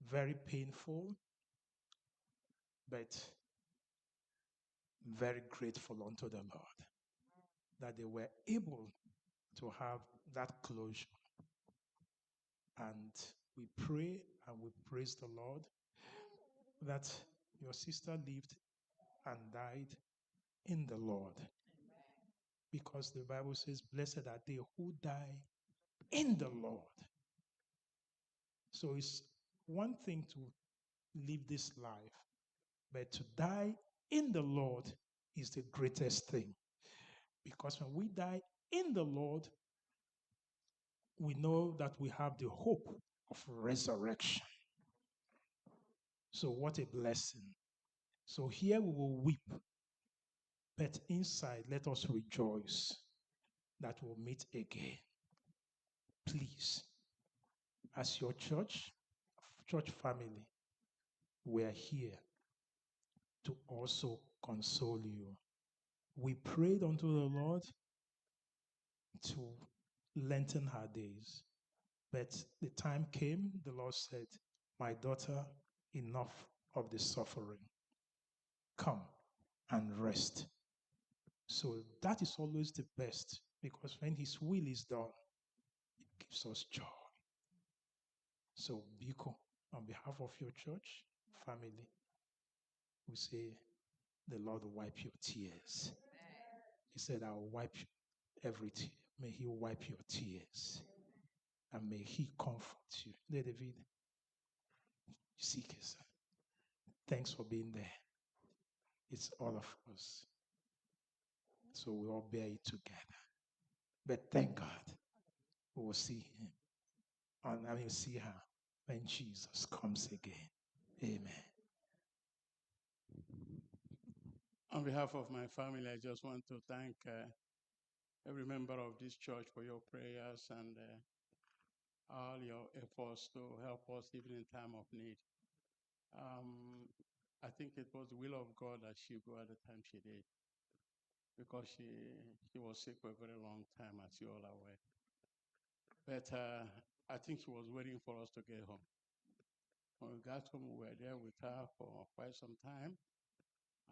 Very painful, but very grateful unto the Lord that they were able to have that closure. And we pray and we praise the Lord that your sister lived and died in the Lord. Because the Bible says, blessed are they who die in the Lord. So it's one thing to live this life, but to die in the Lord is the greatest thing. Because when we die in the Lord, we know that we have the hope of resurrection. So what a blessing. So here we will weep, but inside let us rejoice that we'll meet again. Please, as your church family, we are here to also console you. We prayed unto the Lord to lengthen her days. But the time came, the Lord said, my daughter, enough of the suffering. Come and rest. So that is always the best. because when His will is done, it gives us joy. So, Biko, on behalf of your church family, we say, the Lord will wipe your tears. He said, I'll wipe every tear. May He wipe your tears. And may He comfort you. David, you see, thanks for being there. It's all of us. So we all bear it together. But thank God, we will see Him. And I will see her when Jesus comes again. Amen. On behalf of my family, I just want to thank every member of this church for your prayers and all your efforts to help us even in time of need. I think it was the will of God that she go at the time she did, because she was sick for a very long time, as you all are aware. But I think she was waiting for us to get home. When we got home, we were there with her for quite some time.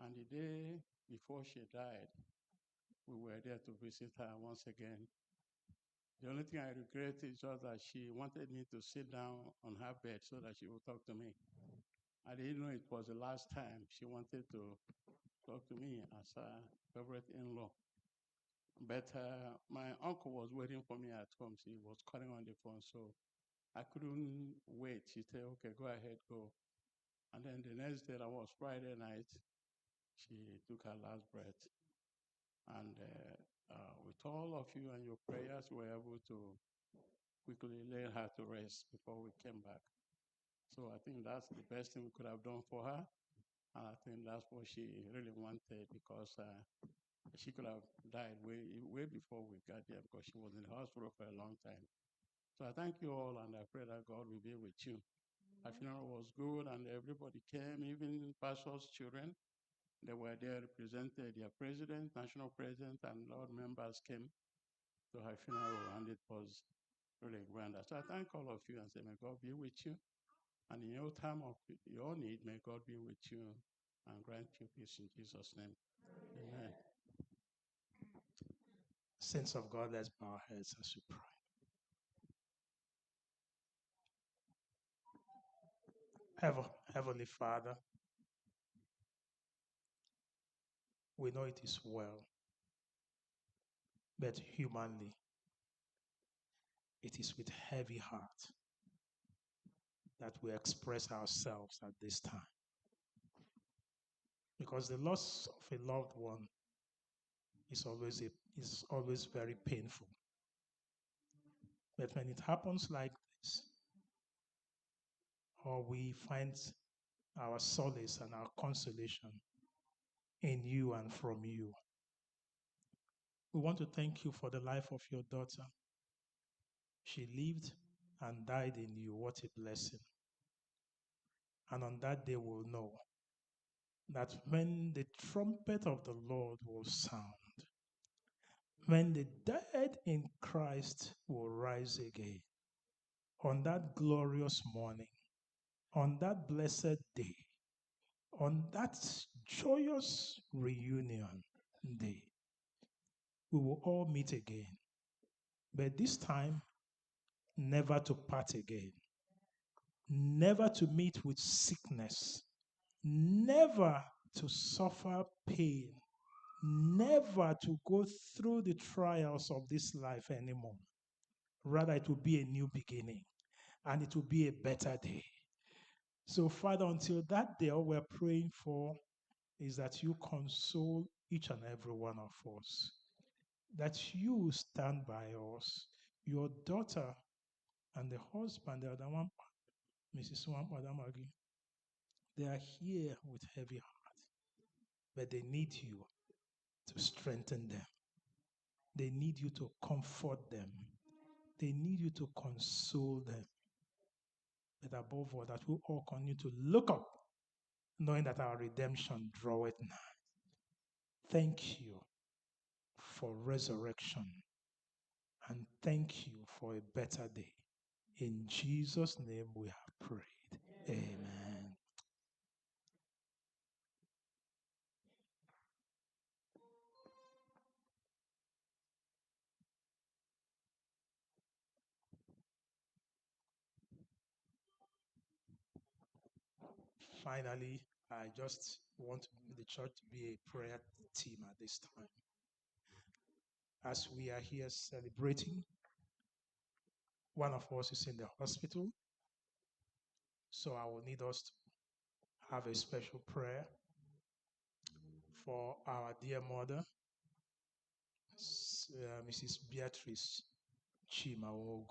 And the day before she died, we were there to visit her once again. The only thing I regret is just that she wanted me to sit down on her bed so that she would talk to me. I didn't know it was the last time she wanted to talk to me as her favorite in-law. But my uncle was waiting for me at home. He was calling on the phone, so I couldn't wait. She said, okay, go ahead, go. And then the next day, that was Friday night, she took her last breath. And with all of you and your prayers, we were able to quickly lay her to rest before we came back. So I think that's the best thing we could have done for her. And I think that's what she really wanted, because she could have died way before we got there, because she was in the hospital for a long time. So I thank you all, and I pray that God will be with you. Our funeral was good, and everybody came, even pastors' children. They were there, represented their president, national president, and a lot of members came to her funeral, and it was really grand. So I thank all of you and say, may God be with you. And in your time of your need, may God be with you and grant you peace in Jesus' name. Amen. Saints of God, let's bow our heads as we pray. Heavenly Father, we know it is well, but humanly, it is with heavy heart that we express ourselves at this time. Because the loss of a loved one is always very painful. But when it happens like this, or we find our solace and our consolation in you and from you, we want to thank you for the life of your daughter. She lived and died in you. What a blessing. And on that day, we'll know that when the trumpet of the Lord will sound, when the dead in Christ will rise again, on that glorious morning, on that blessed day, on that joyous reunion day, we will all meet again. But this time, never to part again, never to meet with sickness, never to suffer pain, never to go through the trials of this life anymore. Rather, it will be a new beginning, and it will be a better day. So, Father, until that day, all we're praying for is that you console each and every one of us, that you stand by us, your daughter and the husband, the other one, Mrs. Wampadamagi, they are here with heavy heart, but they need you to strengthen them. They need you to comfort them. They need you to console them. But above all, that we all continue to look up, knowing that our redemption draweth nigh. Thank you for resurrection, and thank you for a better day. In Jesus' name we have prayed. Amen. Finally, I just want the church to be a prayer team at this time. As we are here celebrating, one of us is in the hospital, so I will need us to have a special prayer for our dear mother, Mrs. Beatrice Chimawogu,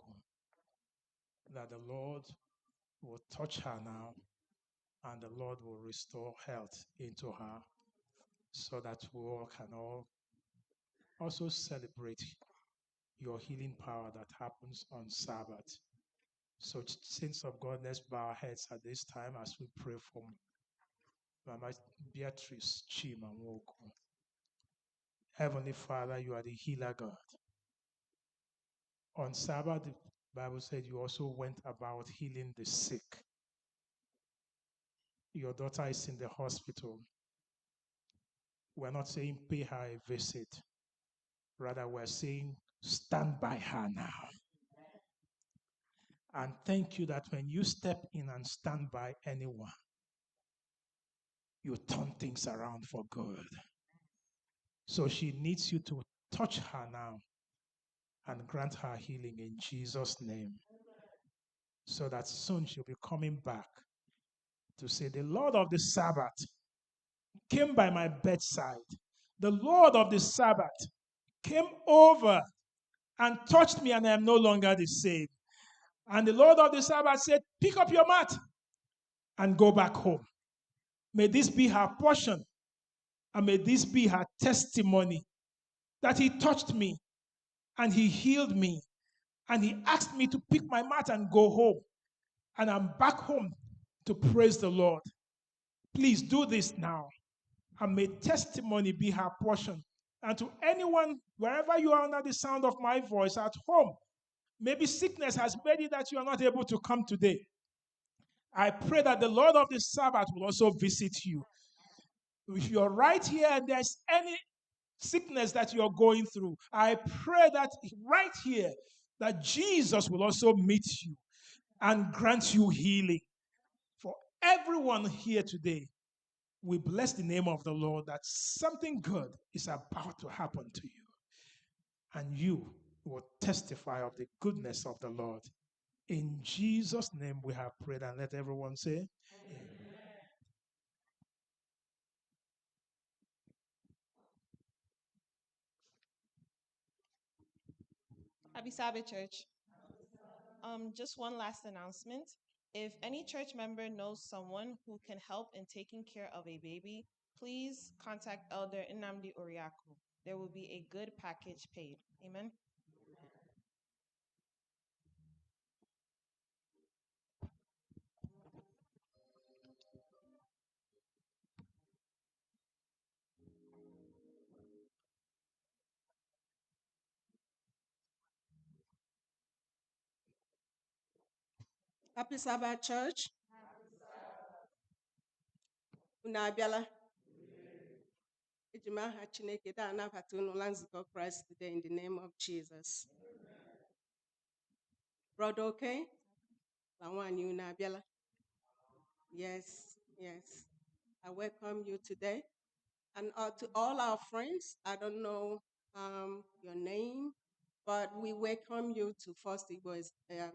that the Lord will touch her now and the Lord will restore health into her so that we all can also celebrate your healing power that happens on Sabbath. So, saints of God, let's bow our heads at this time as we pray for Mama Beatrice Chimawogu. Heavenly Father, you are the healer God. On Sabbath, the Bible said you also went about healing the sick. Your daughter is in the hospital. We're not saying pay her a visit. Rather, we're saying stand by her now. And thank you that when you step in and stand by anyone, you turn things around for good. So she needs you to touch her now and grant her healing in Jesus' name. So that soon she'll be coming back to say, the Lord of the Sabbath came by my bedside. The Lord of the Sabbath came over and touched me, and I am no longer the same. And the Lord of the Sabbath said, pick up your mat and go back home. May this be her portion, and may this be her testimony that he touched me and he healed me and he asked me to pick my mat and go home. And I'm back home to praise the Lord. Please do this now, and may testimony be her portion. And to anyone, wherever you are under the sound of my voice at home, maybe sickness has made it that you are not able to come today. I pray that the Lord of the Sabbath will also visit you. If you're right here and there's any sickness that you're going through, I pray that right here, that Jesus will also meet you and grant you healing. For everyone here today, we bless the name of the Lord that something good is about to happen to you. And you will testify of the goodness of the Lord. In Jesus' name we have prayed, and let everyone say, Amen. Happy Sabbath, church. Just one last announcement. If any church member knows someone who can help in taking care of a baby, please contact Elder Nnamdi Oriaku. There will be a good package paid. Amen. Happy Sabbath, church. Unu abịala? Eji m aha Chineke daa anabata unu na nzukọ Christ today in the name of Jesus. Brother, okay? Na nwanyị unu abịala? Yes, yes. I welcome you today. And to all our friends, I don't know your name, but we welcome you to First Igbo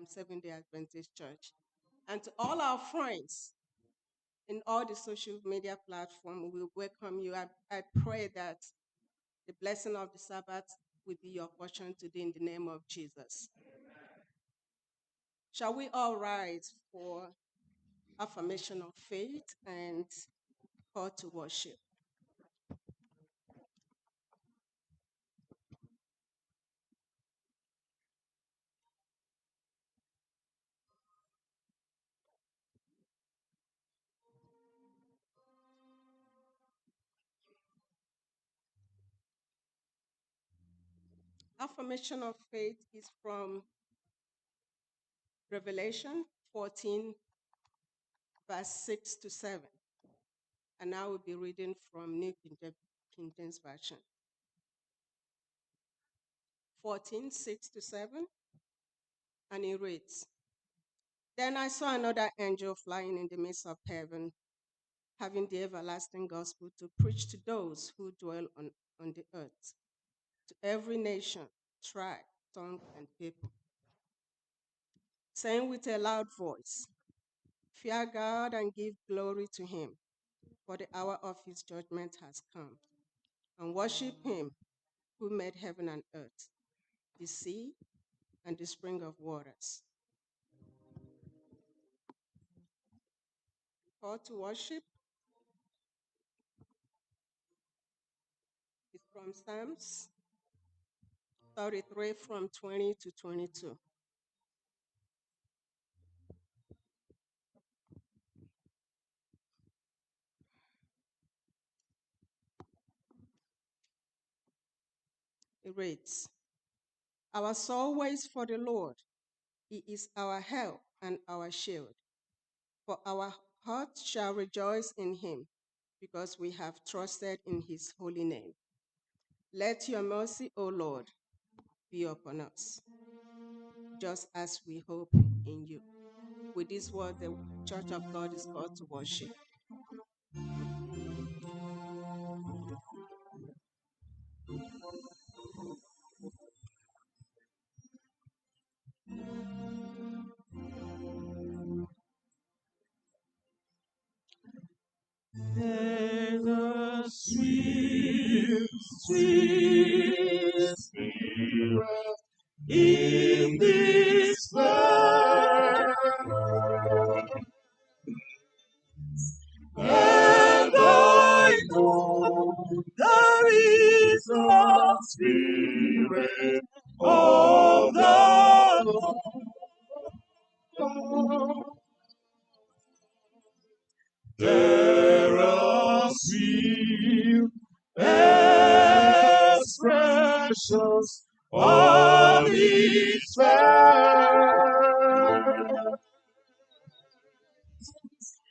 Seventh-day Adventist Church. And to all our friends in all the social media platforms, we welcome you. I pray that the blessing of the Sabbath will be your portion today in the name of Jesus. Shall we all rise for affirmation of faith and call to worship? Affirmation of faith is from Revelation 14, verse 6 to 7. And I will be reading from New King James Version. 14, 6 to 7. And it reads, Then I saw another angel flying in the midst of heaven, having the everlasting gospel to preach to those who dwell on the earth, to every nation, tribe, tongue, and people, saying with a loud voice, fear God and give glory to him, for the hour of his judgment has come, and worship him who made heaven and earth, the sea, and the spring of waters. Call to worship is from Psalms 33 from 20 to 22. It reads, our soul waits for the Lord. He is our help and our shield. For our heart shall rejoice in him, because we have trusted in his holy name. Let your mercy, O Lord, be upon us, just as we hope in you. With this word, the Church of God is called to worship. There's a sweet, sweet spirit in this world, and I know there is a spirit of the Lord. There are sweet expressions of His face,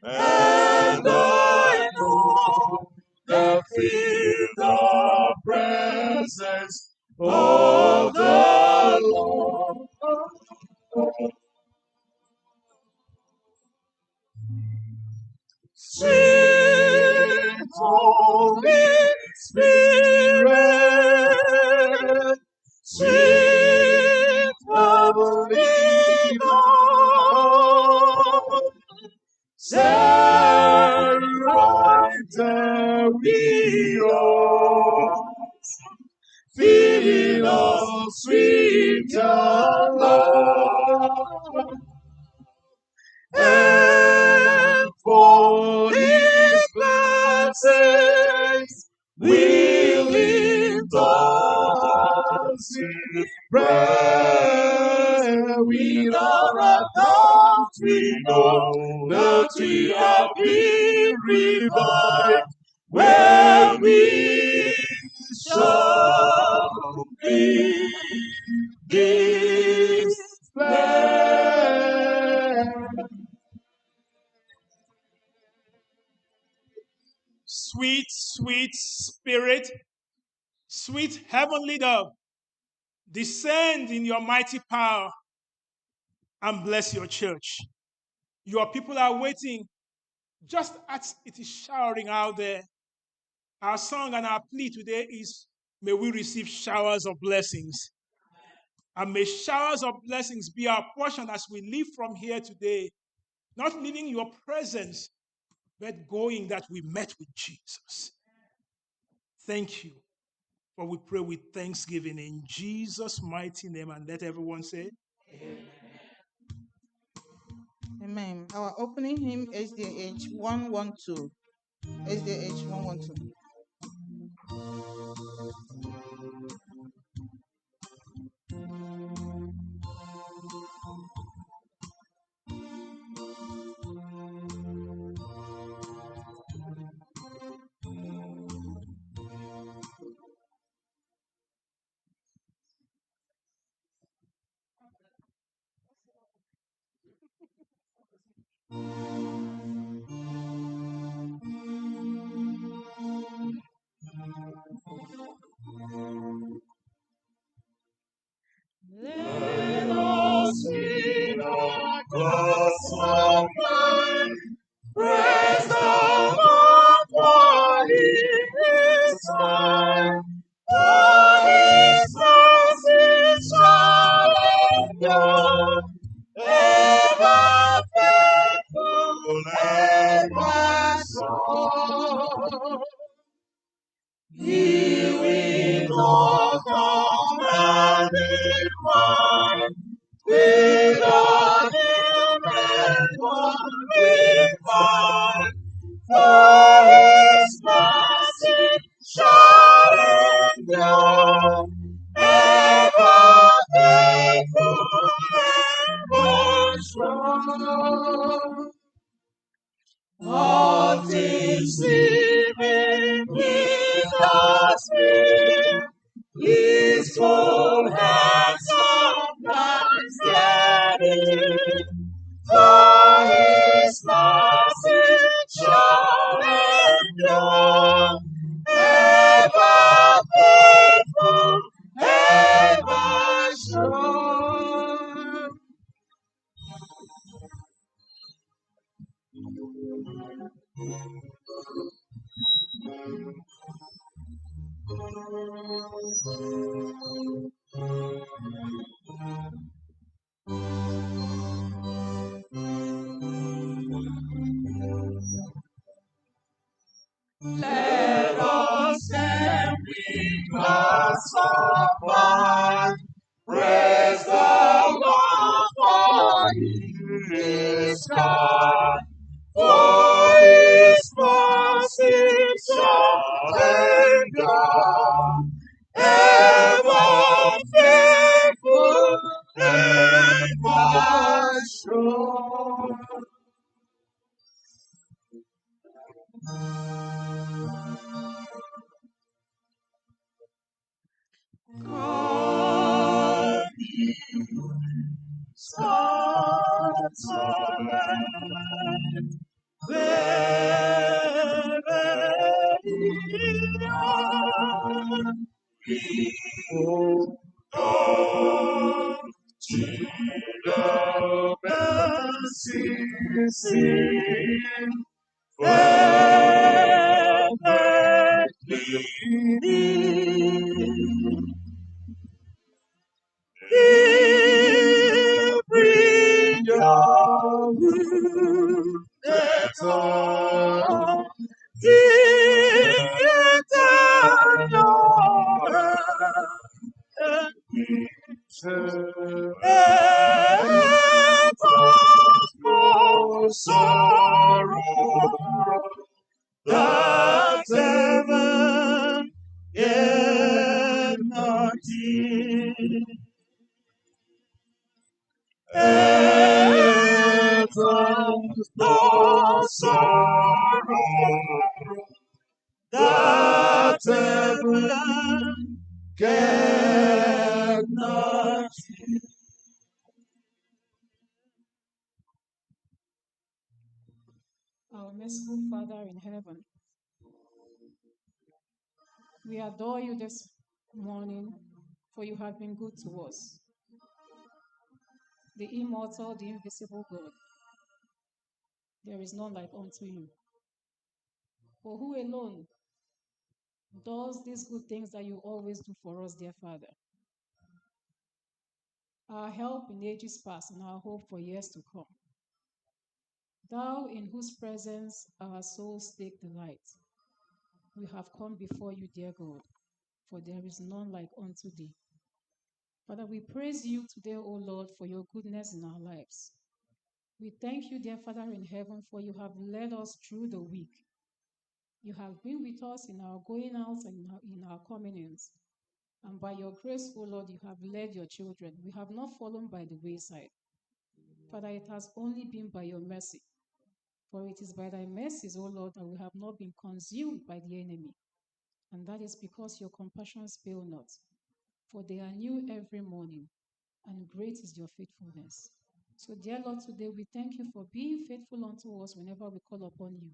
and I know that feel the presence of the Lord. Sweet Holy Spirit, sweet heavenly God, stand right there we are, filling us with your love. And for His blessings we lift us in prayer. With our hearts we know that we have been revived, where we shall be this place. Sweet, sweet Spirit, sweet heavenly dove, descend in your mighty power and bless your church. Your people are waiting just as it is showering out there. Our song and our plea today is, may we receive showers of blessings. And may showers of blessings be our portion as we leave from here today, not leaving your presence, but going that we met with Jesus. Thank you. For we pray with thanksgiving in Jesus' mighty name, and let everyone say, Amen. Amen. Our opening hymn, SDH 112. SDH 112. Let us sing across our mind, praise the Lord. endure, ever faithful, ever strong. He will overcome and be won. With God and one we find, for His mercy shall endure, ever faithful, ever strong. All things living in the Spirit, His full hands sometimes steady, for His mercy shall endure, ever faithful, ever strong. Let us stand with glass of wine, praise the Lord for He is God, for His mercy shall endure, ever faithful, ever strong. God is God's land, wherever He are, we hold on to the mercy seat, fervently leaning. He'll bring your wounded soul, He'll turn your heart and no sorrow that heaven cannot heal. And no sorrow that heaven cannot heal. Our merciful Father in heaven, we adore you this morning, for you have been good to us. The immortal, the invisible God, there is none like unto you. For who alone does these good things that you always do for us, dear Father? Our help in ages past and our hope for years to come. Thou in whose presence our souls take delight, we have come before you, dear God, for there is none like unto thee. Father, we praise you today, O Lord, for your goodness in our lives. We thank you, dear Father in heaven, for you have led us through the week. You have been with us in our going out and in our coming ins. And by your grace, O Lord, you have led your children. We have not fallen by the wayside. Father, it has only been by your mercy. For it is by thy mercies, O Lord, that we have not been consumed by the enemy. And that is because your compassions fail not. For they are new every morning, and great is your faithfulness. So, dear Lord, today we thank you for being faithful unto us whenever we call upon you,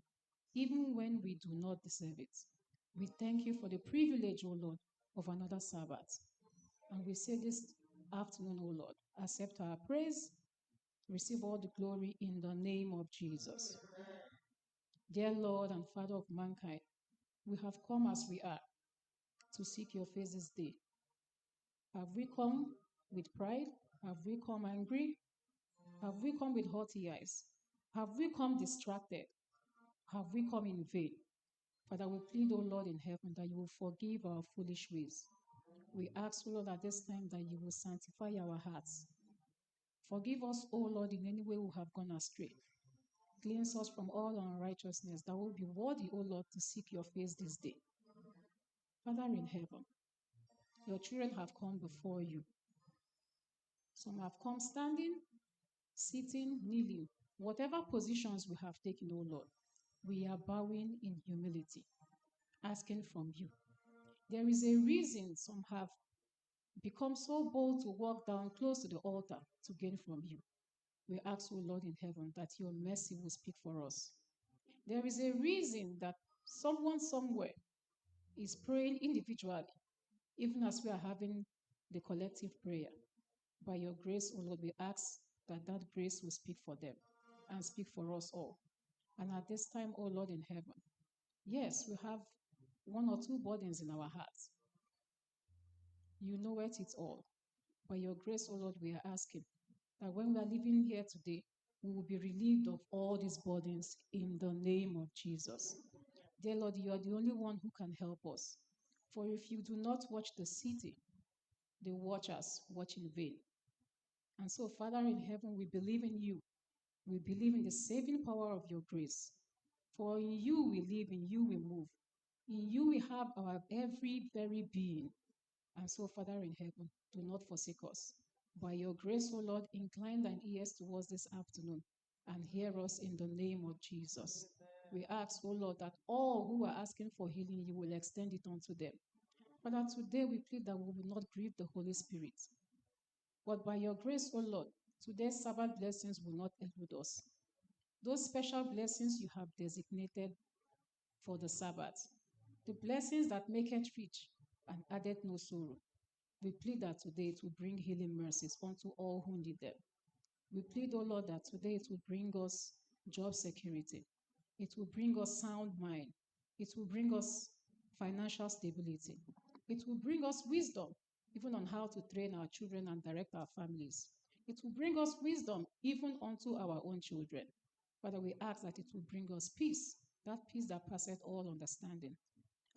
even when we do not deserve it. We thank you for the privilege, O Lord, of another Sabbath. And we say this afternoon, O Lord, accept our praise, receive all the glory in the name of Jesus. Dear Lord and Father of mankind, we have come as we are to seek your face this day. Have we come with pride? Have we come angry? Have we come with haughty eyes? Have we come distracted? Have we come in vain? Father, we plead, O Lord in heaven, that you will forgive our foolish ways. We ask, O Lord, at this time that you will sanctify our hearts. Forgive us, O Lord, in any way we have gone astray. Cleanse us from all unrighteousness, that will be worthy, O Lord, to seek your face this day. Father in heaven, your children have come before you. Some have come standing, sitting, kneeling. Whatever positions we have taken, O Lord, we are bowing in humility, asking from you. There is a reason some have become so bold to walk down close to the altar to gain from you. We ask, O Lord in heaven, that your mercy will speak for us. There is a reason that someone somewhere is praying individually, even as we are having the collective prayer. By your grace, O Lord, we ask that that grace will speak for them and speak for us all. And at this time, O Lord in heaven, yes, we have one or two burdens in our hearts. You know it all. By your grace, O Lord, we are asking that when we are living here today, we will be relieved of all these burdens in the name of Jesus. Dear Lord, you are the only one who can help us. For if you do not watch the city, the watchers watch in vain. And so, Father in heaven, we believe in you. We believe in the saving power of your grace. For in you we live, in you we move. In you we have our every very being. And so, Father in heaven, do not forsake us. By your grace, O Lord, incline thine ears towards this afternoon and hear us in the name of Jesus. We ask, O Lord, that all who are asking for healing, you will extend it unto them. Father, today we plead that we will not grieve the Holy Spirit. But by your grace, O Lord, today's Sabbath blessings will not elude us. Those special blessings you have designated for the Sabbath, the blessings that make it rich and added no sorrow. We plead that today it will bring healing mercies unto all who need them. We plead, O Lord, that today it will bring us job security. It will bring us sound mind. It will bring us financial stability. It will bring us wisdom, even on how to train our children and direct our families. It will bring us wisdom, even unto our own children. Father, we ask that it will bring us peace, that peace that passeth all understanding,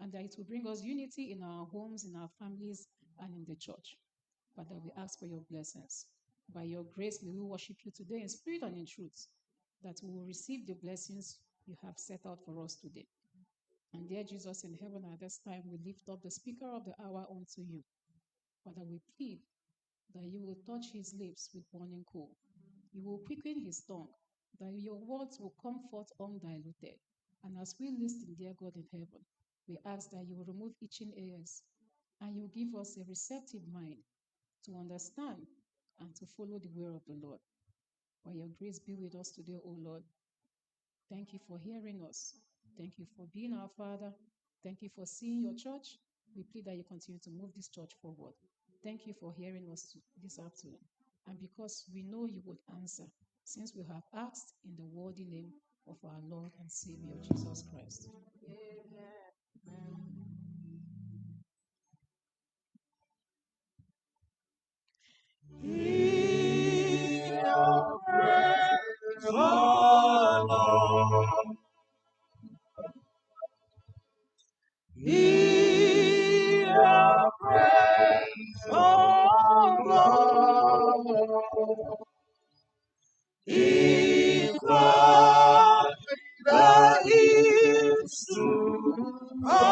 and that it will bring us unity in our homes, in our families, and in the church. Father, we ask for your blessings. By your grace, may we worship you today in spirit and in truth, that we will receive the blessings you have set out for us today. And dear Jesus in heaven, at this time, we lift up the speaker of the hour unto you. Father, we plead that you will touch his lips with burning coal. You will quicken his tongue, that your words will come forth undiluted. And as we listen, dear God in heaven, we ask that you will remove itching ears and you give us a receptive mind to understand and to follow the way of the Lord. By your grace be with us today, O Lord. Thank you for hearing us. Thank you for being our Father. Thank you for seeing your church. We plead that you continue to move this church forward. Thank you for hearing us this afternoon. And because we know you would answer, since we have asked in the worthy name of our Lord and Savior, Jesus Christ. Hear our praise, O Lord. Hear our praise, O Lord. Incline thy ears to us,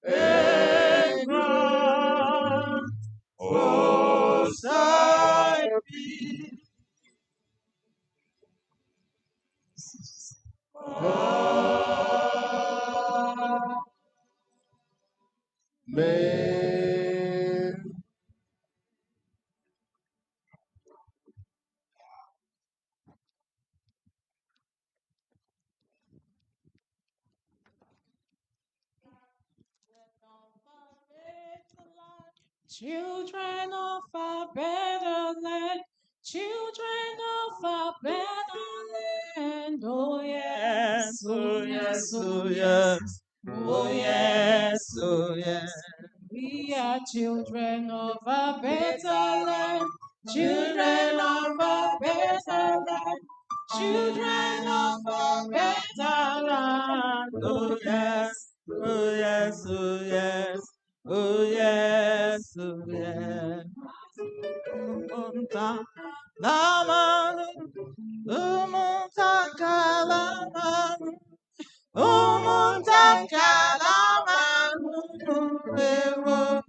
and grant us thy peace. Amen. Children of a better land, children of a better land. Oh yes, Oh yes, oh yes, oh yes, oh yes. We We are children of a better land, children of a better land, children of a better land. Oh yes, oh yes, oh yes, oh yes, oh yes. Umunta lamanu, umunta kalamanu, umunta kalamanu, ewo,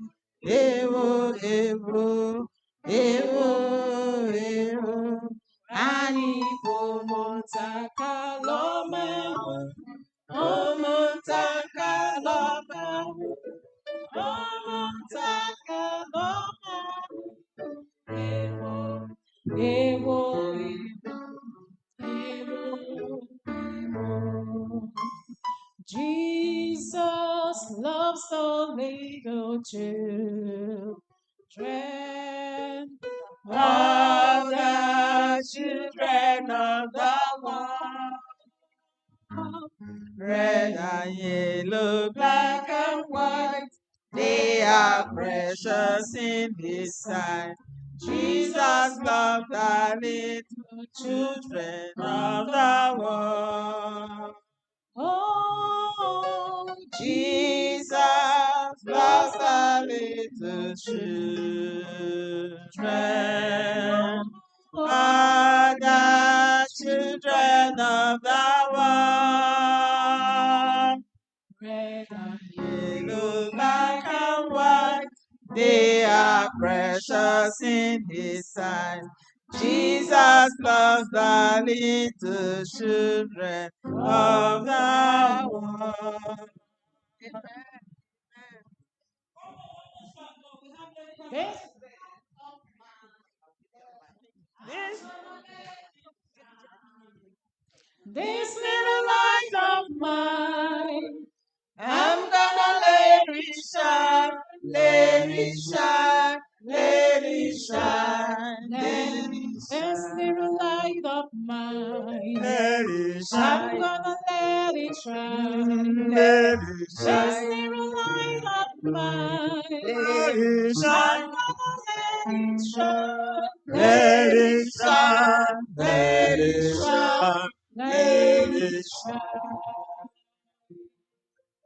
ewo, ewo, ewo, ewo. Ani Omontakaloma, Omontakaloma, Omontakaloma. Ewo, ewo, ewo, ewo. Jesus loves the little children. All the children of the world, red and yellow, black and white, they are precious in His sight. Jesus loved the little children of the world. Oh, Jesus loves the little children. All the children of the world, red and yellow, black and white, they are precious in His sight. Jesus loves the little children of the world. This little light of mine, I'm gonna let it shine, let it shine, let it shine, let it this little light of mine, let it I'm shine, gonna let it shine. let it This shine, little light of mine, let it I'm shine, gonna let it shine. let it shine, let it shine, let it shine.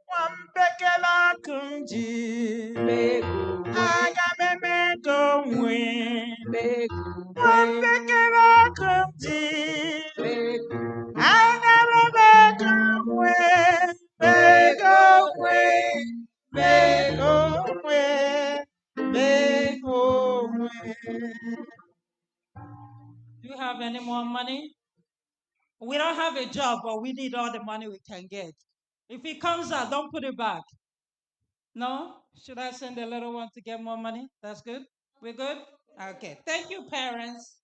Wampekela kunji, aga memeko mwe. Wampekela kunji, aga memeko mwe. Meko mwe, meko mwe, meko mwe. Do you have any more money? We don't have a job, but we need all the money we can get. If it comes out, don't put it back. No? Should I send the little one to get more money? That's good? We're good? Okay. Thank you, parents.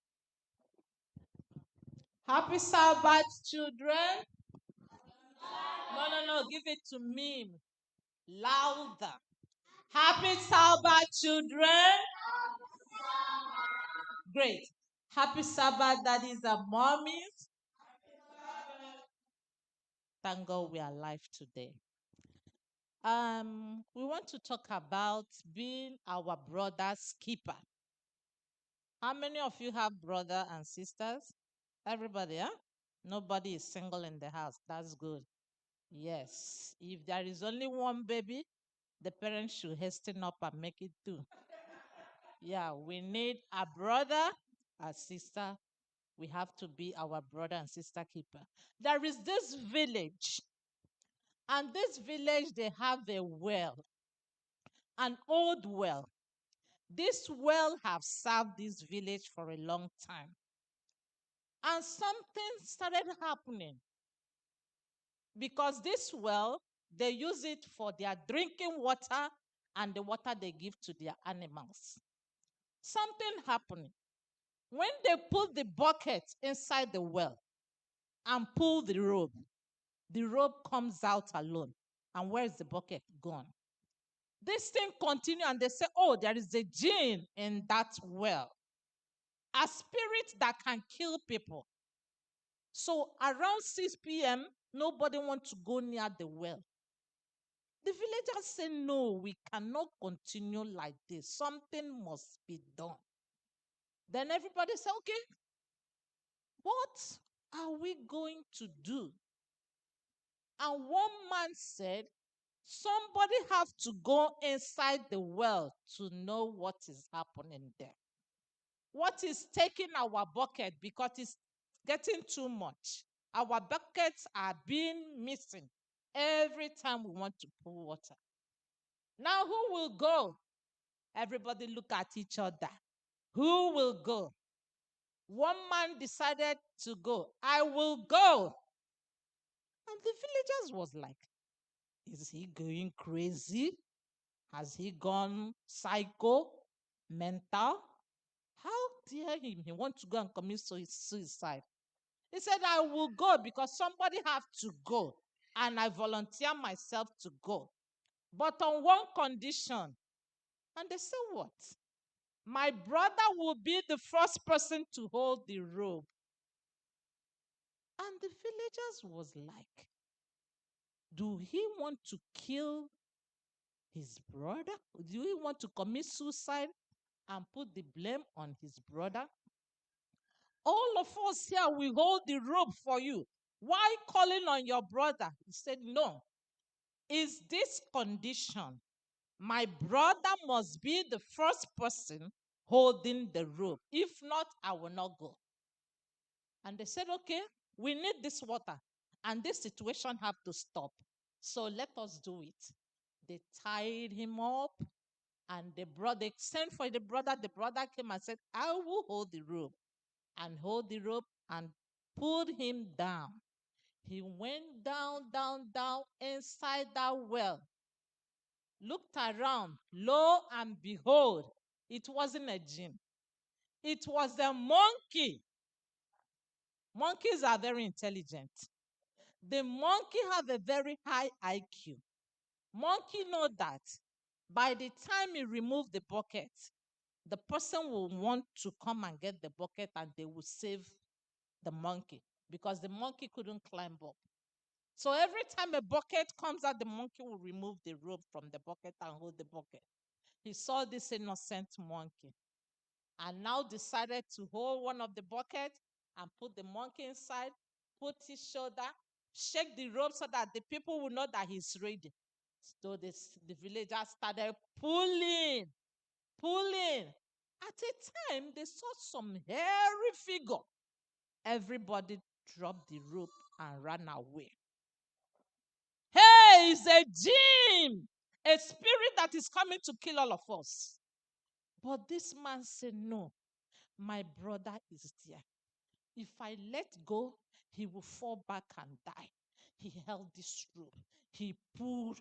Happy Sabbath, children. No. Give it to me. Louder. Happy Sabbath, children. Great. Happy Sabbath, daddies and mommies. Thank God we are alive today. We want to talk about being our brother's keeper. How many of you have brother and sisters? Everybody, huh? Nobody is single in the house. That's good. Yes. If there is only one baby, the parents should hasten up and make it two. Yeah, we need a brother, a sister. We have to be our brother and sister keeper. There is this village, and this village, they have a well, an old well. This well have served this village for a long time. And something started happening because this well, they use it for their drinking water and the water they give to their animals. Something happened. When they put the bucket inside the well and pull the rope comes out alone. And where is the bucket gone? This thing continued and they say, oh, there is a jinn in that well. A spirit that can kill people. So around 6 p.m., nobody wants to go near the well. The villagers say, no, we cannot continue like this. Something must be done. Then everybody said, okay, what are we going to do? And one man said, somebody have to go inside the well to know what is happening there. What is taking our bucket, because it's getting too much. Our buckets are being missing every time we want to pour water. Now who will go? Everybody look at each other. Who will go? One man decided to go. I will go. And the villagers was like, is he going crazy? Has he gone psycho, mental? How dare him? He wants to go and commit suicide. He said, I will go because somebody have to go. And I volunteer myself to go. But on one condition. And they said, what? My brother will be the first person to hold the robe. And the villagers was like, do he want to kill his brother? Do he want to commit suicide and put the blame on his brother? All of us here, we hold the rope for you. Why calling on your brother? He said, no. Is this condition? My brother must be the first person holding the rope. If not, I will not go. And they said, okay, we need this water. And this situation have to stop. So let us do it. They tied him up. And they sent for the brother. The brother came and said, I will hold the rope. And hold the rope and put him down. He went down, down, down inside that well. Looked around. Lo and behold, it wasn't a jinn. It was a monkey. Monkeys are very intelligent. The monkey have a very high IQ. Monkey know that by the time he remove the bucket, the person will want to come and get the bucket and they will save the monkey because the monkey couldn't climb up. So every time a bucket comes out, the monkey will remove the rope from the bucket and hold the bucket. He saw this innocent monkey and now decided to hold one of the buckets and put the monkey inside, put his shoulder, shake the rope so that the people will know that he's ready. So the villagers started pulling. At a time, they saw some hairy figure. Everybody dropped the rope and ran away. Hey, it's a jinn, a spirit that is coming to kill all of us. But this man said, no, my brother is there. If I let go, he will fall back and die. He held this rope. He pulled.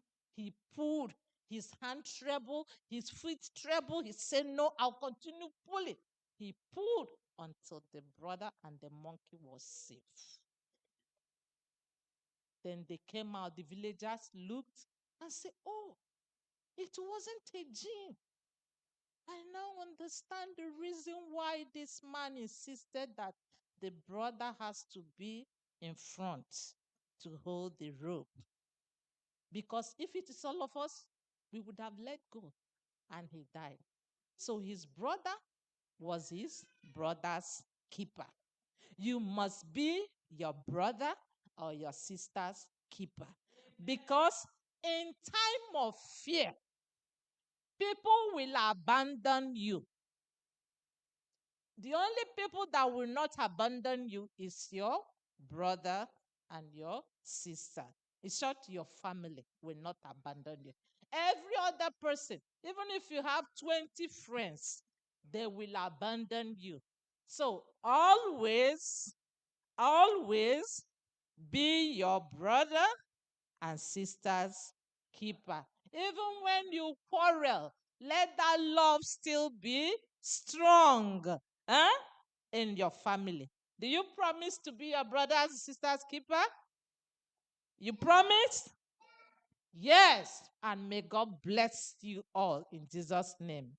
His hand trembled, his feet trembled. He said, no, I'll continue pulling. He pulled until the brother and the monkey was safe. Then they came out, the villagers looked and said, oh, it wasn't a jinn. I now understand the reason why this man insisted that the brother has to be in front to hold the rope. Because if it is all of us, we would have let go and he died. So his brother was his brother's keeper. You must be your brother or your sister's keeper. Because in time of fear, people will abandon you. The only people that will not abandon you is your brother and your sister. In short, your family will not abandon you. Every other person, even if you have 20 friends, they will abandon you. So always be your brother and sister's keeper. Even when you quarrel, let that love still be strong in your family. Do you promise to be your brother's and sister's keeper? You promise? Yes. And may God bless you all in Jesus' name.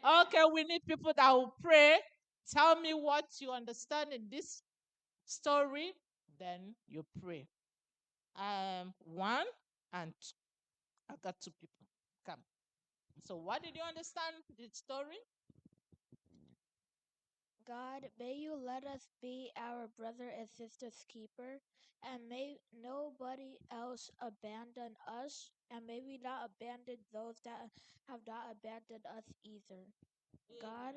Okay, we need people that will pray. Tell me what you understand in this story, then you pray. 1 and I got two people. Come. So what did you understand the story? God, may you let us be our brother and sister's keeper, and may nobody else abandon us, and may we not abandon those that have not abandoned us either. God,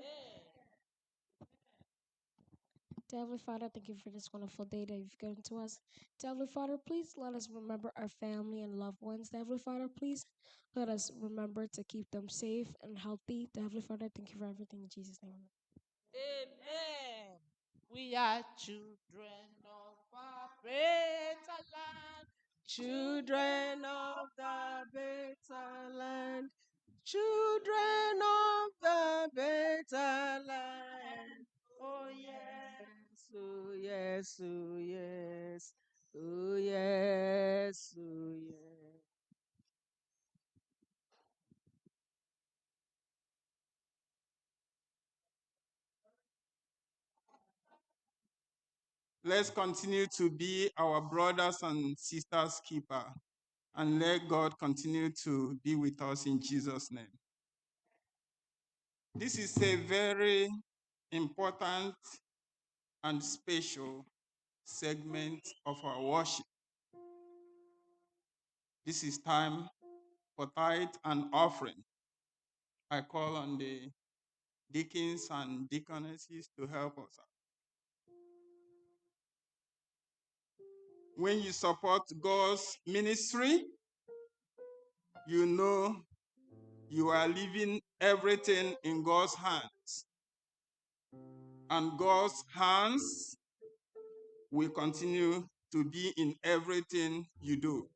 Dear Heavenly Father, thank you for this wonderful day that you've given to us. Dear Heavenly Father, please let us remember our family and loved ones. Dear Heavenly Father, please let us remember to keep them safe and healthy. Dear Heavenly Father, thank you for everything in Jesus' name. Amen. We are children of our better land. children of the better land, children of the better land. Oh yes, oh yes, oh yes, oh yes, oh yes. Let's continue to be our brothers and sisters' keeper, and let God continue to be with us in Jesus' name. This is a very important and special segment of our worship. This is time for tithe and offering. I call on the deacons and deaconesses to help us out. When you support God's ministry, you know you are leaving everything in God's hands. And God's hands will continue to be in everything you do.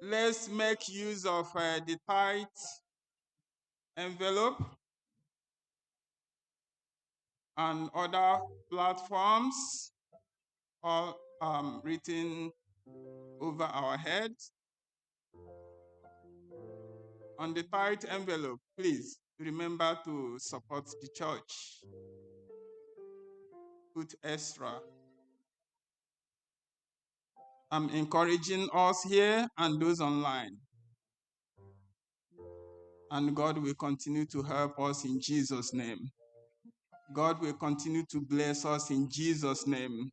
Let's make use of the tithe envelope and other platforms, all written over our heads. On the tithe envelope, please remember to support the church. Put extra. I'm encouraging us here and those online. And God will continue to help us in Jesus' name. God will continue to bless us in Jesus' name.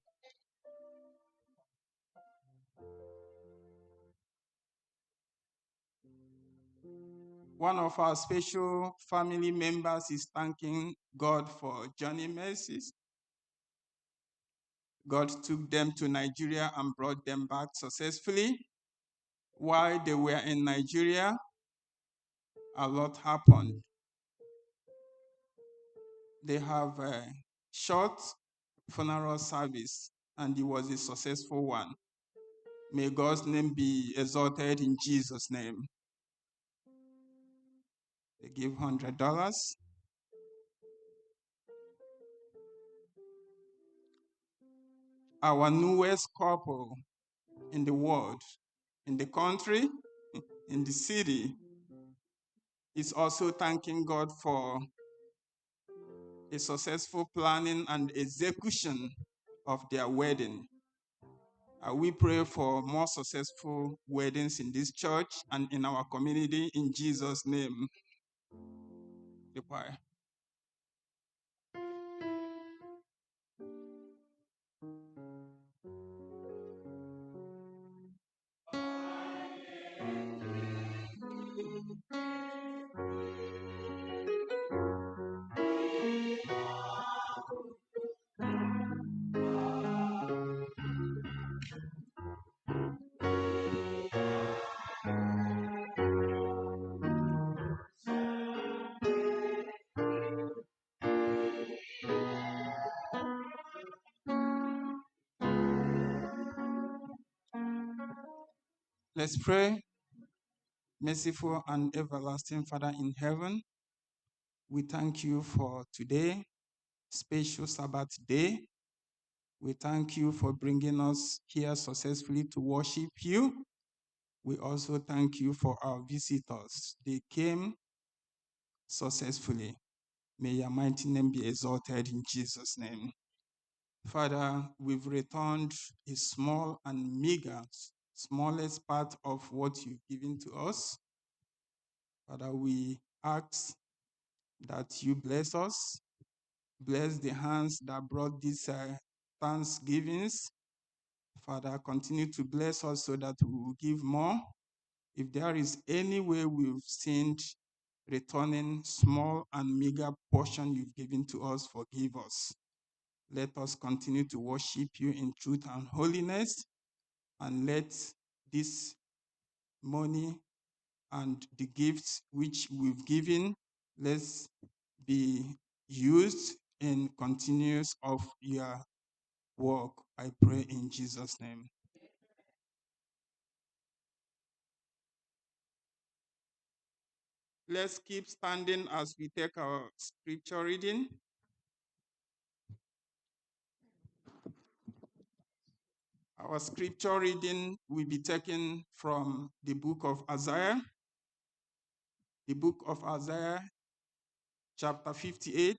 One of our special family members is thanking God for Johnny Mercies. God took them to Nigeria and brought them back successfully. While they were in Nigeria, a lot happened. They have a short funeral service, and it was a successful one. May God's name be exalted in Jesus' name. They give $100. Our newest couple in the world, in the country, in the city, is also thanking God for a successful planning and execution of their wedding. We pray for more successful weddings in this church and in our community in Jesus' name. The choir. Let's pray. Merciful and everlasting Father in heaven, we thank you for today, special Sabbath day. We thank you for bringing us here successfully to worship you. We also thank you for our visitors. They came successfully. May your mighty name be exalted in Jesus' name. Father, we've returned a small and meager, smallest part of what you've given to us. Father, we ask that you bless us, bless the hands that brought these thanksgivings. Father, continue to bless us so that we will give more. If there is any way we've sinned, returning small and meager portion you've given to us, forgive us. Let us continue to worship you in truth and holiness, and let this money and the gifts which we've given, let's be used in continuance of your work. I pray in Jesus' name. Let's keep standing as we take our scripture reading. Our scripture reading will be taken from the book of Isaiah. The book of Isaiah, chapter 58.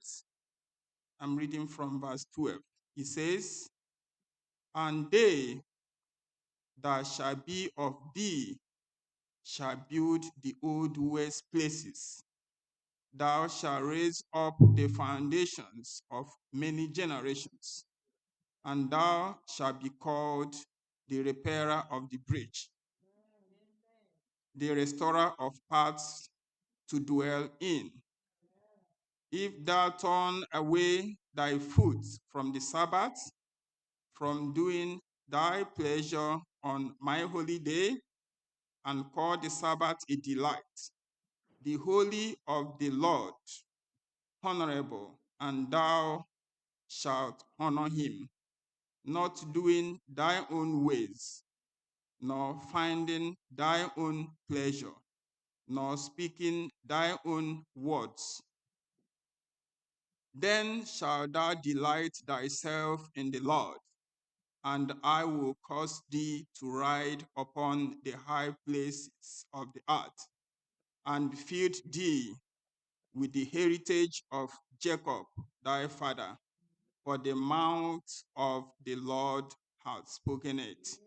I'm reading from verse 12. It says, "And they that shall be of thee shall build the old waste places. Thou shalt raise up the foundations of many generations, and thou shalt be called the repairer of the breach, the restorer of paths to dwell in. If thou turn away thy foot from the Sabbath, from doing thy pleasure on my holy day, and call the Sabbath a delight, the holy of the Lord honorable, and thou shalt honor him, not doing thy own ways, nor finding thy own pleasure, nor speaking thy own words. Then shalt thou delight thyself in the Lord, and I will cause thee to ride upon the high places of the earth, and feed thee with the heritage of Jacob thy father, for the mouth of the Lord hath spoken it."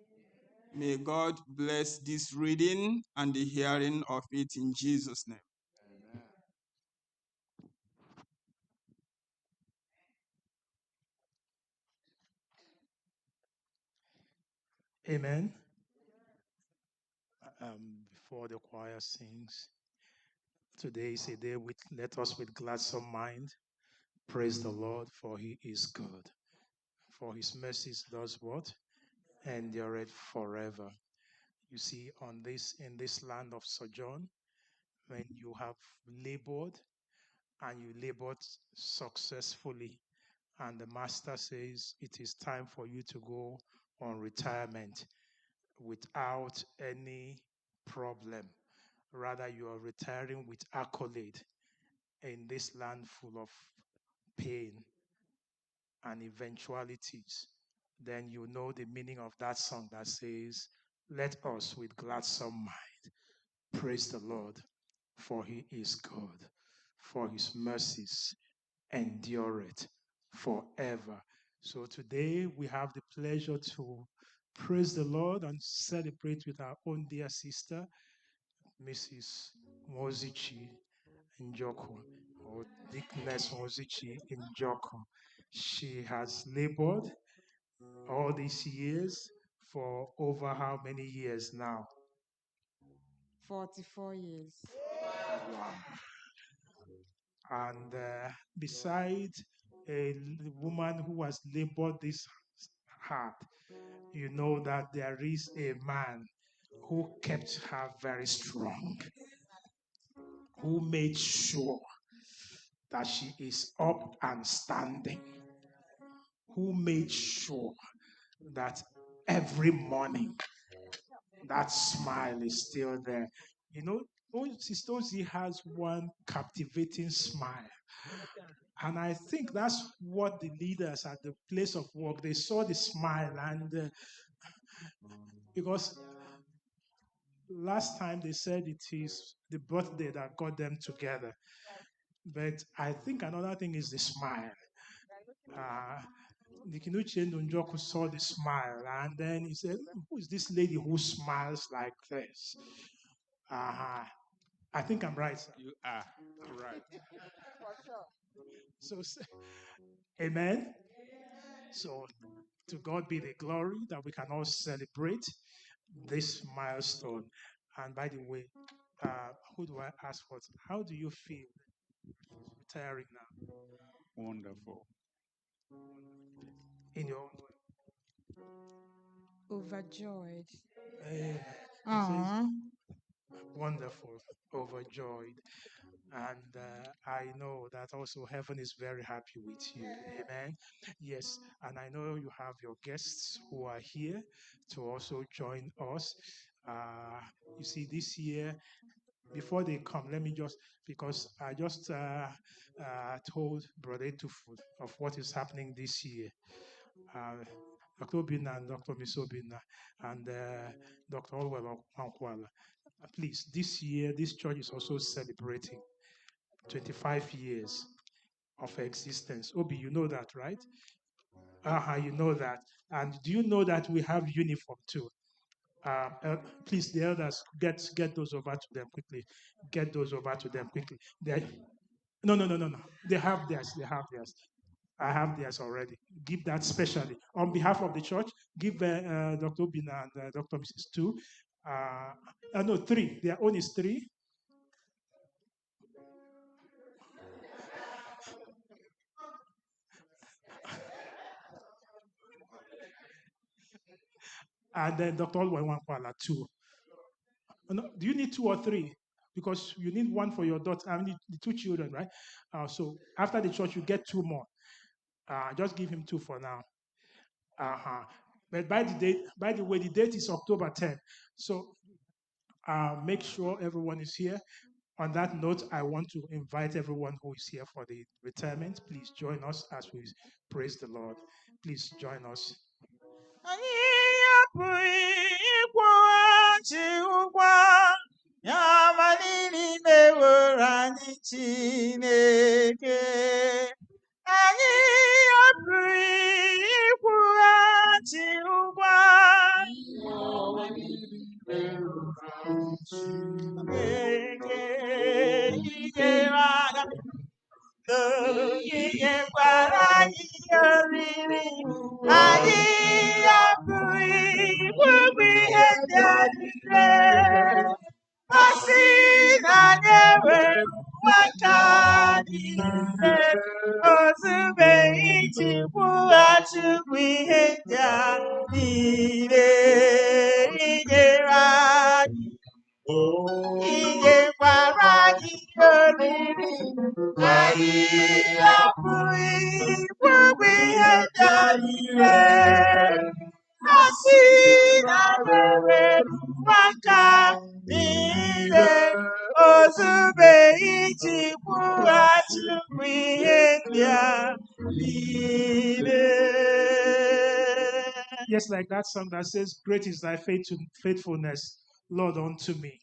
May God bless this reading and the hearing of it in Jesus' name. Amen. Before the choir sings, today is a day let us with gladsome mind praise the Lord, for he is good. For his mercies does what? Endureth forever. You see, in this land of sojourn, when you have labored and you labored successfully, and the master says it is time for you to go on retirement without any problem. Rather, you are retiring with accolade in this land full of pain and eventualities. Then you know the meaning of that song that says, "Let us with gladsome mind praise the Lord, for he is good, for his mercies endureth forever." So today we have the pleasure to praise the Lord and celebrate with our own dear sister, Mrs. Mozichi Njoko, or Dickness Mozichi Njoko. She has labored all these years for over how many years now? 44 years. Wow. And beside a woman who has labored this hard, you know that there is a man who kept her very strong, who made sure that she is up and standing, who made sure that every morning that smile is still there. You know, Sister Ozzy has one captivating smile. And I think that's what the leaders at the place of work, they saw the smile. And because last time they said it is the birthday that got them together. But I think another thing is the smile. Dikinuche Njoku saw the smile, and then he said, "Who is this lady who smiles like this?" I think I'm right, sir. You are. Right. So, amen. So, to God be the glory that we can all celebrate this milestone. And by the way, who do I ask for? How do you feel retiring now? Wonderful. In your Overjoyed. Amen. Aww. Wonderful, overjoyed. And I know that also heaven is very happy with you. Amen. Yes. And I know you have your guests who are here to also join us. You see, this year, before they come, let me just, because I just told Brother Tufu of what is happening this year. Dr. Obina and Dr. Misobina and Dr. Olwell Wankwala. Please, this year, this church is also celebrating 25 years of existence. Obi, you know that, right? You know that. And do you know that we have uniform too? Please, the elders, get those over to them quickly. Get those over to them quickly. No. They have theirs. They have theirs. I have theirs already. Give that specially. On behalf of the church, give Dr. Obina and Dr. Mrs. 2. No, 3. Their own is 3. And then Dr. Olwankwala 2. No, do you need 2 or 3? Because you need one for your daughter. I mean, the 2 children, right? So after the church, you get 2 more. Just give him 2 for now. But by the way, the date is October 10th. So make sure everyone is here. On that note, I want to invite everyone who is here for the retirement. Please join us as we praise the Lord. Please join us. Anyị apụghị ịkwụghachi ụgwọ ya ma niile meworo anyị Chineke. Anyị apụghị ịkwụghachi ụgwọ Chineke. Inyere aka n'onyekwara anyị oriri. Anyị apụghị ịkwụgwọ ihe ndị a niile. Ọ sị na anyị enwere ụwa nke anyị niile, o zubeghị iji kwụghachi ụgwọ ihe ndị a niile. Inyere anyị inyekwara anyị oriri. Anyị apụghị ịkwụgwọ ihe ndị a niile. Ọ sị na anyị enwere ụwa nke niile, o zubeghị iji kwụghachi ụgwọ ihe ndị a niile. Yes, like that song that says, "Great is thy faithfulness, Lord, unto me."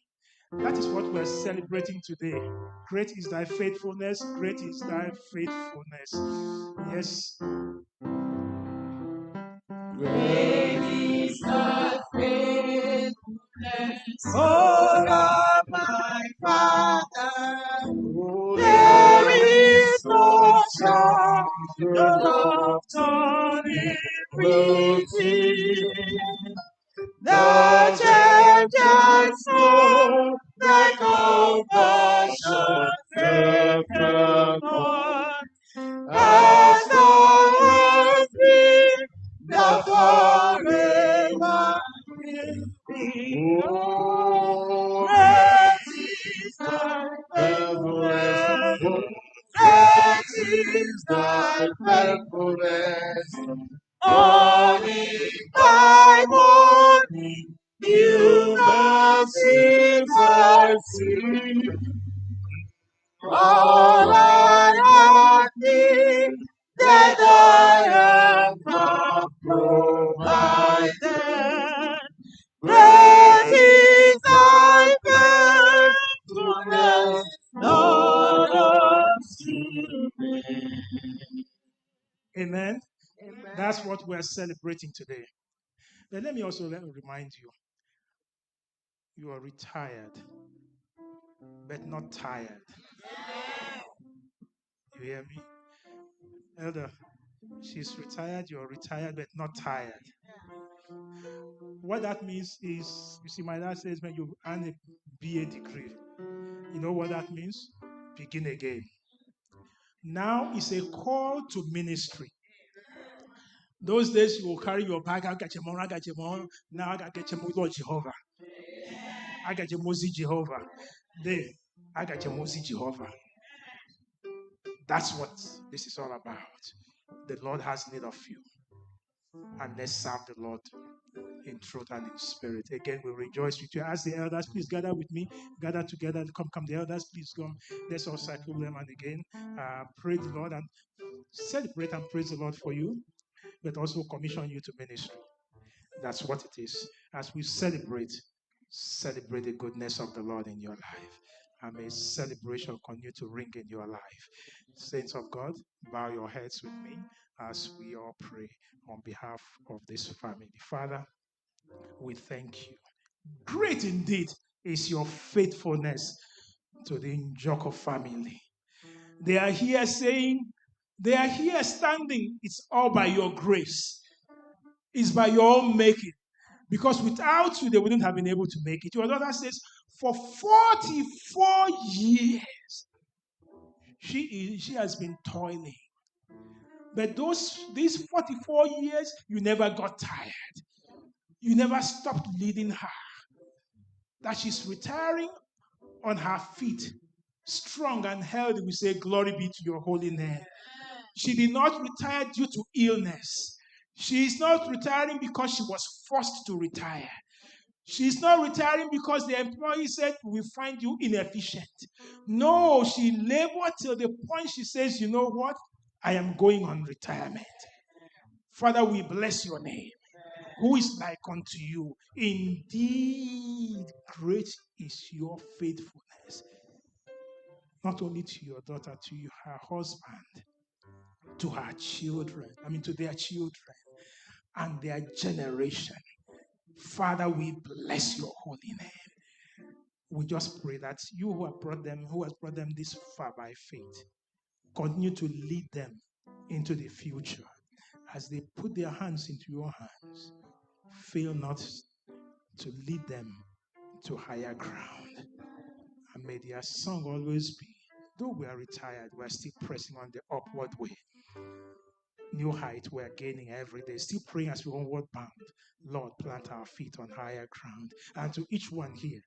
That is what we're celebrating today. Great is thy faithfulness. Great is thy faithfulness. Yes. Great is thy faithfulness, O God, my Father. There is no charm, no love torn in pity. The changes flow, thy compassion faithful Lord. As thou hast been, thou forever will be. Oh, great is thy faithfulness. Great is thy faithfulness. Morning by morning, new mercies I see. All I need, that I am not provided. Great is thy faithfulness, Lord, unto me. Amen. That's what we're celebrating today. But let me also remind you, you are retired, but not tired. You hear me? Elder, she's retired, you're retired, but not tired. What that means is, you see, my dad says when you earn a BA degree, you know what that means? Begin again. Now it's a call to ministry. Those days you will carry your bag, I got your more, I got your more. Now I got your more, Lord Jehovah. I got your Moses Jehovah. Then I got your Moses Jehovah. That's what this is all about. The Lord has need of you. And let's serve the Lord in truth and in spirit. Again, we rejoice with you. Ask the elders, please gather with me. Gather together. Come, the elders, please come. Let's all circle them and again praise the Lord and celebrate and praise the Lord for you, but also commission you to ministry. That's what it is. As we celebrate the goodness of the Lord in your life. And may celebration continue to ring in your life. Saints of God, bow your heads with me as we all pray on behalf of this family. Father, we thank you. Great indeed is your faithfulness to the Njoko family. They are here standing, it's all by your grace. It's by your own making. Because without you, they wouldn't have been able to make it. Your daughter says, for 44 years, she has been toiling. But these 44 years, you never got tired. You never stopped leading her. That she's retiring on her feet, strong and healthy, we say, glory be to your holy name. She did not retire due to illness. She is not retiring because she was forced to retire. She's not retiring because the employee said, we find you inefficient. No, she labored till the point she says, you know what? I am going on retirement. Father, we bless your name. Who is like unto you? Indeed, great is your faithfulness. Not only to your daughter, to her husband, to her children, to their children and their generation. Father, we bless your holy name. We just pray that you who has brought them this far by faith, continue to lead them into the future as they put their hands into your hands. Fail not to lead them to higher ground. And may their song always be, though we are retired, we are still pressing on the upward way. New height we are gaining every day. Still praying as we onward bound. Lord, plant our feet on higher ground. And to each one here,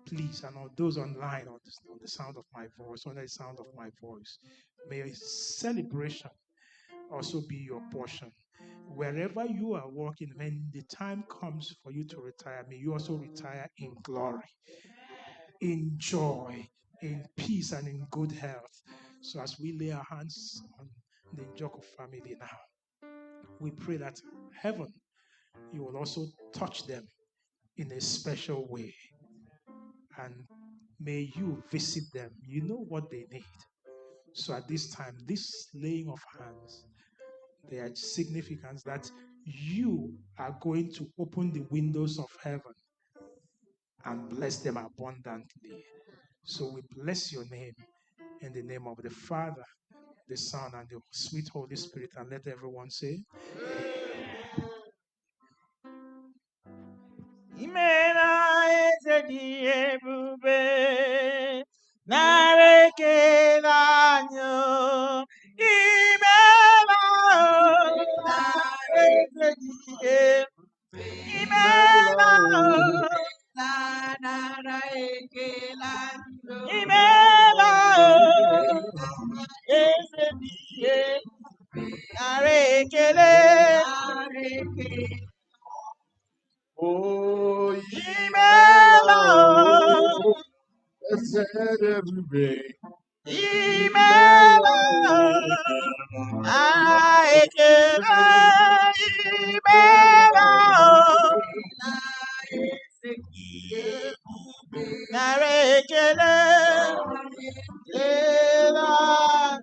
please, and all those online on the sound of my voice, on the sound of my voice, may celebration also be your portion. Wherever you are working, when the time comes for you to retire, may you also retire in glory, in joy, in peace, and in good health. So as we lay our hands on the Njoko family now, we pray that heaven, you will also touch them in a special way. And may you visit them. You know what they need. So at this time, this laying of hands, there are significance that you are going to open the windows of heaven and bless them abundantly. So we bless your name in the name of the Father, the Son, and the sweet Holy Spirit. And let everyone say, Imena eze di ebube, nareke nanyo. Imena eze di ebube, imena nareke nanyo. Imena eze di ebube, nareke nareke. Oh, Imela, Imela, Aikela, Imela, Narekele, Ela,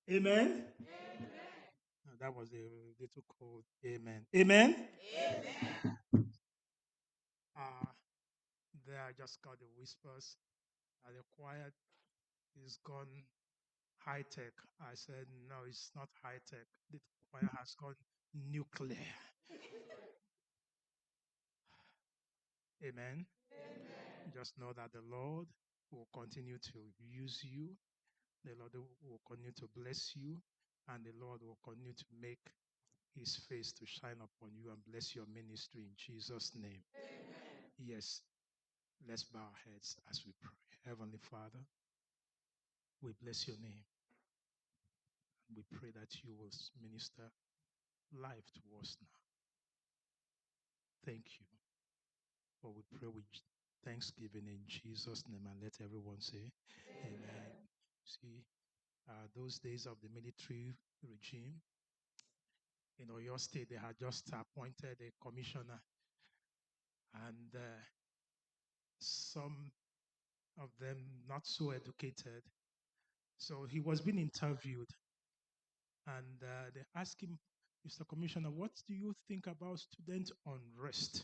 Amen. That was a little cold. Amen. Amen. Uh, there I just got the whispers. The choir is gone high tech. I said, no, it's not high tech. The choir has gone nuclear. Amen. Just know that the Lord will continue to use you. The Lord will continue to bless you. And the Lord will continue to make his face to shine upon you and bless your ministry in Jesus' name. Amen. Yes. Let's bow our heads as we pray. Heavenly Father, we bless your name. We pray that you will minister life to us now. Thank you. For we pray with thanksgiving in Jesus' name, and let everyone say amen. See, those days of the military regime, in Oyo State, they had just appointed a commissioner, and some of them not so educated. So he was being interviewed, and they asked him, Mr. Commissioner, what do you think about student unrest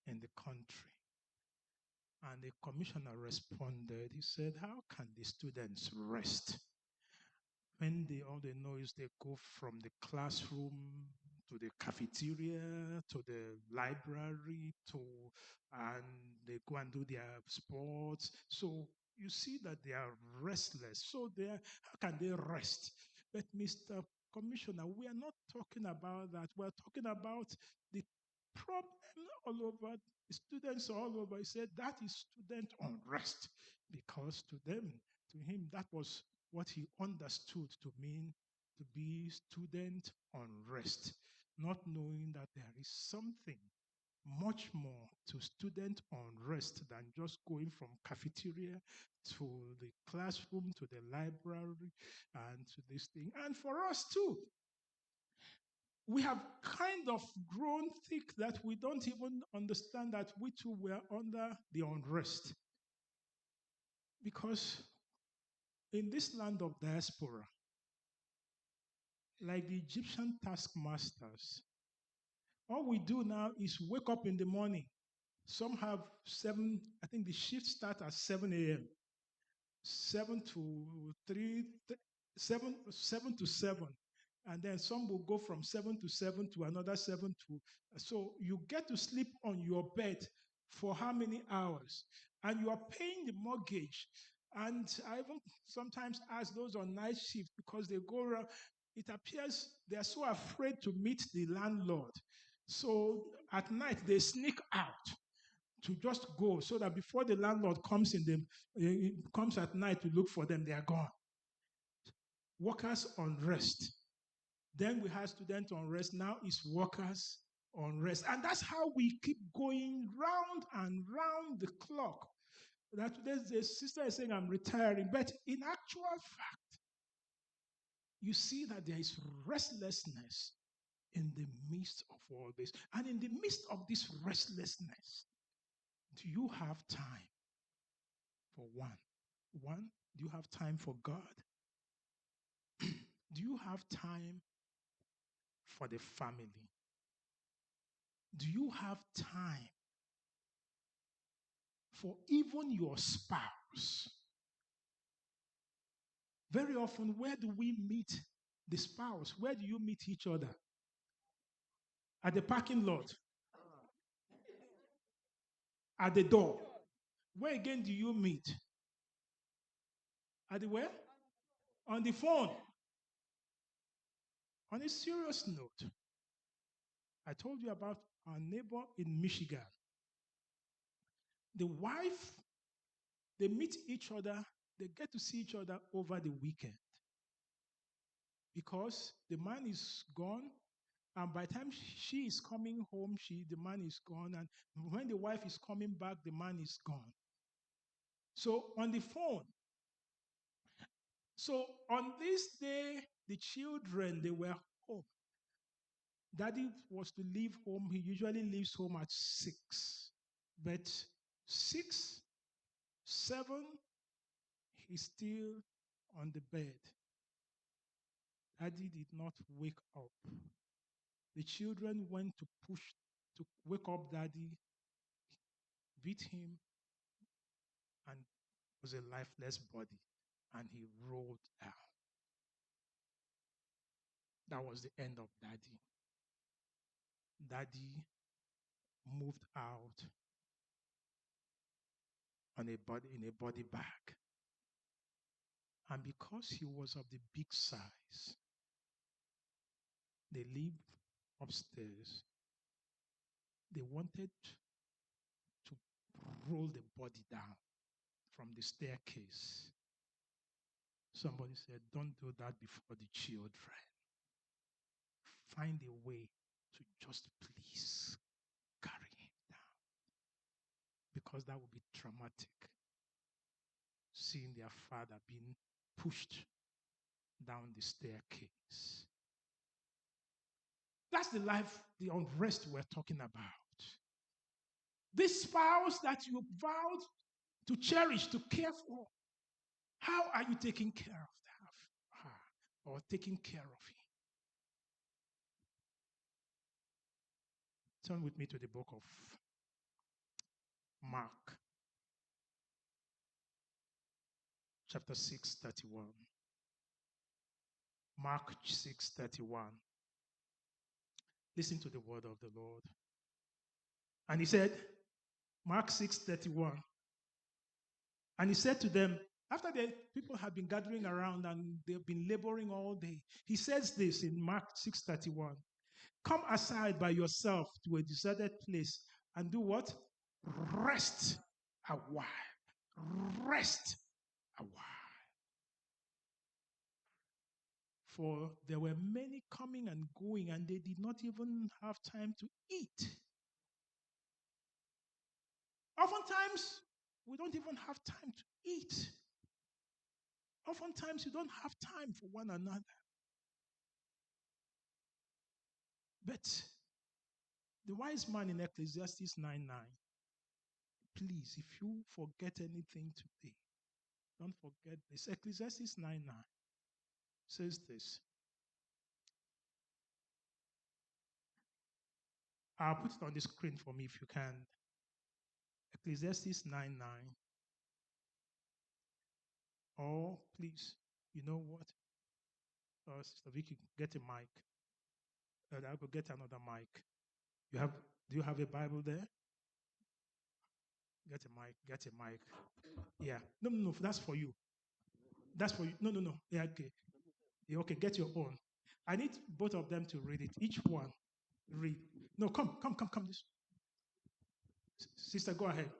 in the country? And the commissioner responded, he said, how can the students rest when all they know is they go from the classroom to the cafeteria, to the library, and they go and do their sports. So you see that they are restless. So how can they rest? But Mr. Commissioner, we are not talking about that. We're talking about the problem all over, the students all over. He said that is student unrest, because to him, that was what he understood to mean to be student unrest, not knowing that there is something much more to student unrest than just going from cafeteria to the classroom, to the library, and to this thing. And for us too, we have kind of grown thick that we don't even understand that we too were under the unrest. Because in this land of diaspora, like the Egyptian taskmasters, all we do now is wake up in the morning. Some have 7, I think the shift starts at 7 a.m. 7 to 3, 7 to 7. And then some will go from 7 to 7 to another 7 to. So you get to sleep on your bed for how many hours? And you are paying the mortgage. And I even sometimes ask those on night shift because they go around. It appears they are so afraid to meet the landlord. So at night they sneak out to just go so that before the landlord comes comes at night to look for them, they are gone. Workers unrest. Then we have student unrest. Now it's workers unrest. And that's how we keep going round and round the clock. That the sister is saying, I'm retiring. But in actual fact, you see that there is restlessness in the midst of all this. And in the midst of this restlessness, do you have time for one? One, do you have time for God? Do you have time for the family? Do you have time for even your spouse? Very often, where do we meet the spouse? Where do you meet each other? At the parking lot? At the door? Where again do you meet? At the where? On the phone. On a serious note, I told you about our neighbor in Michigan. The wife, they meet each other, they get to see each other over the weekend. Because the man is gone, and by the time she is coming home, the man is gone, and when the wife is coming back, the man is gone. So on the phone. So on this day, the children, they were home. Daddy was to leave home. He usually leaves home at 6. But 6, 7, he's still on the bed. Daddy did not wake up. The children went to wake up Daddy, beat him, and was a lifeless body, and he rolled down. That was the end of Daddy. Daddy moved out in a body bag. And because he was of the big size, they lived upstairs. They wanted to roll the body down from the staircase. Somebody said, don't do that before the children. Find a way to just please carry him down. Because that would be traumatic. Seeing their father being pushed down the staircase. That's the life, the unrest we're talking about. This spouse that you vowed to cherish, to care for, how are you taking care of her or taking care of him? Turn with me to the book of Mark, chapter 6:31. Mark 6:31. Listen to the word of the Lord. And he said, Mark 6:31. And he said to them, after the people had been gathering around and they've been laboring all day, he says this in Mark 6:31. Come aside by yourself to a deserted place and do what? Rest a while. Rest a while. For there were many coming and going, and they did not even have time to eat. Oftentimes, we don't even have time to eat. Oftentimes, you don't have time for one another. But the wise man in Ecclesiastes 9:9, please, if you forget anything today, don't forget this. Ecclesiastes 9:9 says this. I'll put it on the screen for me if you can. Ecclesiastes 9:9. Or please, you know what? Sister Vicky, get a mic. I'll go get another mic. Do you have a Bible there? Get a mic. Yeah. No, that's for you. That's for you. No. Yeah, okay. Yeah, okay, get your own. I need both of them to read it. Each one read. No, come. This. Sister, go ahead.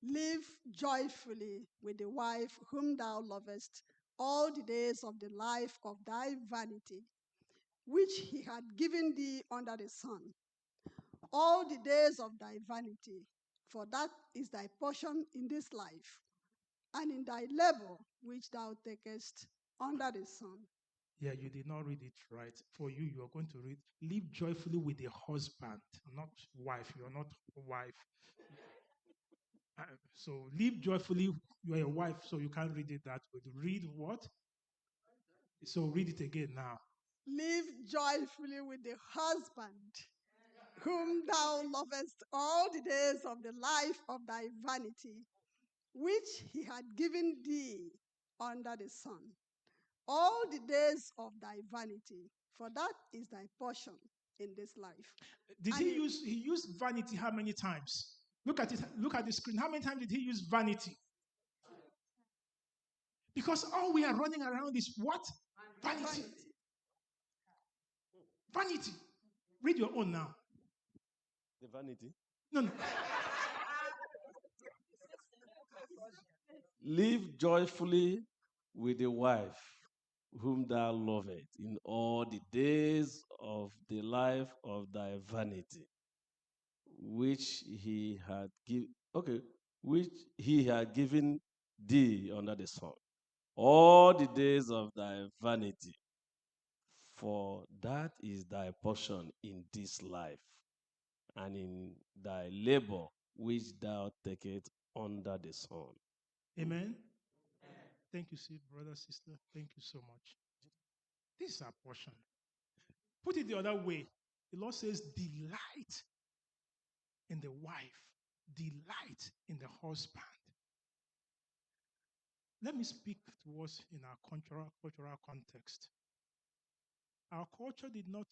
Live joyfully with the wife whom thou lovest all the days of the life of thy vanity, which he had given thee under the sun, all the days of thy vanity, for that is thy portion in this life, and in thy labor which thou takest under the sun. Yeah, you did not read it right. For you, you are going to read, live joyfully with a husband, not wife. You're not a wife. So live joyfully, you are a wife, so you can't read it that way. Read what? So read it again now. Live joyfully with the husband whom thou lovest all the days of the life of thy vanity, which he had given thee under the sun, all the days of thy vanity, for that is thy portion in this life. He used vanity how many times? Look at it, look at the screen. How many times did he use vanity? Because all we are running around is what? Vanity. Vanity. Read your own now. The vanity. No. Live joyfully with the wife whom thou lovest in all the days of the life of thy vanity, which he had given thee under the sun, all the days of thy vanity, for that is thy portion in this life, and in thy labor which thou takest under the sun. Amen. Thank you, brother, sister. Thank you so much. This is our portion. Put it the other way. The Lord says, delight in the wife, delight in the husband. Let me speak to us in our cultural context. Our culture did not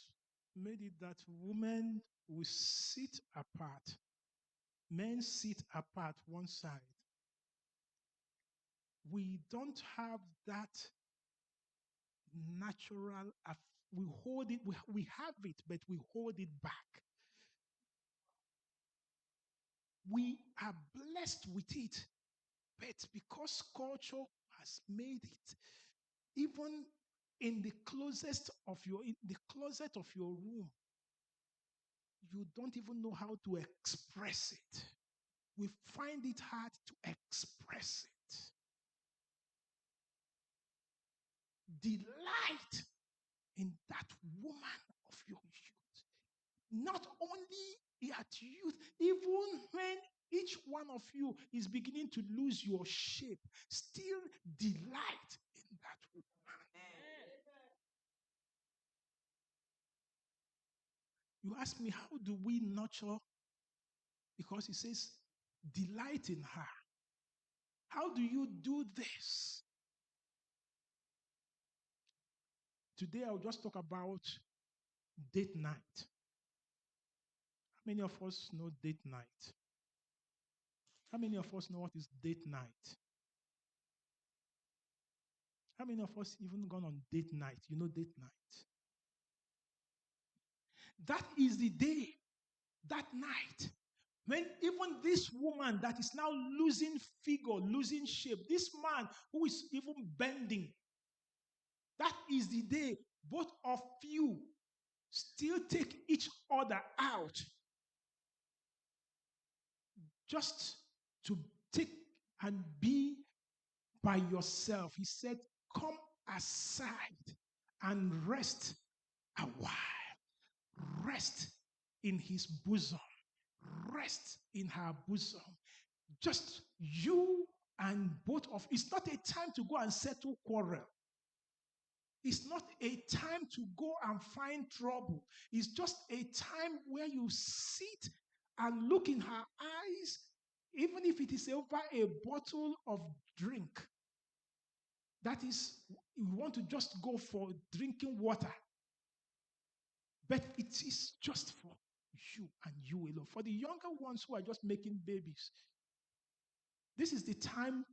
make it that women will sit apart. Men sit apart one side. We don't have that natural, we hold it, we have it, but we hold it back. We are blessed with it, but because culture has made it, even in the closet of your room, you don't even know how to express it. We find it hard to express it. Delight in that woman of your youth. Not only at youth, even when each one of you is beginning to lose your shape, still delight in that woman. You ask me, how do we nurture? Because it says, delight in her. How do you do this? Today, I'll just talk about date night. How many of us know date night? How many of us know what is date night? How many of us even gone on date night? You know date night? That is the day, that night, when even this woman that is now losing figure, losing shape, this man who is even bending, that is the day both of you still take each other out just to take and be by yourself. He said, come aside and rest a while. Rest in his bosom. Rest in her bosom. Just you and both of. It's not a time to go and settle quarrel. It's not a time to go and find trouble. It's just a time where you sit and look in her eyes, even if it is over a bottle of drink. That is, you want to just go for drinking water. But it is just for you and you alone. For the younger ones who are just making babies, this is the time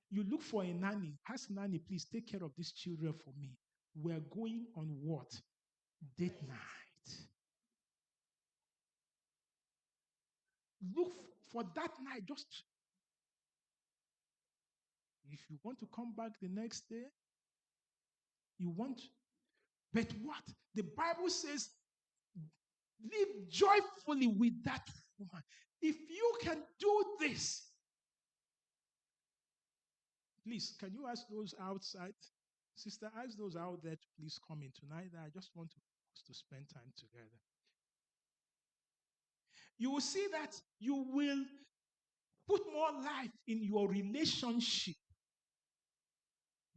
you look for a nanny. Ask nanny, please take care of these children for me. We're going on what? Date night. Look for that night. Just if you want to come back the next day, you want. But what? The Bible says, live joyfully with that woman. If you can do this, please, can you ask those outside? Sister, ask those out there to please come in tonight. I just want us to spend time together. You will see that you will put more life in your relationship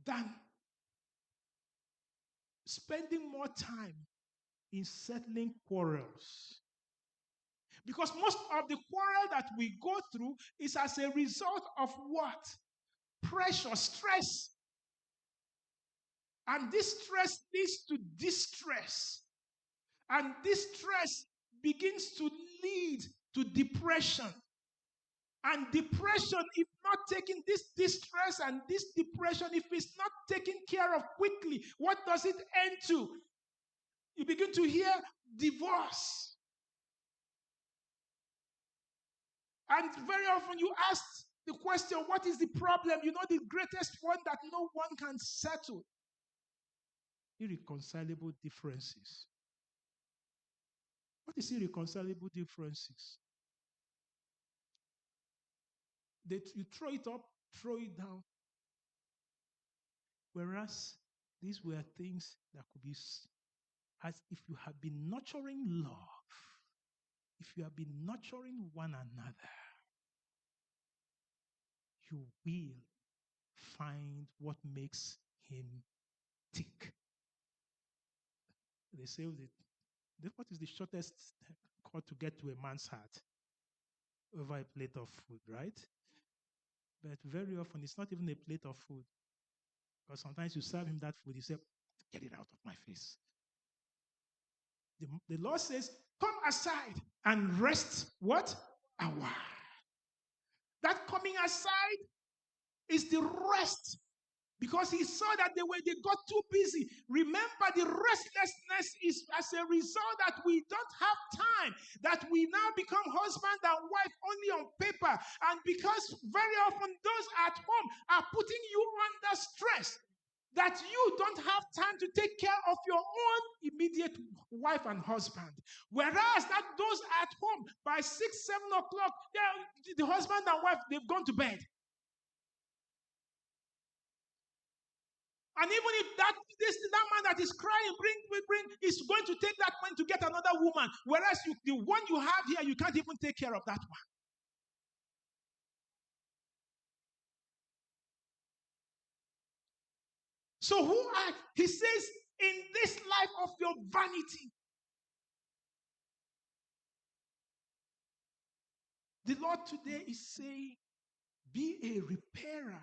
than spending more time in settling quarrels. Because most of the quarrel that we go through is as a result of what? Pressure, stress. And this stress leads to distress. And this stress begins to lead to depression. And depression, if not taking this distress and this depression, if it's not taken care of quickly, what does it end to? You begin to hear divorce. And very often you ask the question, what is the problem? You know, the greatest one that no one can settle. Irreconcilable differences. What is irreconcilable differences? That you throw it up, throw it down. Whereas these were things that could be, as if you have been nurturing love, if you have been nurturing one another, you will find what makes him tick. They say, what is the shortest cord to get to a man's heart? Over a plate of food, right? But very often, it's not even a plate of food. Because sometimes you serve him that food, he says, get it out of my face. The Lord says, come aside and rest what? A while. That coming aside is the rest. Because he saw that they got too busy. Remember, the restlessness is as a result that we don't have time, that we now become husband and wife only on paper. And because very often those at home are putting you under stress, that you don't have time to take care of your own immediate wife and husband. Whereas that those at home, by 6, 7 o'clock, the husband and wife, they've gone to bed. And even if that man that is crying, bring, is going to take that man to get another woman. Whereas the one you have here, you can't even take care of that one. So he says, in this life of your vanity, the Lord today is saying, be a repairer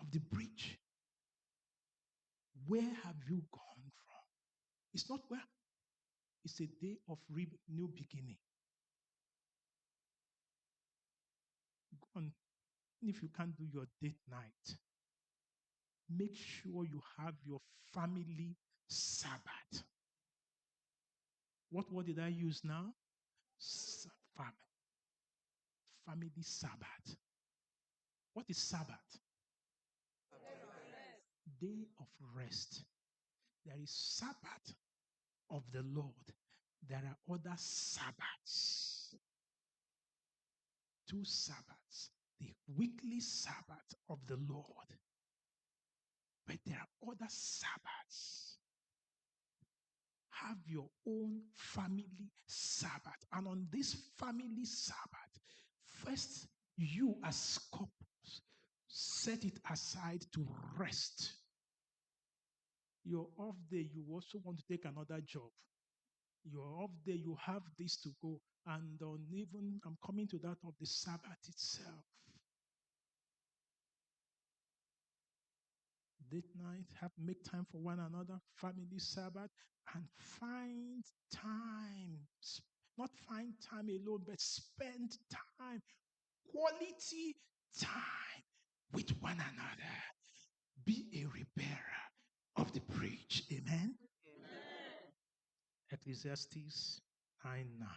of the breach. Where have you gone from? It's not where. It's a day of new beginning. Go on. If you can't do your date night, make sure you have your family Sabbath. What word did I use now? Family Sabbath. What is Sabbath? Day of rest. There is Sabbath of the Lord. There are other Sabbaths. 2 Sabbaths. the weekly Sabbath of the Lord. But there are other Sabbaths. Have your own family Sabbath. And on this family Sabbath, first you as couples set it aside to rest. Your off day, you also want to take another job. Your off day, you have this to go. And on even, I'm coming to that of the Sabbath itself. Date night, make time for one another, family Sabbath, and find time. Not find time alone, but spend time, quality time with one another. Be a repairer of the breach. Amen. Ecclesiastes 9:9.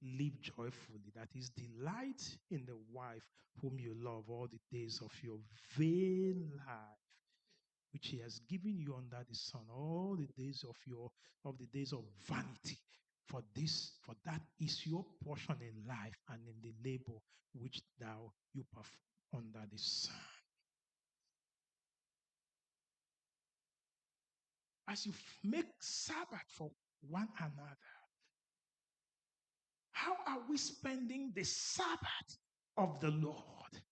Live joyfully, that is, delight in the wife whom you love all the days of your vain life, which he has given you under the sun, all the days of the days of vanity. For that is your portion in life and in the labor which you perform under the sun. As you make Sabbath for one another, how are we spending the Sabbath of the Lord?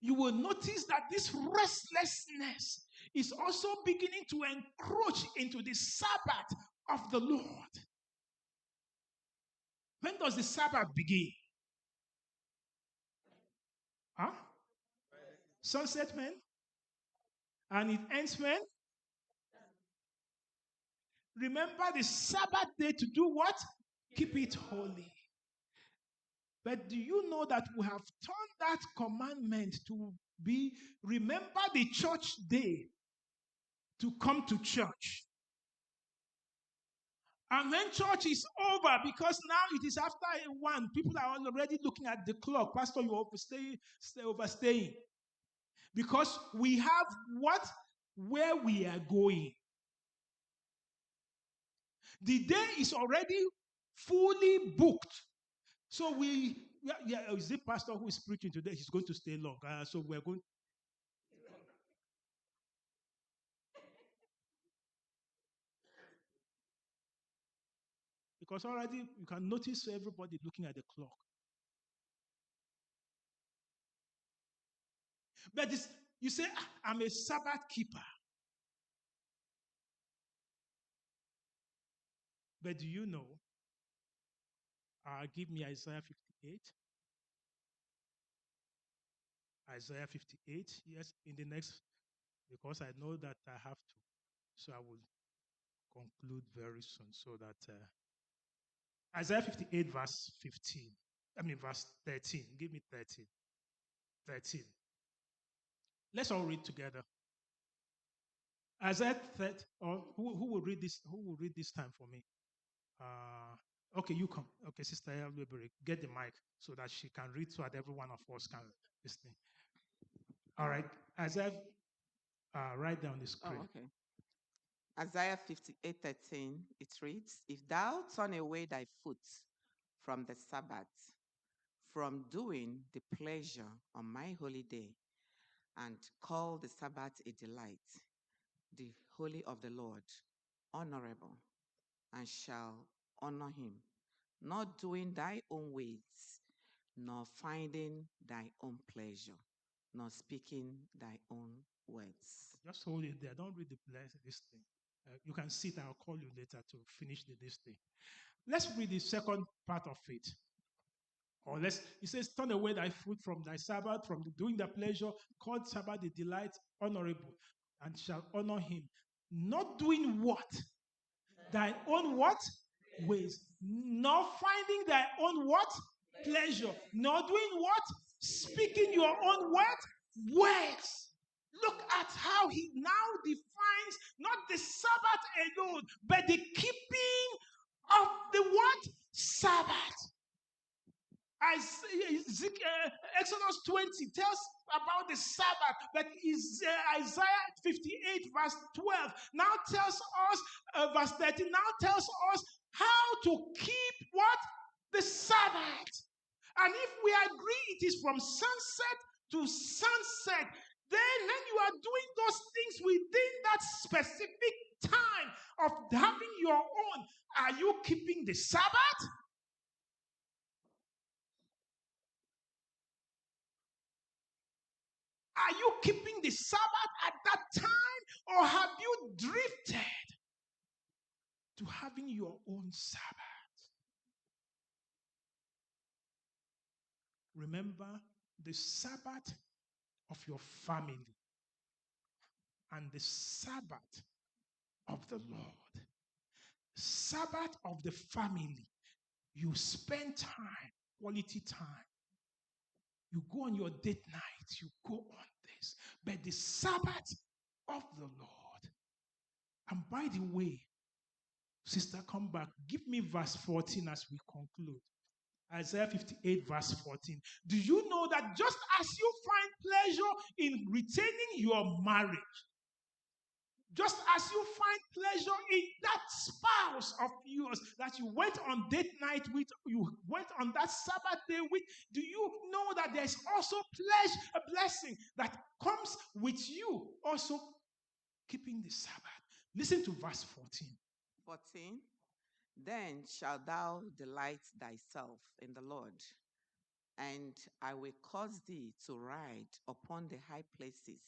You will notice that this restlessness is also beginning to encroach into the Sabbath of the Lord. When does the Sabbath begin? Huh? Sunset when? And it ends when? Remember the Sabbath day to do what? Keep it holy. But do you know that we have turned that commandment to be, remember the church day to come to church? And when church is over, because now it is after 1, people are already looking at the clock. Pastor, you're overstaying. Because we have what? Where we are going. The day is already fully booked. So is the pastor who is preaching today? He's going to stay long. So we're going. Because already you can notice everybody looking at the clock. But you say, I'm a Sabbath keeper. But do you know? Give me Isaiah 58. Isaiah 58, yes, in the next, because I know that I have to. So I will conclude very soon so that Isaiah 58 verse 15. Verse 13. Give me 13. 13. Let's all read together. Isaiah 30, or who will read this? Who will read this time for me? Okay, you come. Okay, Sister Elwebury, get the mic so that she can read so that every one of us can listen. All right, Isaiah, write down the screen. Oh, okay. Isaiah 58:13, it reads, If thou turn away thy foot from the Sabbath, from doing the pleasure on my holy day, and call the Sabbath a delight, the holy of the Lord honorable, and shall honor him, not doing thy own ways, nor finding thy own pleasure, nor speaking thy own words. Just hold it there. Don't read this thing. You can sit. I'll call you later to finish this thing. Let's read the second part of it. Or it says, turn away thy foot from thy Sabbath, from doing the pleasure, called Sabbath the delight, honorable, and shall honor him. Not doing what? Thy own what? Ways. Not finding thy own what? Pleasure. Not doing what? Speaking your own what? Words. Look at how he now defines not the Sabbath alone, but the keeping of the what? Sabbath. Exodus 20 tells about the Sabbath, but Isaiah 58 verse 12 now tells us, verse 13 now tells us how to keep what? The Sabbath. And if we agree it is from sunset to sunset, then when you are doing those things within that specific time of having your own, are you keeping the Sabbath? Are you keeping the Sabbath at that time, or have you drifted to having your own Sabbath? Remember the Sabbath of your family and the Sabbath of the Lord. Sabbath of the family. You spend time, quality time. You go on your date night, you go on this. But the Sabbath of the Lord. And by the way, sister, come back. Give me verse 14 as we conclude. Isaiah 58, verse 14. Do you know that just as you find pleasure in retaining your marriage, just as you find pleasure in that spouse of yours that you went on date night with, you went on that Sabbath day with, do you know that there's also pleasure, a blessing that comes with you also keeping the Sabbath? Listen to verse 14. 14. Then shalt thou delight thyself in the Lord, and I will cause thee to ride upon the high places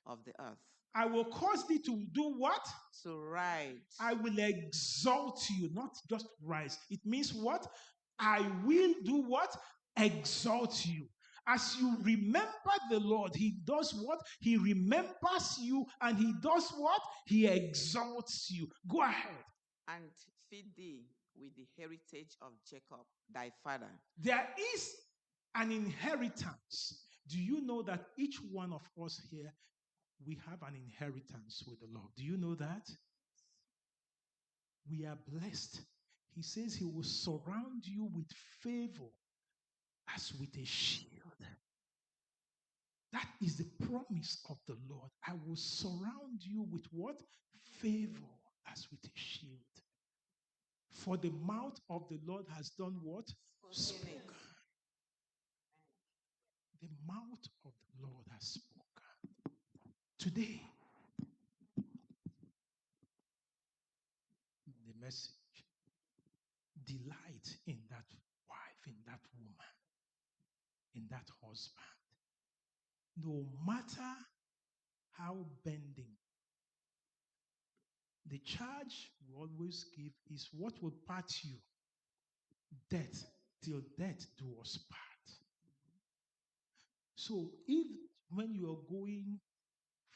of the earth. I will cause thee to do what? To ride. I will exalt you, not just rise. It means what? I will do what? Exalt you. As you remember the Lord, he does what? He remembers you, and he does what? He exalts you. Go ahead. And feed thee with the heritage of Jacob, thy father. There is an inheritance. Do you know that each one of us here, we have an inheritance with the Lord? Do you know that? We are blessed. He says he will surround you with favor as with a shield. That is the promise of the Lord. I will surround you with what? Favor as with a shield. For the mouth of the Lord has done what? Spoken. The mouth of the Lord has spoken. Today, the message. Delight in that wife, in that woman, in that husband. No matter how bending, the charge we always give is what will part you. Death, till death do us part. So if when you are going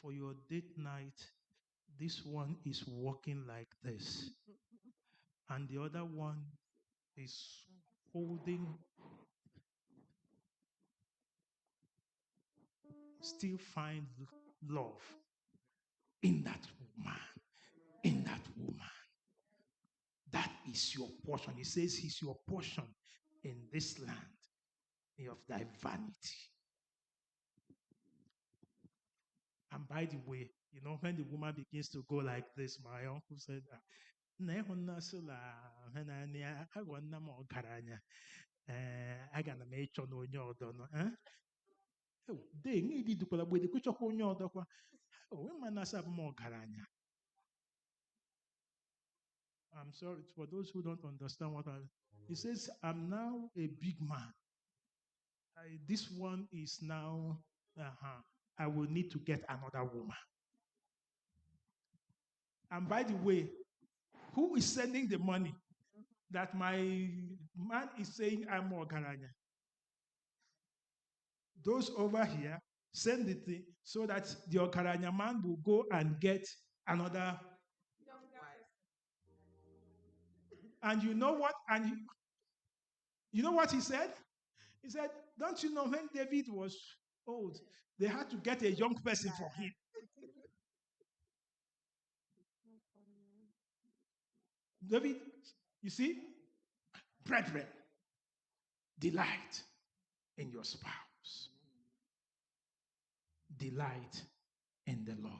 for your date night, this one is walking like this, and the other one is holding, still find love in that man, in that woman. That is your portion. He says he's your portion in this land of thy vanity. And by the way, you know, when the woman begins to go like this, my uncle said, I'm sorry for those who don't understand what he says, I'm now a big man. This one is now, I will need to get another woman. And by the way, who is sending the money that my man is saying I'm Ogaranya? Those over here send the thing so that the Ogaranya man will go and get another. And you know what? And you know what he said? He said, don't you know when David was old, they had to get a young person for him. David, you see, brethren, delight in your spouse. Delight in the Lord.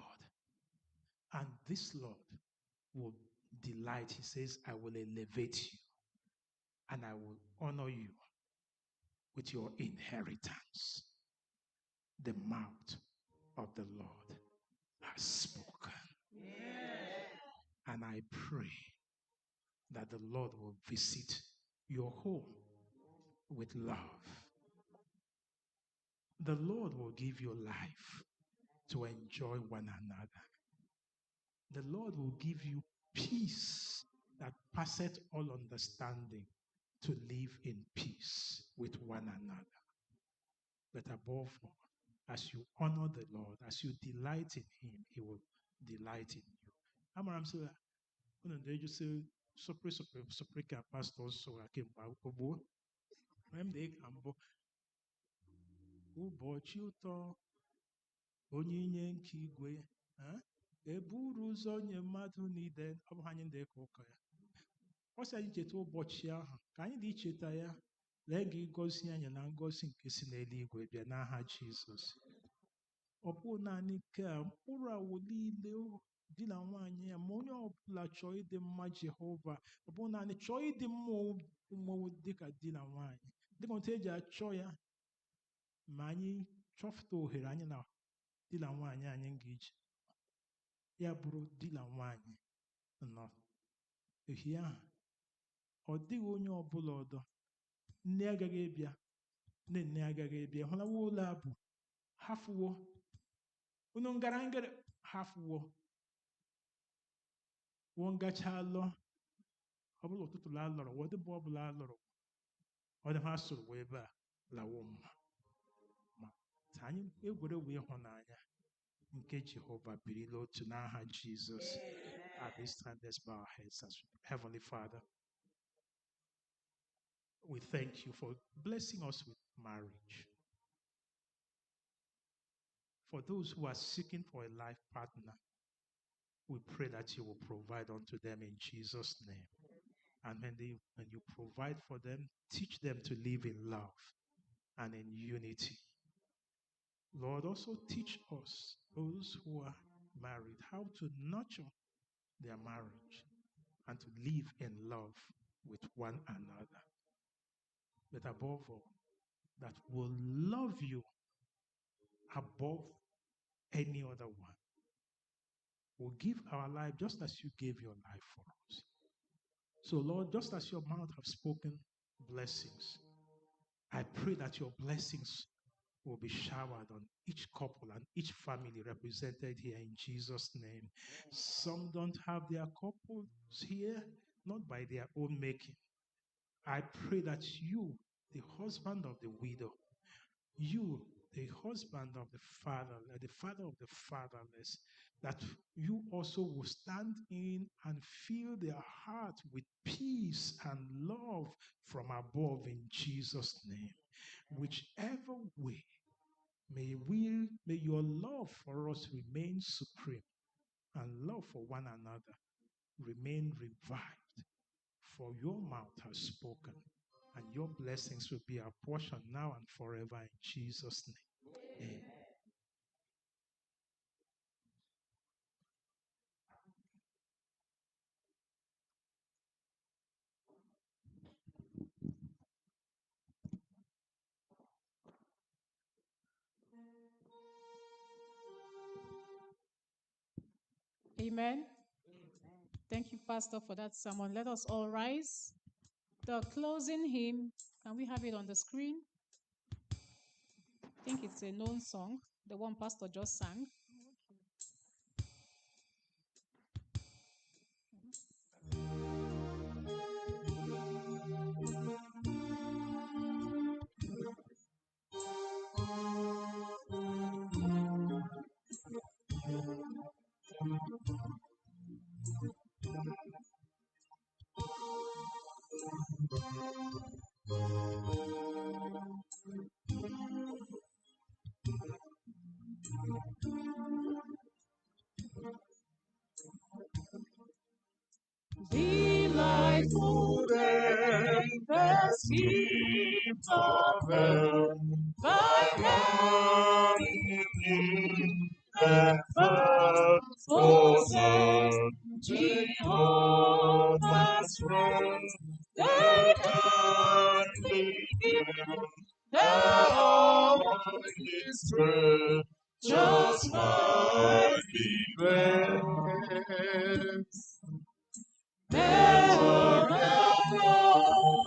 And this Lord will delight. He says, I will elevate you and I will honor you with your inheritance. The mouth of the Lord has spoken. And I pray that the Lord will visit your home with love. The Lord will give you life to enjoy one another. The Lord will give you peace that passeth all understanding to live in peace with one another. But above all, as you honor the Lord, as you delight in Him, He will delight in you. I'm saying, when they just say, "Sopre pastors so I came back." When they come back, ụbọchị ụtọ onyinye nke igwe eburu ụzọ nye mmadụ niile. Ọ bụ anyị ndị ka ụka ya. Ọ sị anyị cheta ụbọchị ahụ ka anyị dị icheta ya, lee gị gọzie anyị na ngọzi nke si n'eluigwe bịa n'aha Jizọs. Ọ bụ naanị nke a mkpụrụ awụ niile di na nwaanyị ya, ma onye ọbụla chọọ ịdị mma Jehova, ọ bụ naanị chọọ ịdị mma ụmụ dịka di na nwaanyị, dịka otu eji achọ ya. Ma anyị chọpụta ohere anyị na di na nwaanyị anyị ga-eji ya bụrụ di na nwaanyị nọ ehihie ahụ, ọ dịghị onye ọbụla ọdọ. Nne agaghị ebịa, nne agaghị ebịa. Hụlawa ụlọ abụ hafuwo, unu ngara ngere hafuwo, wọ ngacha alọ, ọ bụla ụtụtụ la alọrọ, wọdịbụ ọbụla alọrọ, ọ dị ha soro wee ebe a lawo mma. Ma ka anyị egwere wee ịhụnanya nke Jehova birila otu n'aha Jizọs. At this time, let's bow our heads. Heavenly Father, we thank you for blessing us with marriage. For those who are seeking for a life partner, we pray that you will provide unto them in Jesus' name. And when you provide for them, teach them to live in love and in unity. Lord, also teach us, those who are married, how to nurture their marriage and to live in love with one another. But above all, that will love you above any other one. We'll give our life just as you gave your life for us. So, Lord, just as your mouth have spoken blessings, I pray that your blessings will be showered on each couple and each family represented here in Jesus' name. Some don't have their couples here, not by their own making. I pray that you, the husband of the widow, you, the husband of the father of the fatherless, that you also will stand in and fill their heart with peace and love from above in Jesus' name. Whichever way, may your love for us remain supreme and love for one another remain revived. For your mouth has spoken, and your blessings will be our portion now and forever in Jesus' name. Amen. Amen. Thank you, Pastor, for that sermon. Let us all rise. The closing hymn, can we have it on the screen? I think it's a known song, the one Pastor just sang. Delightful day, best gift of earth, thy morning in the first Hosanna, Jehovah's friend, they kindly give just might be grace. Better than all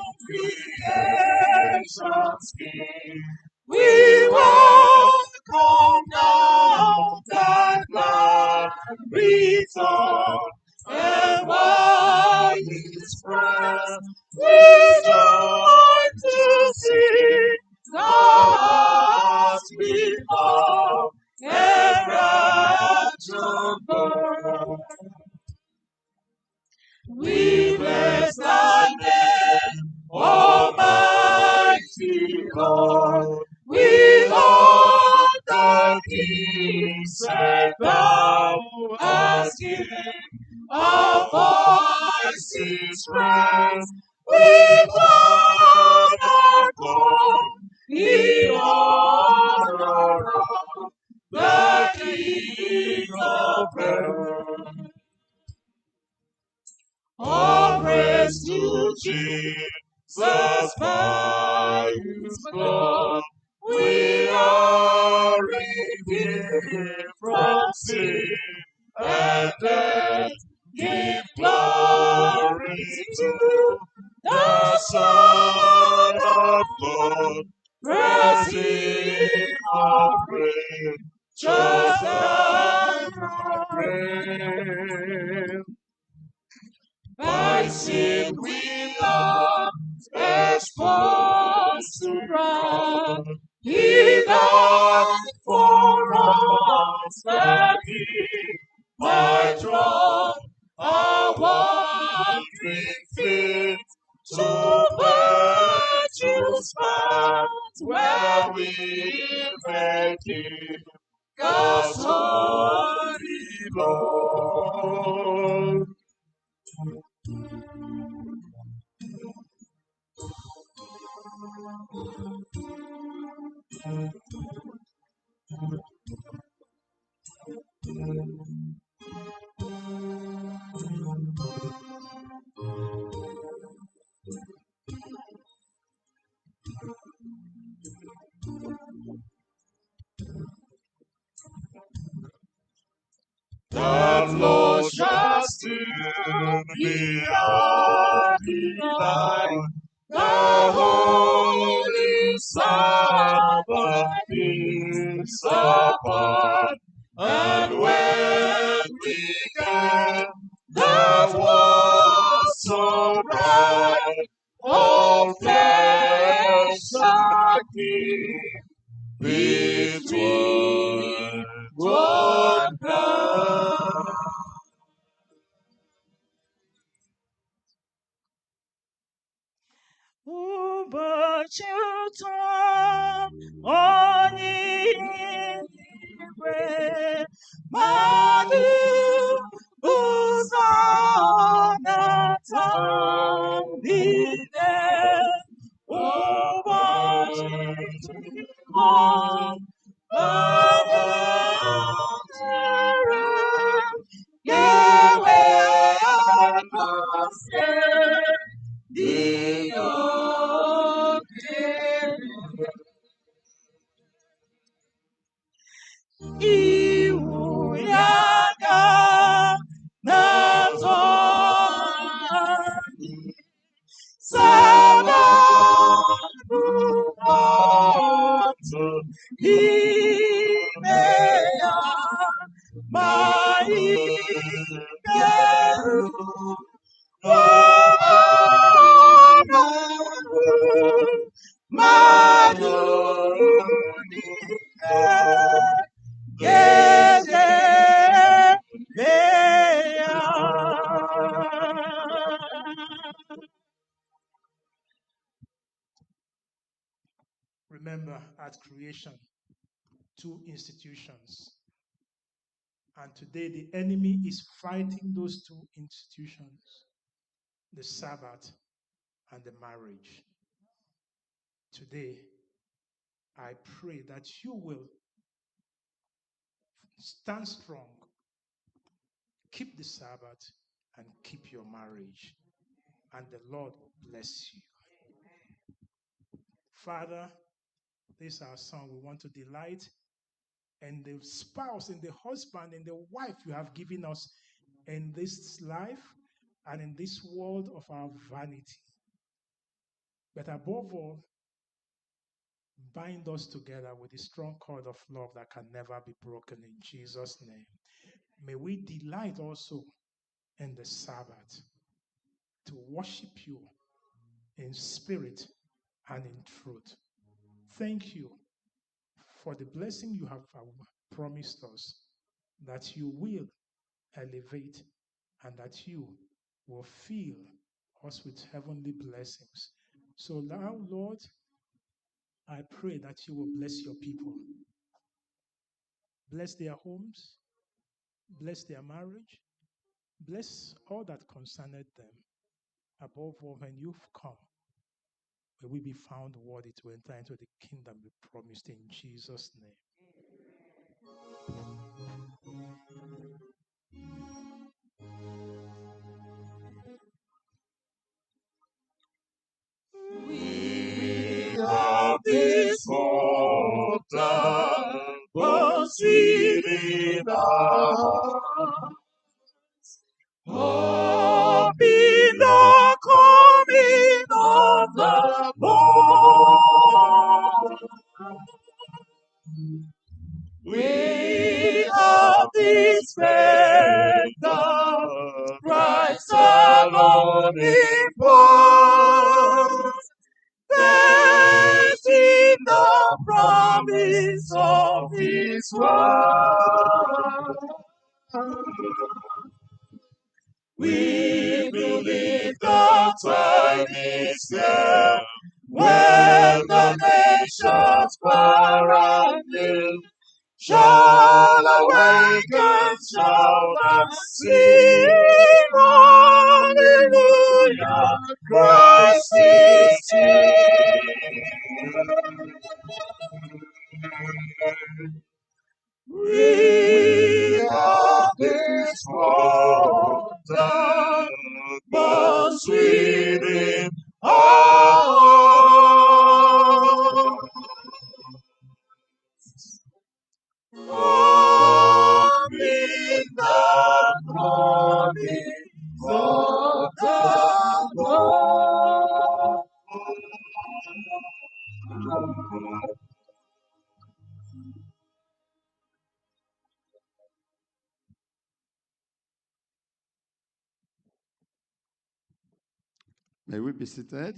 creation's King, we welcome now that glad return, and while His presence we joy to see God's before and rapture burn. We bless Thy name, Almighty Lord. With all the kings and thou hast given our voices raise, with one accord, in honor of the King of heaven. All praise to Jesus by His blood. We are redeemed from sin and death. Give glory to the Son of God. Praise Him of praise, just and praise. By sin we are exposed to wrath. He died for us that He might draw our wandering feet to virtue's path, where we may keep God's holy Lord. The flow shall still be undenied. The holy Sabbath is upon, and when we get the world so bright, all flesh shall keep between one God. ụbọchị ụtọ onye igwe mmadụ ụzọ na-ata niile ụbọchị ga-ewe akọse dị oke iwu ya ga na-azọ anyị sabatụ otu ime ya ma ikeru mmadụ niile ga-edebe ya. Remember, at creation, two institutions. And today the enemy is fighting those two institutions, the Sabbath and the marriage. Today, I pray that you will stand strong, keep the Sabbath, and keep your marriage. And the Lord bless you. Father, this is our song. We want to delight and the spouse and the husband and the wife you have given us in this life and in this world of our vanity. But above all, bind us together with a strong cord of love that can never be broken in Jesus' name. May we delight also in the Sabbath to worship you in spirit and in truth. Thank you for the blessing you have promised us, that you will elevate and that you will fill us with heavenly blessings. So now, Lord, I pray that you will bless your people. Bless their homes, bless their marriage, bless all that concerned them. Above all, when you've come, may we be found worthy to enter into the kingdom you promised in Jesus' name. We of this world, but sweet in our hope in the coming of the Lord. We have this faith that Christ alone imparts. Faith in the promise of His word. We believe the time is here when the nations far and near shall awaken, shout and sing, hallelujah, Christ is here. We are this world, but sweet in our hope in the promise of the Lord. May we be seated.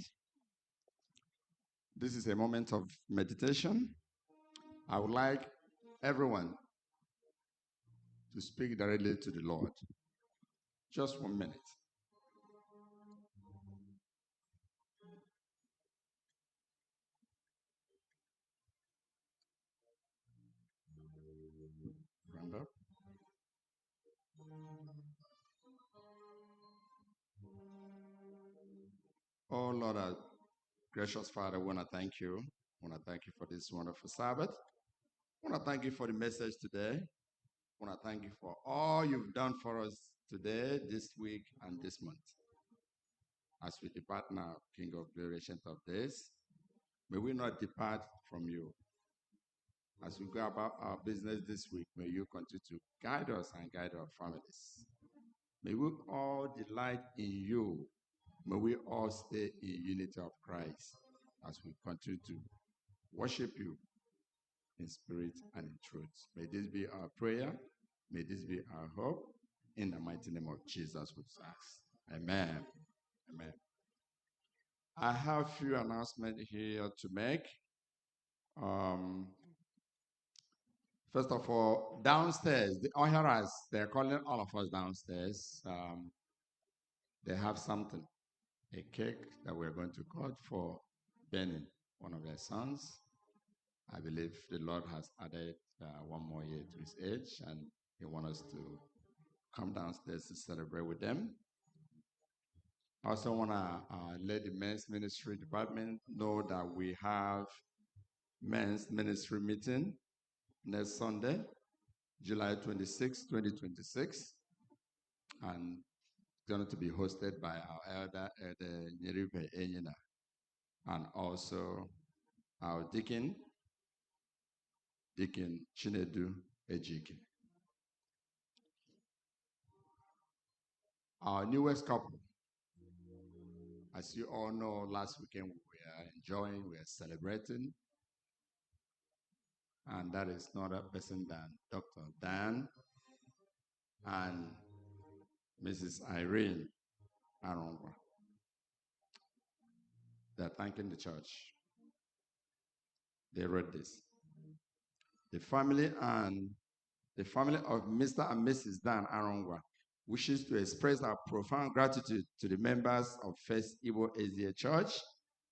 This is a moment of meditation. I would like everyone to speak directly to the Lord. Just 1 minute. Brenda? Oh Lord, our gracious Father, I want to thank you. I want to thank you for this wonderful Sabbath. I want to thank you for the message today. I want to thank you for all you've done for us today, this week, and this month. As we depart now, King of Glory, Ancient of Days, may we not depart from you. As we go about our business this week, may you continue to guide us and guide our families. May we all delight in you. May we all stay in unity of Christ as we continue to worship you in spirit and in truth. May this be our prayer. May this be our hope. In the mighty name of Jesus we ask. Amen. Amen. I have a few announcements here to make. First of all, downstairs, the Ohiras, they're calling all of us downstairs. They have something, a cake that we're going to cut for Benny, one of their sons. I believe the Lord has added 1 more year to his age, and He wants us to come downstairs to celebrate with them. I also want to let the men's ministry department know that we have men's ministry meeting next Sunday, July 26, 2026, and it's going to be hosted by our elder Nyeribe Enyina, and also our deacon, Deacon Chinedu Ejike. Our newest couple, as you all know, last weekend we were enjoying, we were celebrating, and that is not a person than Dr. Dan and Mrs. Irene Arongwa. They're thanking the church. They wrote this. The family of Mr. and Mrs. Dan Arongwa wishes to express our profound gratitude to the members of First Igbo Asia Church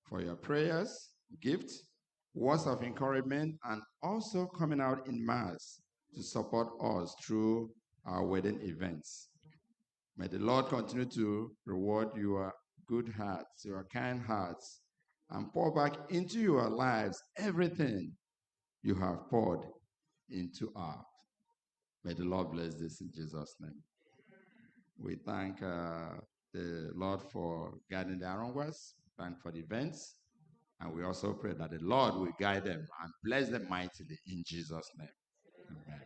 for your prayers, gifts, words of encouragement, and also coming out in mass to support us through our wedding events. May the Lord continue to reward your good hearts, your kind hearts, and pour back into your lives everything you have poured into ours. May the Lord bless this in Jesus' name. We thank the Lord for guiding the Arongwas, thank for the events, and we also pray that the Lord will guide them and bless them mightily in Jesus' name. Amen.